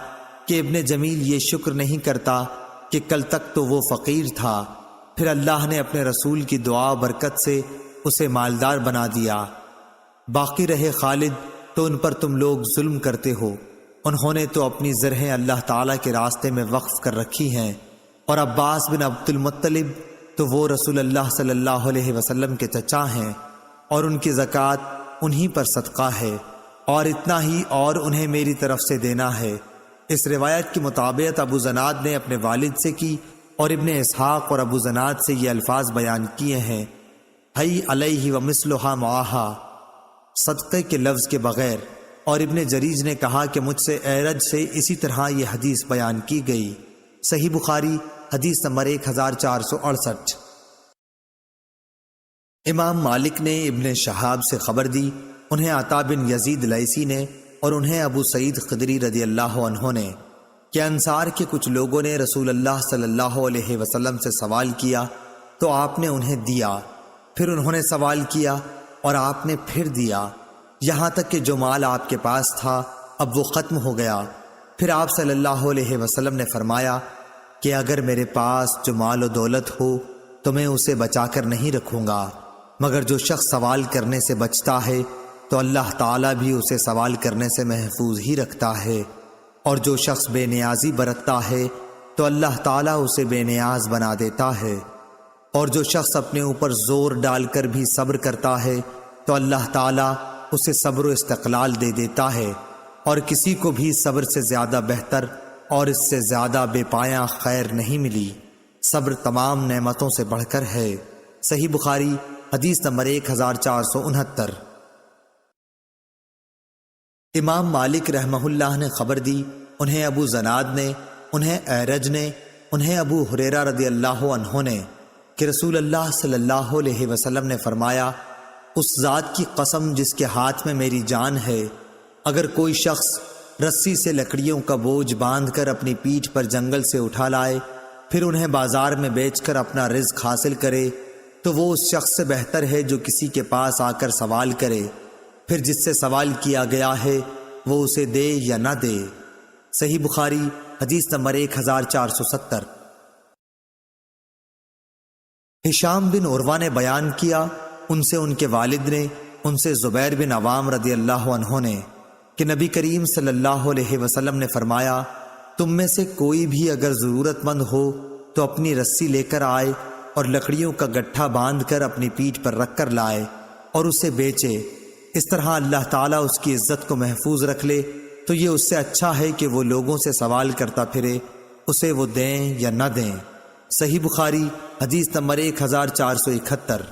کہ ابن جمیل یہ شکر نہیں کرتا کہ کل تک تو وہ فقیر تھا، پھر اللہ نے اپنے رسول کی دعا و برکت سے اسے مالدار بنا دیا۔ باقی رہے خالد تو ان پر تم لوگ ظلم کرتے ہو، انہوں نے تو اپنی زرہیں اللہ تعالیٰ کے راستے میں وقف کر رکھی ہیں، اور عباس بن عبد المطلب تو وہ رسول اللہ صلی اللہ علیہ وسلم کے چچا ہیں، اور ان کی زکوٰۃ انہی پر صدقہ ہے، اور اتنا ہی اور انہیں میری طرف سے دینا ہے۔ اس روایت کی مطابقت ابو زناد نے اپنے والد سے کی، اور ابن اسحاق اور ابو زناد سے یہ الفاظ بیان کیے ہیں، حی علیہ ومثلھا معہا، صدقے کے لفظ کے بغیر۔ اور ابن جریج نے کہا کہ مجھ سے اعرج سے اسی طرح یہ حدیث بیان کی گئی۔ صحیح بخاری حدیث نمبر 1468۔ امام مالک نے ابن شہاب سے خبر دی، انہیں عطا بن یزید لیثی نے اور انہیں ابو سعید خدری رضی اللہ عنہ نے، کہ انصار کے کچھ لوگوں نے رسول اللہ صلی اللہ علیہ وسلم سے سوال کیا تو آپ نے انہیں دیا، پھر انہوں نے سوال کیا اور آپ نے پھر دیا، یہاں تک کہ جو مال آپ کے پاس تھا اب وہ ختم ہو گیا۔ پھر آپ صلی اللہ علیہ وسلم نے فرمایا کہ اگر میرے پاس جو مال و دولت ہو تو میں اسے بچا کر نہیں رکھوں گا، مگر جو شخص سوال کرنے سے بچتا ہے تو اللہ تعالیٰ بھی اسے سوال کرنے سے محفوظ ہی رکھتا ہے، اور جو شخص بے نیازی برتتا ہے تو اللہ تعالیٰ اسے بے نیاز بنا دیتا ہے، اور جو شخص اپنے اوپر زور ڈال کر بھی صبر کرتا ہے تو اللہ تعالیٰ اسے صبر و استقلال دے دیتا ہے، اور کسی کو بھی صبر سے زیادہ بہتر اور اس سے زیادہ بے پایاں خیر نہیں ملی۔ صبر تمام نعمتوں سے بڑھ کر ہے۔ صحیح بخاری حدیث نمبر 1469۔ امام مالک رحمہ اللہ نے خبر دی، انہیں ابو زناد نے، انہیں اعرج نے، انہیں ابو ہریرہ رضی اللہ عنہ نے، کہ رسول اللہ صلی اللہ علیہ وسلم نے فرمایا، اس ذات کی قسم جس کے ہاتھ میں میری جان ہے، اگر کوئی شخص رسی سے لکڑیوں کا بوجھ باندھ کر اپنی پیٹھ پر جنگل سے اٹھا لائے، پھر انہیں بازار میں بیچ کر اپنا رزق حاصل کرے، تو وہ اس شخص سے بہتر ہے جو کسی کے پاس آ کر سوال کرے، پھر جس سے سوال کیا گیا ہے وہ اسے دے یا نہ دے۔ صحیح بخاری حدیث نمبر 1470۔ ہشام بن عروہ نے بیان کیا، ان سے ان کے والد نے، ان سے زبیر بن عوام رضی اللہ عنہ نے، کہ نبی کریم صلی اللہ علیہ وسلم نے فرمایا، تم میں سے کوئی بھی اگر ضرورت مند ہو تو اپنی رسی لے کر آئے اور لکڑیوں کا گٹھا باندھ کر اپنی پیٹھ پر رکھ کر لائے اور اسے بیچے، اس طرح اللہ تعالیٰ اس کی عزت کو محفوظ رکھ لے، تو یہ اس سے اچھا ہے کہ وہ لوگوں سے سوال کرتا پھرے، اسے وہ دیں یا نہ دیں۔ صحیح بخاری حدیث نمبر 1471۔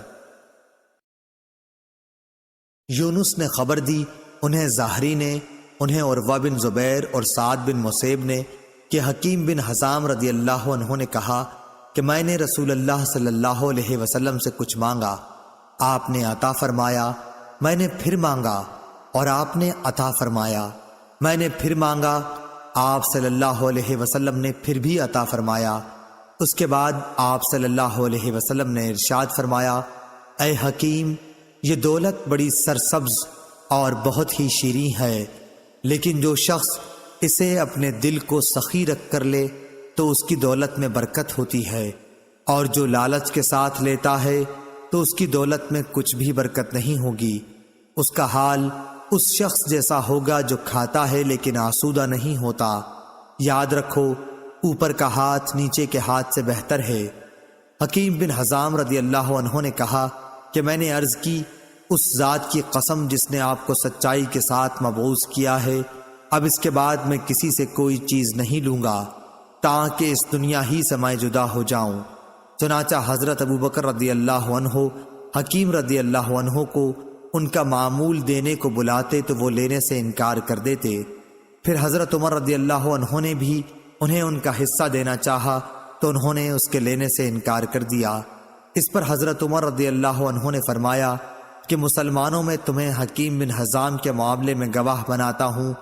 یونس نے خبر دی، انہیں زہری نے، انہیں عروہ بن زبیر اور سعد بن مسیب نے، کہ حکیم بن حزام رضی اللہ عنہ نے کہا کہ میں نے رسول اللہ صلی اللہ علیہ وسلم سے کچھ مانگا، آپ نے عطا فرمایا، میں نے پھر مانگا اور آپ نے عطا فرمایا، میں نے پھر مانگا، آپ صلی اللہ علیہ وسلم نے پھر بھی عطا فرمایا۔ اس کے بعد آپ صلی اللہ علیہ وسلم نے ارشاد فرمایا، اے حکیم، یہ دولت بڑی سرسبز اور بہت ہی شیریں ہے، لیکن جو شخص اسے اپنے دل کو سخی رکھ کر لے تو اس کی دولت میں برکت ہوتی ہے، اور جو لالچ کے ساتھ لیتا ہے تو اس کی دولت میں کچھ بھی برکت نہیں ہوگی۔ اس کا حال اس شخص جیسا ہوگا جو کھاتا ہے لیکن آسودہ نہیں ہوتا۔ یاد رکھو، اوپر کا ہاتھ نیچے کے ہاتھ سے بہتر ہے۔ حکیم بن حزام رضی اللہ عنہ نے کہا کہ میں نے عرض کی، اس ذات کی قسم جس نے آپ کو سچائی کے ساتھ مبعوث کیا ہے، اب اس کے بعد میں کسی سے کوئی چیز نہیں لوں گا تاکہ اس دنیا ہی سے میں جدا ہو جاؤں۔ چنانچہ حضرت ابوبکر رضی اللہ عنہ حکیم رضی اللہ عنہ کو ان کا معمول دینے کو بلاتے تو وہ لینے سے انکار کر دیتے۔ پھر حضرت عمر رضی اللہ عنہ نے بھی انہیں ان کا حصہ دینا چاہا تو انہوں نے اس کے لینے سے انکار کر دیا۔ اس پر حضرت عمر رضی اللہ عنہ نے فرمایا کہ مسلمانوں میں تمہیں حکیم بن حزام کے معاملے میں گواہ بناتا ہوں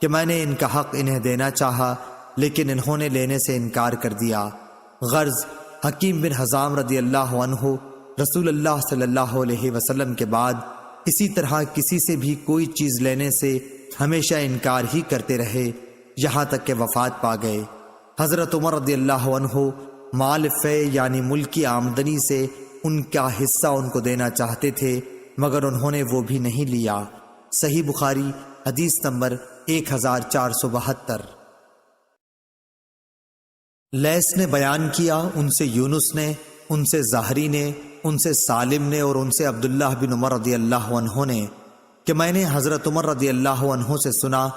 کہ میں نے ان کا حق انہیں دینا چاہا لیکن انہوں نے لینے سے انکار کر دیا۔ غرض حکیم بن حزام رضی اللہ عنہ رسول اللہ صلی اللہ علیہ وسلم کے بعد اسی طرح کسی سے بھی کوئی چیز لینے سے ہمیشہ انکار ہی کرتے رہے یہاں تک کہ وفات پا گئے۔ حضرت عمر رضی اللہ عنہ مال فے یعنی ملک کی آمدنی سے ان کا حصہ ان کو دینا چاہتے تھے مگر انہوں نے وہ بھی نہیں لیا۔ صحیح بخاری حدیث نمبر 1472۔ لیث نے بیان کیا، ان سے یونس نے، ان سے زہری نے، ان سے سالم نے اور ان سے عبداللہ بن عمر رضی اللہ عنہ نے کہ میں نے حضرت عمر رضی اللہ عنہ سے سنا،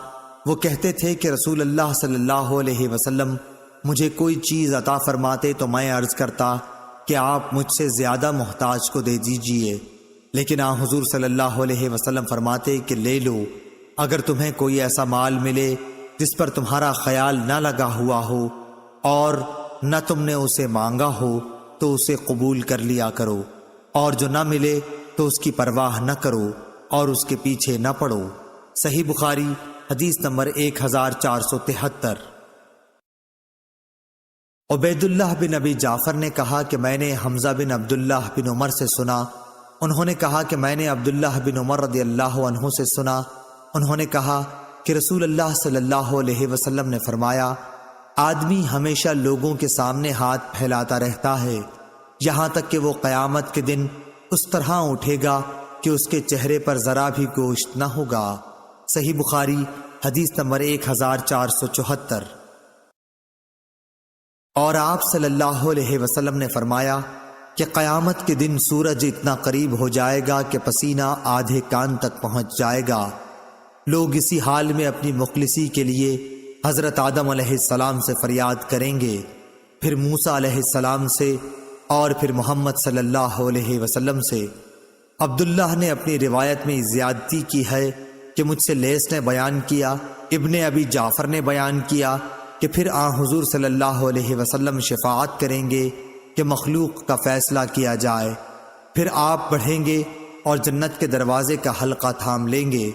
وہ کہتے تھے کہ رسول اللہ صلی اللہ علیہ وسلم مجھے کوئی چیز عطا فرماتے تو میں عرض کرتا کہ آپ مجھ سے زیادہ محتاج کو دے دیجئے، لیکن حضور صلی اللہ علیہ وسلم فرماتے کہ لے لو، اگر تمہیں کوئی ایسا مال ملے جس پر تمہارا خیال نہ لگا ہوا ہو اور نہ تم نے اسے مانگا ہو تو اسے قبول کر لیا کرو، اور جو نہ ملے تو اس کی پرواہ نہ کرو اور اس کے پیچھے نہ پڑو۔ صحیح بخاری حدیث نمبر 1473۔ عبید اللہ بن ابی جعفر نے کہا کہ میں نے حمزہ بن عبداللہ بن عمر سے سنا، انہوں نے کہا کہ میں نے عبداللہ بن عمر رضی اللہ عنہ سے سنا، انہوں نے کہا کہ رسول اللہ صلی اللہ علیہ وسلم نے فرمایا، آدمی ہمیشہ لوگوں کے سامنے ہاتھ پھیلاتا رہتا ہے یہاں تک کہ وہ قیامت کے دن اس طرح اٹھے گا کہ اس کے چہرے پر ذرا بھی گوشت نہ ہوگا۔ صحیح بخاری حدیث نمبر 1474۔ اور آپ صلی اللہ علیہ وسلم نے فرمایا کہ قیامت کے دن سورج اتنا قریب ہو جائے گا کہ پسینہ آدھے کان تک پہنچ جائے گا۔ لوگ اسی حال میں اپنی مخلصی کے لیے حضرت آدم علیہ السلام سے فریاد کریں گے، پھر موسیٰ علیہ السلام سے اور پھر محمد صلی اللہ علیہ وسلم سے۔ عبداللہ نے اپنی روایت میں زیادتی کی ہے کہ مجھ سے لیث نے بیان کیا، ابن ابی جعفر نے بیان کیا کہ پھر حضور صلی اللہ علیہ وسلم شفاعت کریں گے کہ مخلوق کا فیصلہ کیا جائے، پھر آپ بڑھیں گے اور جنت کے دروازے کا حلقہ تھام لیں گے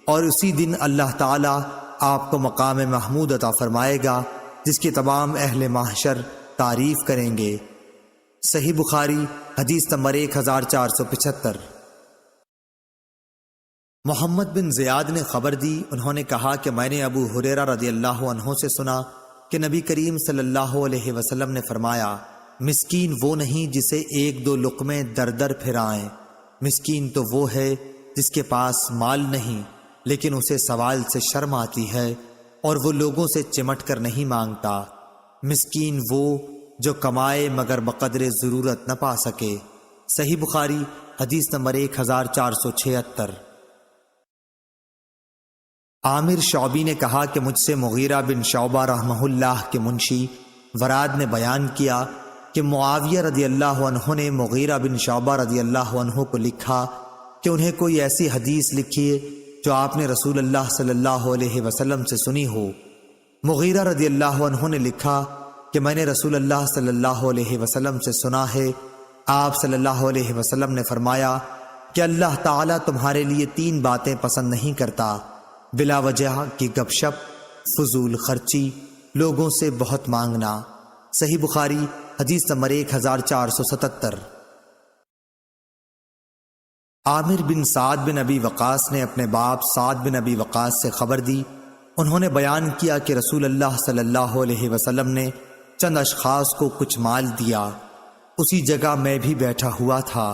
اور اسی دن اللہ تعالیٰ آپ کو مقام محمود عطا فرمائے گا جس کی تمام اہل محشر تعریف کریں گے۔ صحیح بخاری حدیث نمبر 1475۔ محمد بن زیاد نے خبر دی، انہوں نے کہا کہ میں نے ابو ہریرہ رضی اللہ عنہ سے سنا کہ نبی کریم صلی اللہ علیہ وسلم نے فرمایا، مسکین وہ نہیں جسے ایک دو لقمے در در پھرائیں، مسکین تو وہ ہے جس کے پاس مال نہیں لیکن اسے سوال سے شرم آتی ہے اور وہ لوگوں سے چمٹ کر نہیں مانگتا، مسکین وہ جو کمائے مگر بقدر ضرورت نہ پا سکے۔ صحیح بخاری حدیث نمبر 1476۔ عامر شعبی نے کہا کہ مجھ سے مغیرہ بن شعبہ رحمہ اللہ کے منشی وراد نے بیان کیا کہ معاویہ رضی اللہ عنہ نے مغیرہ بن شعبہ رضی اللہ عنہ کو لکھا کہ انہیں کوئی ایسی حدیث لکھیے جو آپ نے رسول اللہ صلی اللہ علیہ وسلم سے سنی ہو۔ مغیرہ رضی اللہ عنہ نے لکھا کہ میں نے رسول اللہ صلی اللہ علیہ وسلم سے سنا ہے، آپ صلی اللہ علیہ وسلم نے فرمایا کہ اللہ تعالیٰ تمہارے لیے 3 باتیں پسند نہیں کرتا، بلا وجہ کی گپ شپ، فضول خرچی، لوگوں سے بہت مانگنا۔ صحیح بخاری حدیث نمبر 1477۔ عامر بن سعد بن ابی وقاص نے اپنے باپ سعد بن ابی وقاص سے خبر دی، انہوں نے بیان کیا کہ رسول اللہ صلی اللہ علیہ وسلم نے چند اشخاص کو کچھ مال دیا، اسی جگہ میں بھی بیٹھا ہوا تھا۔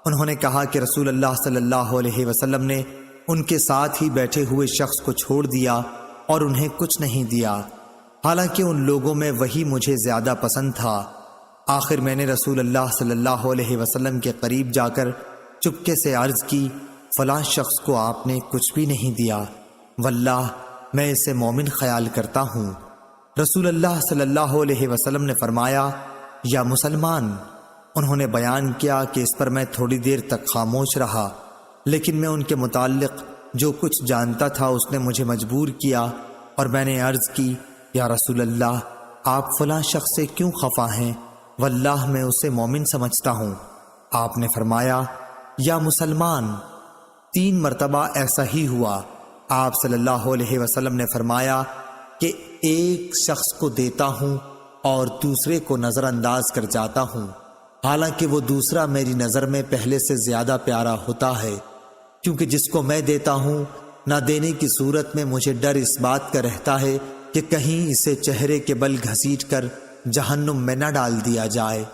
انہوں نے کہا کہ رسول اللہ صلی اللہ علیہ وسلم نے ان کے ساتھ ہی بیٹھے ہوئے شخص کو چھوڑ دیا اور انہیں کچھ نہیں دیا، حالانکہ ان لوگوں میں وہی مجھے زیادہ پسند تھا۔ آخر میں نے رسول اللہ صلی اللہ علیہ وسلم کے قریب جا کر چپکے سے عرض کی، فلاں شخص کو آپ نے کچھ بھی نہیں دیا، واللہ میں اسے مومن خیال کرتا ہوں۔ رسول اللہ صلی اللہ علیہ وسلم نے فرمایا، یا مسلمان؟ انہوں نے بیان کیا کہ اس پر میں تھوڑی دیر تک خاموش رہا، لیکن میں ان کے متعلق جو کچھ جانتا تھا اس نے مجھے مجبور کیا، اور میں نے عرض کی یا رسول اللہ، آپ فلاں شخص سے کیوں خفا ہیں؟ واللہ میں اسے مومن سمجھتا ہوں۔ آپ نے فرمایا یا مسلمان۔ 3 مرتبہ ایسا ہی ہوا۔ آپ صلی اللہ علیہ وسلم نے فرمایا کہ ایک شخص کو دیتا ہوں اور دوسرے کو نظر انداز کر جاتا ہوں، حالانکہ وہ دوسرا میری نظر میں پہلے سے زیادہ پیارا ہوتا ہے، کیونکہ جس کو میں دیتا ہوں نہ دینے کی صورت میں مجھے ڈر اس بات کا رہتا ہے کہ کہیں اسے چہرے کے بل گھسیٹ کر جہنم میں نہ ڈال دیا جائے۔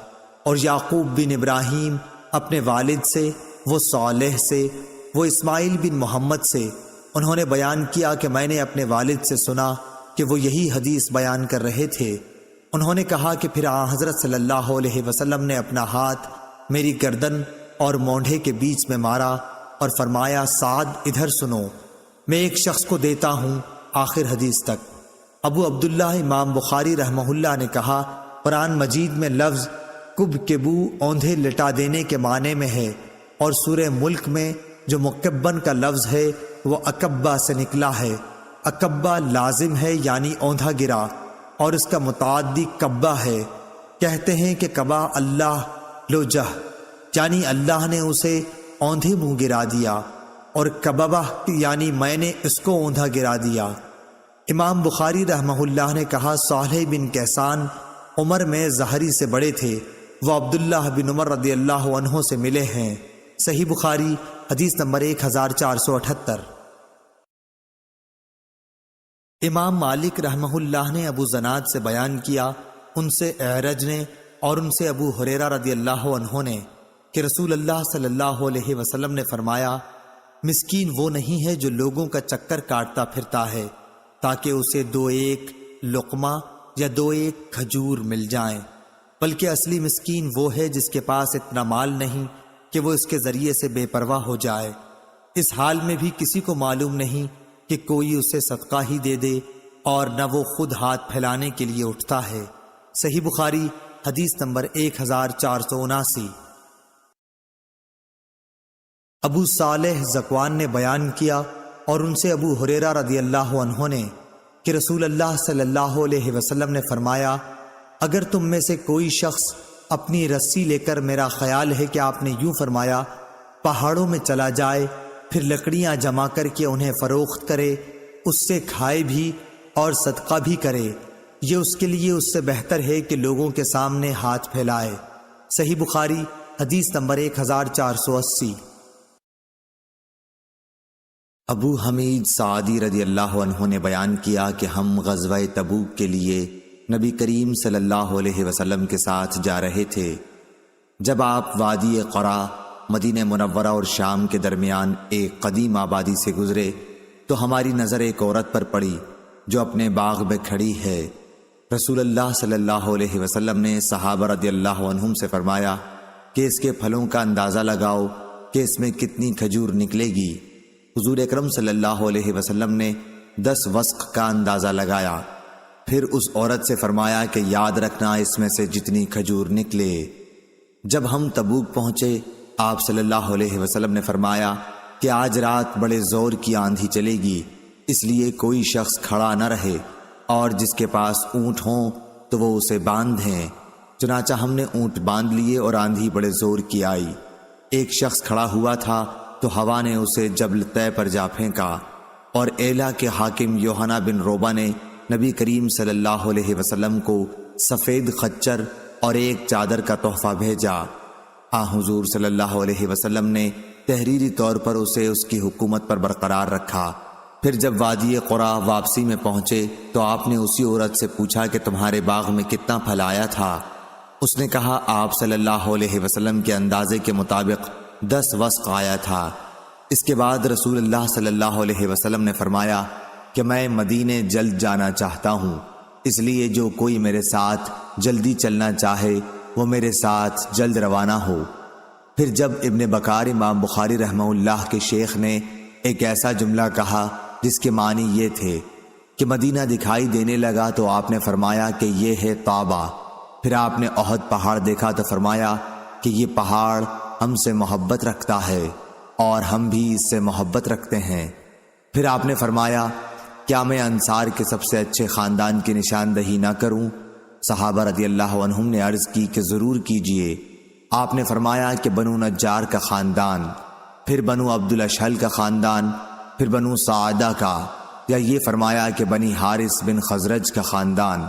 اور یعقوب بن ابراہیم اپنے والد سے، وہ صالح سے، وہ اسماعیل بن محمد سے، انہوں نے بیان کیا کہ میں نے اپنے والد سے سنا کہ وہ یہی حدیث بیان کر رہے تھے۔ انہوں نے کہا کہ پھر حضرت صلی اللہ علیہ وسلم نے اپنا ہاتھ میری گردن اور مونڈھے کے بیچ میں مارا اور فرمایا سعد ادھر سنو، میں ایک شخص کو دیتا ہوں، آخر حدیث تک۔ ابو عبداللہ امام بخاری رحمہ اللہ نے کہا قرآن مجید میں لفظ کب کبو اوندھے لٹا دینے کے معنی میں ہے، اور سورہ ملک میں جو مکبن کا لفظ ہے وہ اکبہ سے نکلا ہے۔ اکبہ لازم ہے یعنی اوندھا گرا، اور اس کا متعدی کبہ ہے۔ کہتے ہیں کہ کبا اللہ لوجہ، یعنی اللہ نے اسے اوندھے منہ گرا دیا، اور کببہ یعنی میں نے اس کو اوندھا گرا دیا۔ امام بخاری رحمہ اللہ نے کہا صالح بن کیسان عمر میں زہری سے بڑے تھے، وہ عبداللہ بن عمر رضی اللہ عنہ سے ملے ہیں۔ صحیح بخاری حدیث نمبر 1478۔ امام مالک رحمہ اللہ نے ابو زناد سے بیان کیا، ان سے اعرج نے اور ان سے ابو ہریرہ رضی اللہ عنہ نے، کہ رسول اللہ صلی اللہ علیہ وسلم نے فرمایا مسکین وہ نہیں ہے جو لوگوں کا چکر کاٹتا پھرتا ہے تاکہ اسے 2 لقمہ یا 2 کھجور مل جائیں، بلکہ اصلی مسکین وہ ہے جس کے پاس اتنا مال نہیں کہ وہ اس کے ذریعے سے بے پرواہ ہو جائے، اس حال میں بھی کسی کو معلوم نہیں کہ کوئی اسے صدقہ ہی دے دے، اور نہ وہ خود ہاتھ پھیلانے کے لیے اٹھتا ہے۔ صحیح بخاری حدیث نمبر 1479۔ ابو صالح ذکوان نے بیان کیا اور ان سے ابو ہریرہ رضی اللہ عنہ نے کہ رسول اللہ صلی اللہ علیہ وسلم نے فرمایا اگر تم میں سے کوئی شخص اپنی رسی لے کر، میرا خیال ہے کہ آپ نے یوں فرمایا، پہاڑوں میں چلا جائے، پھر لکڑیاں جمع کر کے انہیں فروخت کرے، اس سے کھائے بھی اور صدقہ بھی کرے، یہ اس کے لیے اس سے بہتر ہے کہ لوگوں کے سامنے ہاتھ پھیلائے۔ صحیح بخاری حدیث نمبر 1480۔ ابو حمید سعدی رضی اللہ عنہ نے بیان کیا کہ ہم غزوہ تبوک کے لیے نبی کریم صلی اللہ علیہ وسلم کے ساتھ جا رہے تھے۔ جب آپ وادی قرا، مدینہ منورہ اور شام کے درمیان ایک قدیم آبادی سے گزرے تو ہماری نظر ایک عورت پر پڑی جو اپنے باغ میں کھڑی ہے۔ رسول اللہ صلی اللہ علیہ وسلم نے صحابہ رضی اللہ عنہم سے فرمایا کہ اس کے پھلوں کا اندازہ لگاؤ کہ اس میں کتنی کھجور نکلے گی۔ حضور اکرم صلی اللہ علیہ وسلم نے 10 وسق کا اندازہ لگایا، پھر اس عورت سے فرمایا کہ یاد رکھنا اس میں سے جتنی کھجور نکلے۔ جب ہم تبوک پہنچے، آپ صلی اللہ علیہ وسلم نے فرمایا کہ آج رات بڑے زور کی آندھی چلے گی، اس لیے کوئی شخص کھڑا نہ رہے، اور جس کے پاس اونٹ ہوں تو وہ اسے باندھیں۔ چنانچہ ہم نے اونٹ باندھ لیے اور آندھی بڑے زور کی آئی۔ ایک شخص کھڑا ہوا تھا تو ہوا نے اسے جبل طے پر جا پھینکا، اور ایلا کے حاکم یوحنا بن روبہ نے نبی کریم صلی اللہ علیہ وسلم کو سفید خچر اور ایک چادر کا تحفہ بھیجا۔ حضور صلی اللہ علیہ وسلم نے تحریری طور پر اسے اس کی حکومت پر برقرار رکھا۔ پھر جب وادی قرا واپسی میں پہنچے تو آپ نے اسی عورت سے پوچھا کہ تمہارے باغ میں کتنا پھل آیا تھا؟ اس نے کہا آپ صلی اللہ علیہ وسلم کے اندازے کے مطابق 10 وسق آیا تھا۔ اس کے بعد رسول اللہ صلی اللہ علیہ وسلم نے فرمایا کہ میں مدینے جلد جانا چاہتا ہوں، اس لیے جو کوئی میرے ساتھ جلدی چلنا چاہے وہ میرے ساتھ جلد روانہ ہو۔ پھر جب ابن بکار امام بخاری رحمہ اللہ کے شیخ نے ایک ایسا جملہ کہا جس کے معنی یہ تھے کہ مدینہ دکھائی دینے لگا تو آپ نے فرمایا کہ یہ ہے طابہ۔ پھر آپ نے احد پہاڑ دیکھا تو فرمایا کہ یہ پہاڑ ہم سے محبت رکھتا ہے، اور ہم بھی اس سے محبت رکھتے ہیں۔ پھر آپ نے فرمایا، کیا میں انصار کے سب سے اچھے خاندان کی نشاندہی نہ کروں؟ صحابہ رضی اللہ عنہم نے عرض کی کہ ضرور کیجئے۔ آپ نے فرمایا کہ بنو نجار کا خاندان، پھر بنو عبد الاشہل کا خاندان، پھر بنو سعادہ کا، یا یہ فرمایا کہ بنی حارث بن خزرج کا خاندان،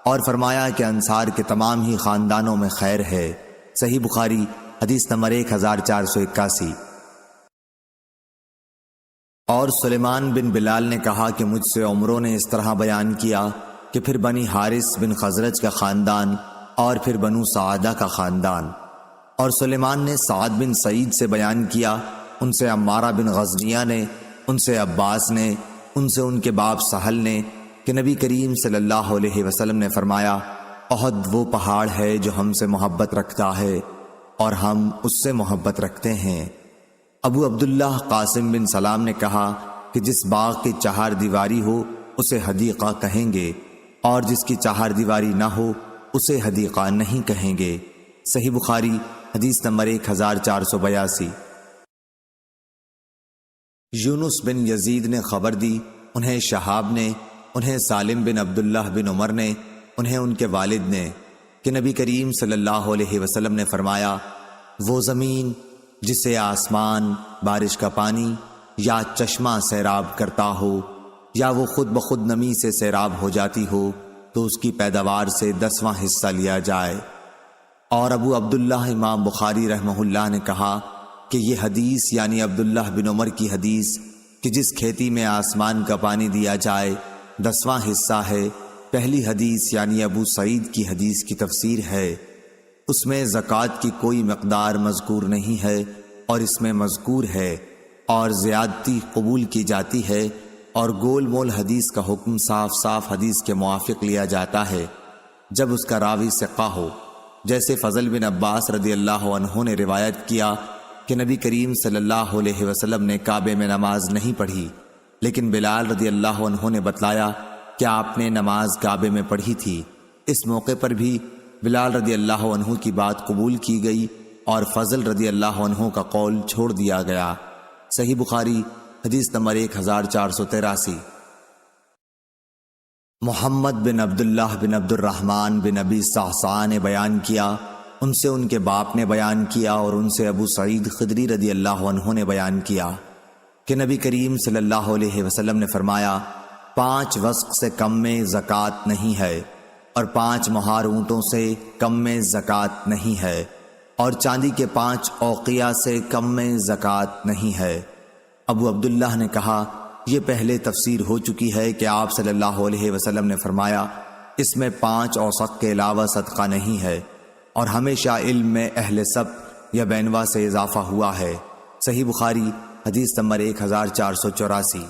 اور فرمایا کہ انصار کے تمام ہی خاندانوں میں خیر ہے۔ صحیح بخاری حدیث نمبر 1481۔ اور سلیمان بن بلال نے کہا کہ مجھ سے عمروں نے اس طرح بیان کیا کہ پھر بنی حارث بن خزرج کا خاندان اور پھر بنو سعادہ کا خاندان، اور سلیمان نے سعد بن سعید سے بیان کیا، ان سے عمارہ بن غزنیہ نے، ان سے عباس نے، ان سے ان کے باپ سہل نے کہ نبی کریم صلی اللہ علیہ وسلم نے فرمایا، احد وہ پہاڑ ہے جو ہم سے محبت رکھتا ہے اور ہم اس سے محبت رکھتے ہیں۔ ابو عبداللہ قاسم بن سلام نے کہا کہ جس باغ کی چہار دیواری ہو اسے حدیقہ کہیں گے، اور جس کی چہار دیواری نہ ہو اسے حدیقہ نہیں کہیں گے۔ صحیح بخاری حدیث نمبر 1482۔ یونس بن یزید نے خبر دی، انہیں شہاب نے، انہیں سالم بن عبداللہ بن عمر نے، انہیں ان کے والد نے، کہ نبی کریم صلی اللہ علیہ وسلم نے فرمایا، وہ زمین جسے آسمان بارش کا پانی یا چشمہ سیراب کرتا ہو، یا وہ خود بخود نمی سے سیراب ہو جاتی ہو، تو اس کی پیداوار سے 10واں حصہ لیا جائے۔ اور ابو عبداللہ امام بخاری رحمہ اللہ نے کہا کہ یہ حدیث یعنی عبداللہ بن عمر کی حدیث کہ جس کھیتی میں آسمان کا پانی دیا جائے 10واں حصہ ہے، پہلی حدیث یعنی ابو سعید کی حدیث کی تفسیر ہے۔ اس میں زکوٰۃ کی کوئی مقدار مذکور نہیں ہے، اور اس میں مذکور ہے اور زیادتی قبول کی جاتی ہے، اور گول مول حدیث کا حکم صاف صاف حدیث کے موافق لیا جاتا ہے جب اس کا راوی ثقہ ہو، جیسے فضل بن عباس رضی اللہ عنہ نے روایت کیا کہ نبی کریم صلی اللہ علیہ وسلم نے کعبے میں نماز نہیں پڑھی، لیکن بلال رضی اللہ عنہ نے بتلایا کہ آپ نے نماز کعبے میں پڑھی تھی۔ اس موقع پر بھی بلال رضی اللہ عنہ کی بات قبول کی گئی اور فضل رضی اللہ عنہ کا قول چھوڑ دیا گیا۔ صحیح بخاری حدیث نمبر 1483۔ محمد بن عبداللہ بن عبد الرحمن بن ابی صعصعہ نے بیان کیا، ان سے ان کے باپ نے بیان کیا، اور ان سے ابو سعید خدری رضی اللہ عنہ نے بیان کیا کہ نبی کریم صلی اللہ علیہ وسلم نے فرمایا، 5 وسق سے کم میں زکوٰۃ نہیں ہے، اور 5 مہار اونٹوں سے کم میں زکوٰۃ نہیں ہے، اور چاندی کے 5 اوقیہ سے کم میں زکوٰۃ نہیں ہے۔ ابو عبداللہ نے کہا، یہ پہلے تفسیر ہو چکی ہے کہ آپ صلی اللہ علیہ وسلم نے فرمایا، اس میں 5 اوسق کے علاوہ صدقہ نہیں ہے، اور ہمیشہ علم میں اہل سبت یا بینوا سے اضافہ ہوا ہے۔ صحیح بخاری حدیث نمبر 1484۔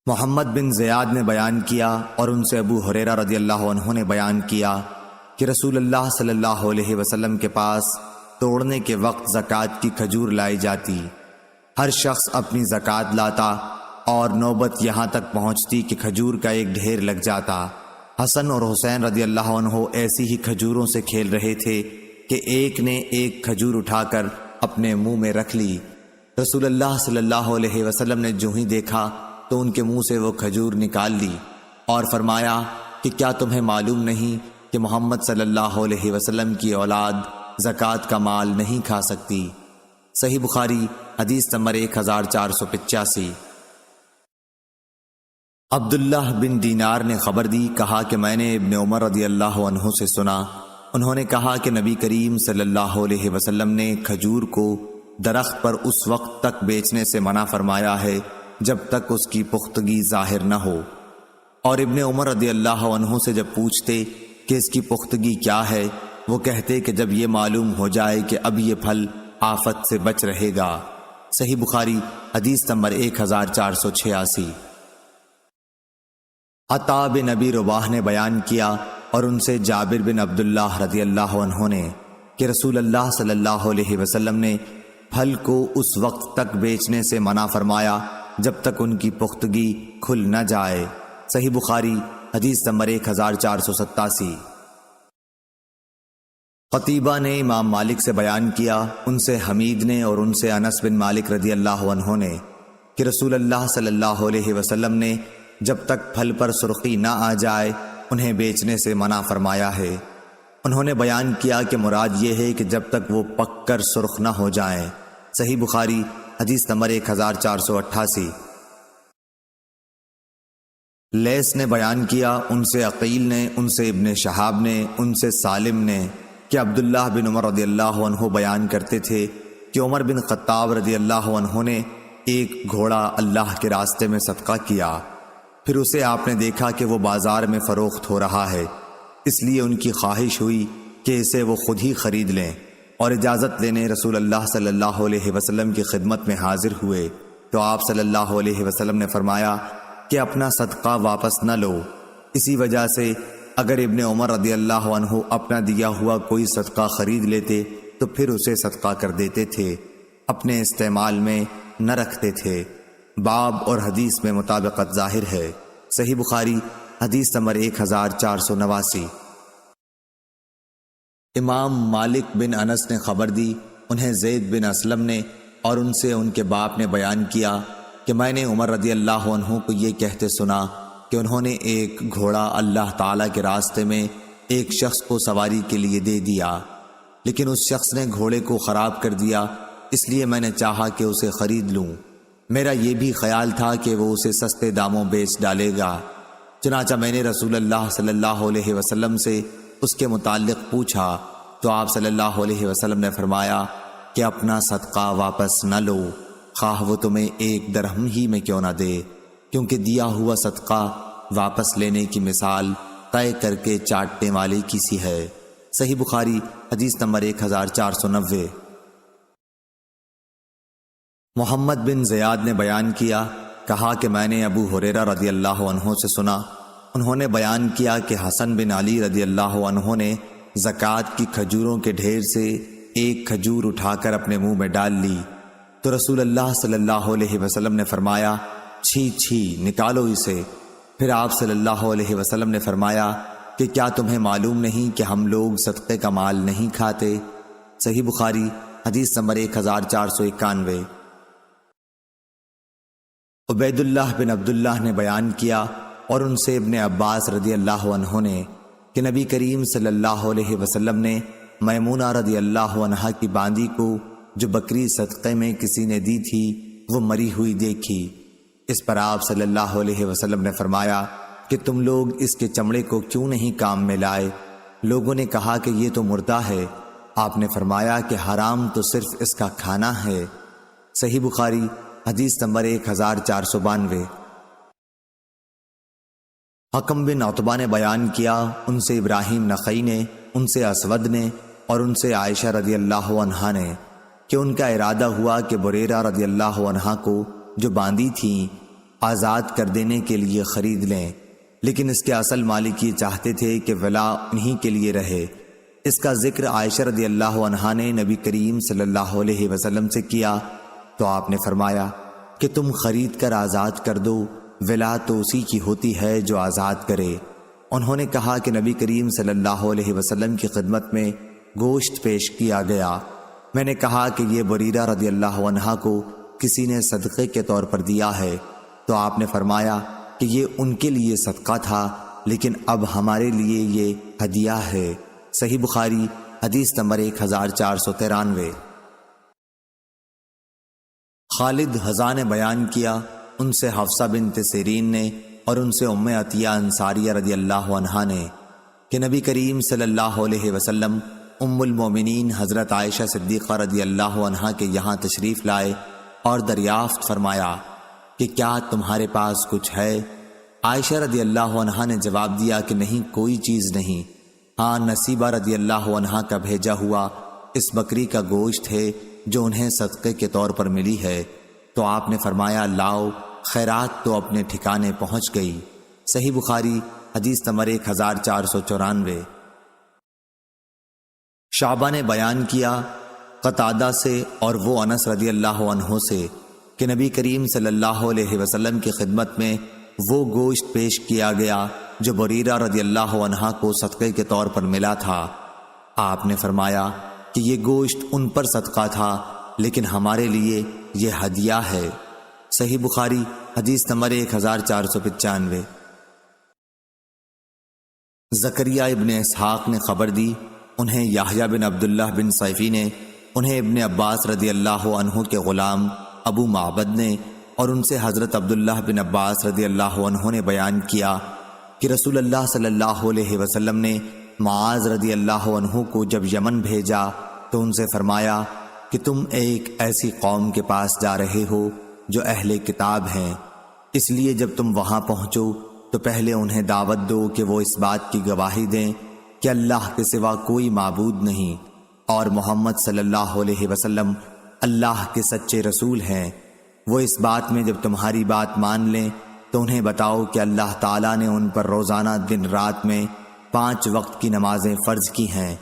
محمد بن زیاد نے بیان کیا، اور ان سے ابو ہریرہ رضی اللہ عنہ نے بیان کیا کہ رسول اللہ صلی اللہ علیہ وسلم کے پاس توڑنے کے وقت زکوٰۃ کی کھجور لائی جاتی، ہر شخص اپنی زکوٰۃ لاتا، اور نوبت یہاں تک پہنچتی کہ کھجور کا ایک ڈھیر لگ جاتا۔ حسن اور حسین رضی اللہ عنہ ایسی ہی کھجوروں سے کھیل رہے تھے کہ ایک نے ایک کھجور اٹھا کر اپنے منہ میں رکھ لی۔ رسول اللہ صلی اللہ علیہ وسلم نے جو ہی دیکھا تو ان کے منہ سے وہ کھجور نکال لی، اور فرمایا کہ کیا تمہیں معلوم نہیں کہ محمد صلی اللہ علیہ وسلم کی اولاد زکوٰۃ کا مال نہیں کھا سکتی؟ صحیح بخاری حدیث نمبر 1485۔ عبداللہ بن دینار نے خبر دی، کہا کہ میں نے ابن عمر رضی اللہ عنہ سے سنا، انہوں نے کہا کہ نبی کریم صلی اللہ علیہ وسلم نے کھجور کو درخت پر اس وقت تک بیچنے سے منع فرمایا ہے جب تک اس کی پختگی ظاہر نہ ہو، اور ابن عمر رضی اللہ عنہ سے جب پوچھتے کہ اس کی پختگی کیا ہے، وہ کہتے کہ جب یہ معلوم ہو جائے کہ اب یہ پھل آفت سے بچ رہے گا۔ صحیح بخاری حدیث نمبر 1486۔ عطا بن ابی رباح نے بیان کیا، اور ان سے جابر بن عبداللہ رضی اللہ عنہ نے کہ رسول اللہ صلی اللہ علیہ وسلم نے پھل کو اس وقت تک بیچنے سے منع فرمایا جب تک ان کی پختگی کھل نہ جائے۔ صحیح بخاری حدیث نمبر 1487۔ قتیبہ نے امام مالک سے بیان کیا، ان سے حمید نے اور ان سے انس بن مالک رضی اللہ عنہ نے کہ رسول اللہ صلی اللہ علیہ وسلم نے جب تک پھل پر سرخی نہ آ جائے انہیں بیچنے سے منع فرمایا ہے۔ انہوں نے بیان کیا کہ مراد یہ ہے کہ جب تک وہ پک کر سرخ نہ ہو جائیں۔ صحیح بخاری حدیث نمبر 1488۔ لیث نے بیان کیا، ان سے عقیل نے، ان سے ابن شہاب نے، ان سے سالم نے کہ عبداللہ بن عمر رضی اللہ عنہ بیان کرتے تھے کہ عمر بن خطاب رضی اللہ عنہ نے ایک گھوڑا اللہ کے راستے میں صدقہ کیا، پھر اسے آپ نے دیکھا کہ وہ بازار میں فروخت ہو رہا ہے، اس لیے ان کی خواہش ہوئی کہ اسے وہ خود ہی خرید لیں، اور اجازت لینے رسول اللہ صلی اللہ علیہ وسلم کی خدمت میں حاضر ہوئے تو آپ صلی اللہ علیہ وسلم نے فرمایا کہ اپنا صدقہ واپس نہ لو۔ اسی وجہ سے اگر ابن عمر رضی اللہ عنہ اپنا دیا ہوا کوئی صدقہ خرید لیتے تو پھر اسے صدقہ کر دیتے تھے، اپنے استعمال میں نہ رکھتے تھے۔ باب اور حدیث میں مطابقت ظاہر ہے۔ صحیح بخاری حدیث نمبر 1489۔ امام مالک بن انس نے خبر دی، انہیں زید بن اسلم نے اور ان سے ان کے باپ نے بیان کیا کہ میں نے عمر رضی اللہ عنہ کو یہ کہتے سنا کہ انہوں نے ایک گھوڑا اللہ تعالیٰ کے راستے میں ایک شخص کو سواری کے لیے دے دیا، لیکن اس شخص نے گھوڑے کو خراب کر دیا، اس لیے میں نے چاہا کہ اسے خرید لوں۔ میرا یہ بھی خیال تھا کہ وہ اسے سستے داموں بیچ ڈالے گا، چنانچہ میں نے رسول اللہ صلی اللہ علیہ وسلم سے اس کے متعلق پوچھا تو آپ صلی اللہ علیہ وسلم نے فرمایا کہ اپنا صدقہ واپس نہ لو، خواہ وہ تمہیں 1 درہم ہی میں کیوں نہ دے، کیونکہ دیا ہوا صدقہ واپس لینے کی مثال طے کر کے چاٹنے والے کی سی ہے۔ صحیح بخاری حدیث نمبر 1490۔ محمد بن زیاد نے بیان کیا، کہا کہ میں نے ابو ہریرہ رضی اللہ عنہ سے سنا، انہوں نے بیان کیا کہ حسن بن علی رضی اللہ عنہ نے زکوٰۃ کی کھجوروں کے ڈھیر سے ایک کھجور اٹھا کر اپنے منہ میں ڈال لی تو رسول اللہ صلی اللہ علیہ وسلم نے فرمایا چھی چھی نکالو اسے۔ پھر آپ صلی اللہ علیہ وسلم نے فرمایا کہ کیا تمہیں معلوم نہیں کہ ہم لوگ صدقے کا مال نہیں کھاتے؟ صحیح بخاری حدیث نمبر 1491۔ عبید اللہ بن عبداللہ نے بیان کیا اور ان سے ابن عباس رضی اللہ عنہ نے کہ نبی کریم صلی اللہ علیہ وسلم نے میمونہ رضی اللہ عنہا کی باندی کو جو بکری صدقے میں کسی نے دی تھی وہ مری ہوئی دیکھی۔ اس پر آپ صلی اللہ علیہ وسلم نے فرمایا کہ تم لوگ اس کے چمڑے کو کیوں نہیں کام میں لائے؟ لوگوں نے کہا کہ یہ تو مردہ ہے۔ آپ نے فرمایا کہ حرام تو صرف اس کا کھانا ہے۔ صحیح بخاری حدیث نمبر 1492۔ حکم بن عتبہ نے بیان کیا، ان سے ابراہیم نخعی نے، ان سے اسود نے اور ان سے عائشہ رضی اللہ عنہا نے کہ ان کا ارادہ ہوا کہ بریرہ رضی اللہ عنہا کو جو باندھی تھیں آزاد کر دینے کے لیے خرید لیں، لیکن اس کے اصل مالک یہ چاہتے تھے کہ ولا انہی کے لیے رہے۔ اس کا ذکر عائشہ رضی اللہ عنہا نے نبی کریم صلی اللہ علیہ وسلم سے کیا تو آپ نے فرمایا کہ تم خرید کر آزاد کر دو، ولا تو اسی کی ہوتی ہے جو آزاد کرے۔ انہوں نے کہا کہ نبی کریم صلی اللہ علیہ وسلم کی خدمت میں گوشت پیش کیا گیا، میں نے کہا کہ یہ بریرہ رضی اللہ عنہا کو کسی نے صدقے کے طور پر دیا ہے، تو آپ نے فرمایا کہ یہ ان کے لیے صدقہ تھا لیکن اب ہمارے لیے یہ ہدیہ ہے۔ صحیح بخاری حدیث نمبر 1493۔ خالد حذا نے بیان کیا، ان سے حفصہ بنت سیرین نے اور ان سے ام عطیہ انصاریہ رضی اللہ عنہا نے کہ نبی کریم صلی اللہ علیہ وسلم ام المومنین حضرت عائشہ صدیقہ رضی اللہ عنہا کے یہاں تشریف لائے اور دریافت فرمایا کہ کیا تمہارے پاس کچھ ہے؟ عائشہ رضی اللہ عنہا نے جواب دیا کہ نہیں، کوئی چیز نہیں، ہاں نصیبہ رضی اللہ عنہا کا بھیجا ہوا اس بکری کا گوشت ہے جو انہیں صدقے کے طور پر ملی ہے۔ تو آپ نے فرمایا لاؤ، خیرات تو اپنے ٹھکانے پہنچ گئی۔ صحیح بخاری حدیث نمبر 1494۔ شعبہ نے بیان کیا قتادہ سے اور وہ انس رضی اللہ عنہ سے کہ نبی کریم صلی اللہ علیہ وسلم کی خدمت میں وہ گوشت پیش کیا گیا جو بریرہ رضی اللہ عنہا کو صدقے کے طور پر ملا تھا۔ آپ نے فرمایا کہ یہ گوشت ان پر صدقہ تھا لیکن ہمارے لیے یہ ہدیہ ہے۔ صحیح بخاری حدیث نمبر 1495۔ زکریا ابن اسحاق نے خبر دی، انہیں یحییٰ بن عبداللہ بن صیفی نے، انہیں ابن عباس رضی اللہ عنہ کے غلام ابو معبد نے، اور ان سے حضرت عبداللہ بن عباس رضی اللہ عنہ نے بیان کیا کہ رسول اللہ صلی اللہ علیہ وسلم نے معاذ رضی اللہ عنہ کو جب یمن بھیجا تو ان سے فرمایا کہ تم ایک ایسی قوم کے پاس جا رہے ہو جو اہل کتاب ہیں، اس لیے جب تم وہاں پہنچو تو پہلے انہیں دعوت دو کہ وہ اس بات کی گواہی دیں کہ اللہ کے سوا کوئی معبود نہیں اور محمد صلی اللہ علیہ وسلم اللہ کے سچے رسول ہیں۔ وہ اس بات میں جب تمہاری بات مان لیں تو انہیں بتاؤ کہ اللہ تعالیٰ نے ان پر روزانہ دن رات میں 5 وقت کی نمازیں فرض کی ہیں۔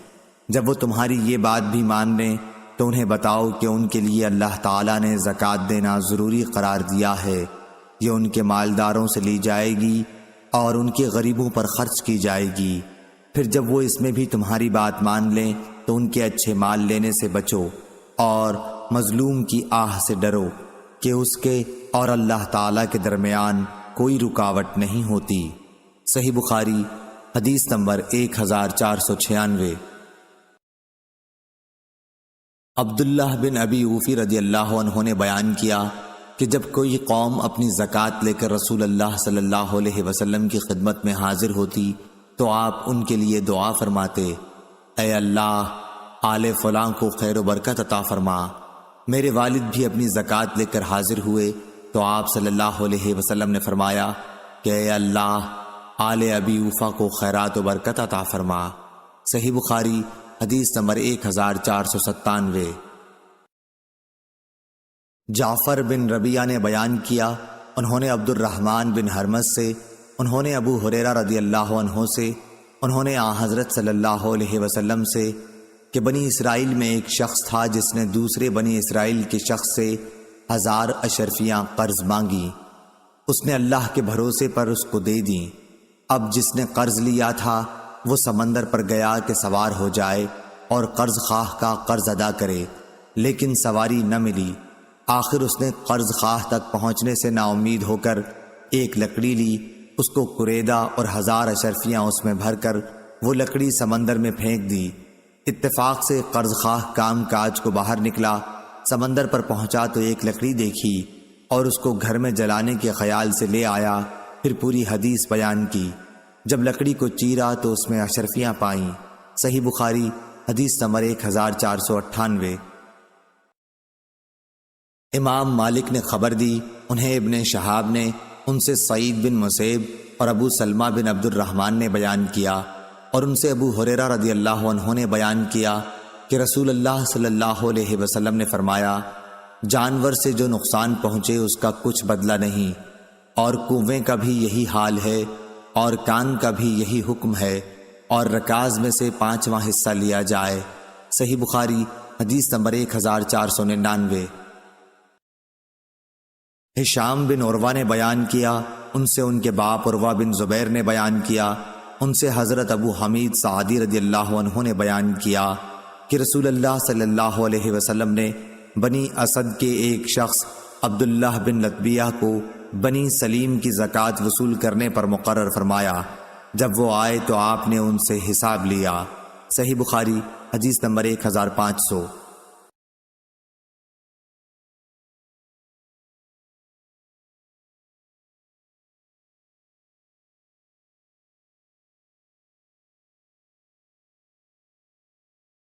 جب وہ تمہاری یہ بات بھی مان لیں تو انہیں بتاؤ کہ ان کے لیے اللہ تعالیٰ نے زکوٰۃ دینا ضروری قرار دیا ہے، یہ ان کے مالداروں سے لی جائے گی اور ان کے غریبوں پر خرچ کی جائے گی۔ پھر جب وہ اس میں بھی تمہاری بات مان لیں تو ان کے اچھے مال لینے سے بچو اور مظلوم کی آہ سے ڈرو کہ اس کے اور اللہ تعالیٰ کے درمیان کوئی رکاوٹ نہیں ہوتی۔ صحیح بخاری حدیث نمبر 1496۔ عبداللہ بن ابی اوفی رضی اللہ عنہ نے بیان کیا کہ جب کوئی قوم اپنی زکوٰۃ لے کر رسول اللہ صلی اللہ علیہ وسلم کی خدمت میں حاضر ہوتی تو آپ ان کے لیے دعا فرماتے، اے اللہ آل فلاں کو خیر و برکت عطا فرما۔ میرے والد بھی اپنی زکوٰۃ لے کر حاضر ہوئے تو آپ صلی اللہ علیہ وسلم نے فرمایا کہ اے اللہ آل ابی اوفا کو خیرات و برکت عطا فرما۔ صحیح بخاری حدیث نمبر 1497۔ جعفر بن ربیعہ نے بیان کیا، انہوں نے عبد الرحمن بن حرمز سے، انہوں نے ابو ہریرہ رضی اللہ عنہ سے، انہوں نے حضرت صلی اللہ علیہ وسلم سے کہ بنی اسرائیل میں ایک شخص تھا جس نے دوسرے بنی اسرائیل کے شخص سے 1000 اشرفیاں قرض مانگی، اس نے اللہ کے بھروسے پر اس کو دے دیں۔ اب جس نے قرض لیا تھا وہ سمندر پر گیا کہ سوار ہو جائے اور قرض خواہ کا قرض ادا کرے، لیکن سواری نہ ملی۔ آخر اس نے قرض خواہ تک پہنچنے سے نا امید ہو کر ایک لکڑی لی، اس کو کریدا اور 1000 اشرفیاں اس میں بھر کر وہ لکڑی سمندر میں پھینک دی۔ اتفاق سے قرض خواہ کام کاج کو باہر نکلا، سمندر پر پہنچا تو ایک لکڑی دیکھی اور اس کو گھر میں جلانے کے خیال سے لے آیا، پھر پوری حدیث بیان کی۔ جب لکڑی کو چیرا تو اس میں اشرفیاں پائیں۔ صحیح بخاری حدیث نمبر 1498۔ امام مالک نے خبر دی، انہیں ابن شہاب نے، ان سے سعید بن مسیب اور ابو سلمہ بن عبد الرحمن نے بیان کیا، اور ان سے ابو ہریرہ رضی اللہ عنہ نے بیان کیا کہ رسول اللہ صلی اللہ علیہ وسلم نے فرمایا، جانور سے جو نقصان پہنچے اس کا کچھ بدلہ نہیں، اور کنویں کا بھی یہی حال ہے، اور کان کا بھی یہی حکم ہے، اور رکاز میں سے 5واں حصہ لیا جائے۔ صحیح بخاری حدیث نمبر 1499۔ ہشام بن عروہ نے بیان کیا، ان سے ان کے باپ عروہ بن زبیر نے بیان کیا، ان سے حضرت ابو حمید سعدی رضی اللہ عنہ نے بیان کیا کہ رسول اللہ صلی اللہ علیہ وسلم نے بنی اسد کے ایک شخص عبداللہ بن لطبیہ کو بنی سلیم کی زکوٰۃ وصول کرنے پر مقرر فرمایا۔ جب وہ آئے تو آپ نے ان سے حساب لیا۔ صحیح بخاری حدیث نمبر 1500۔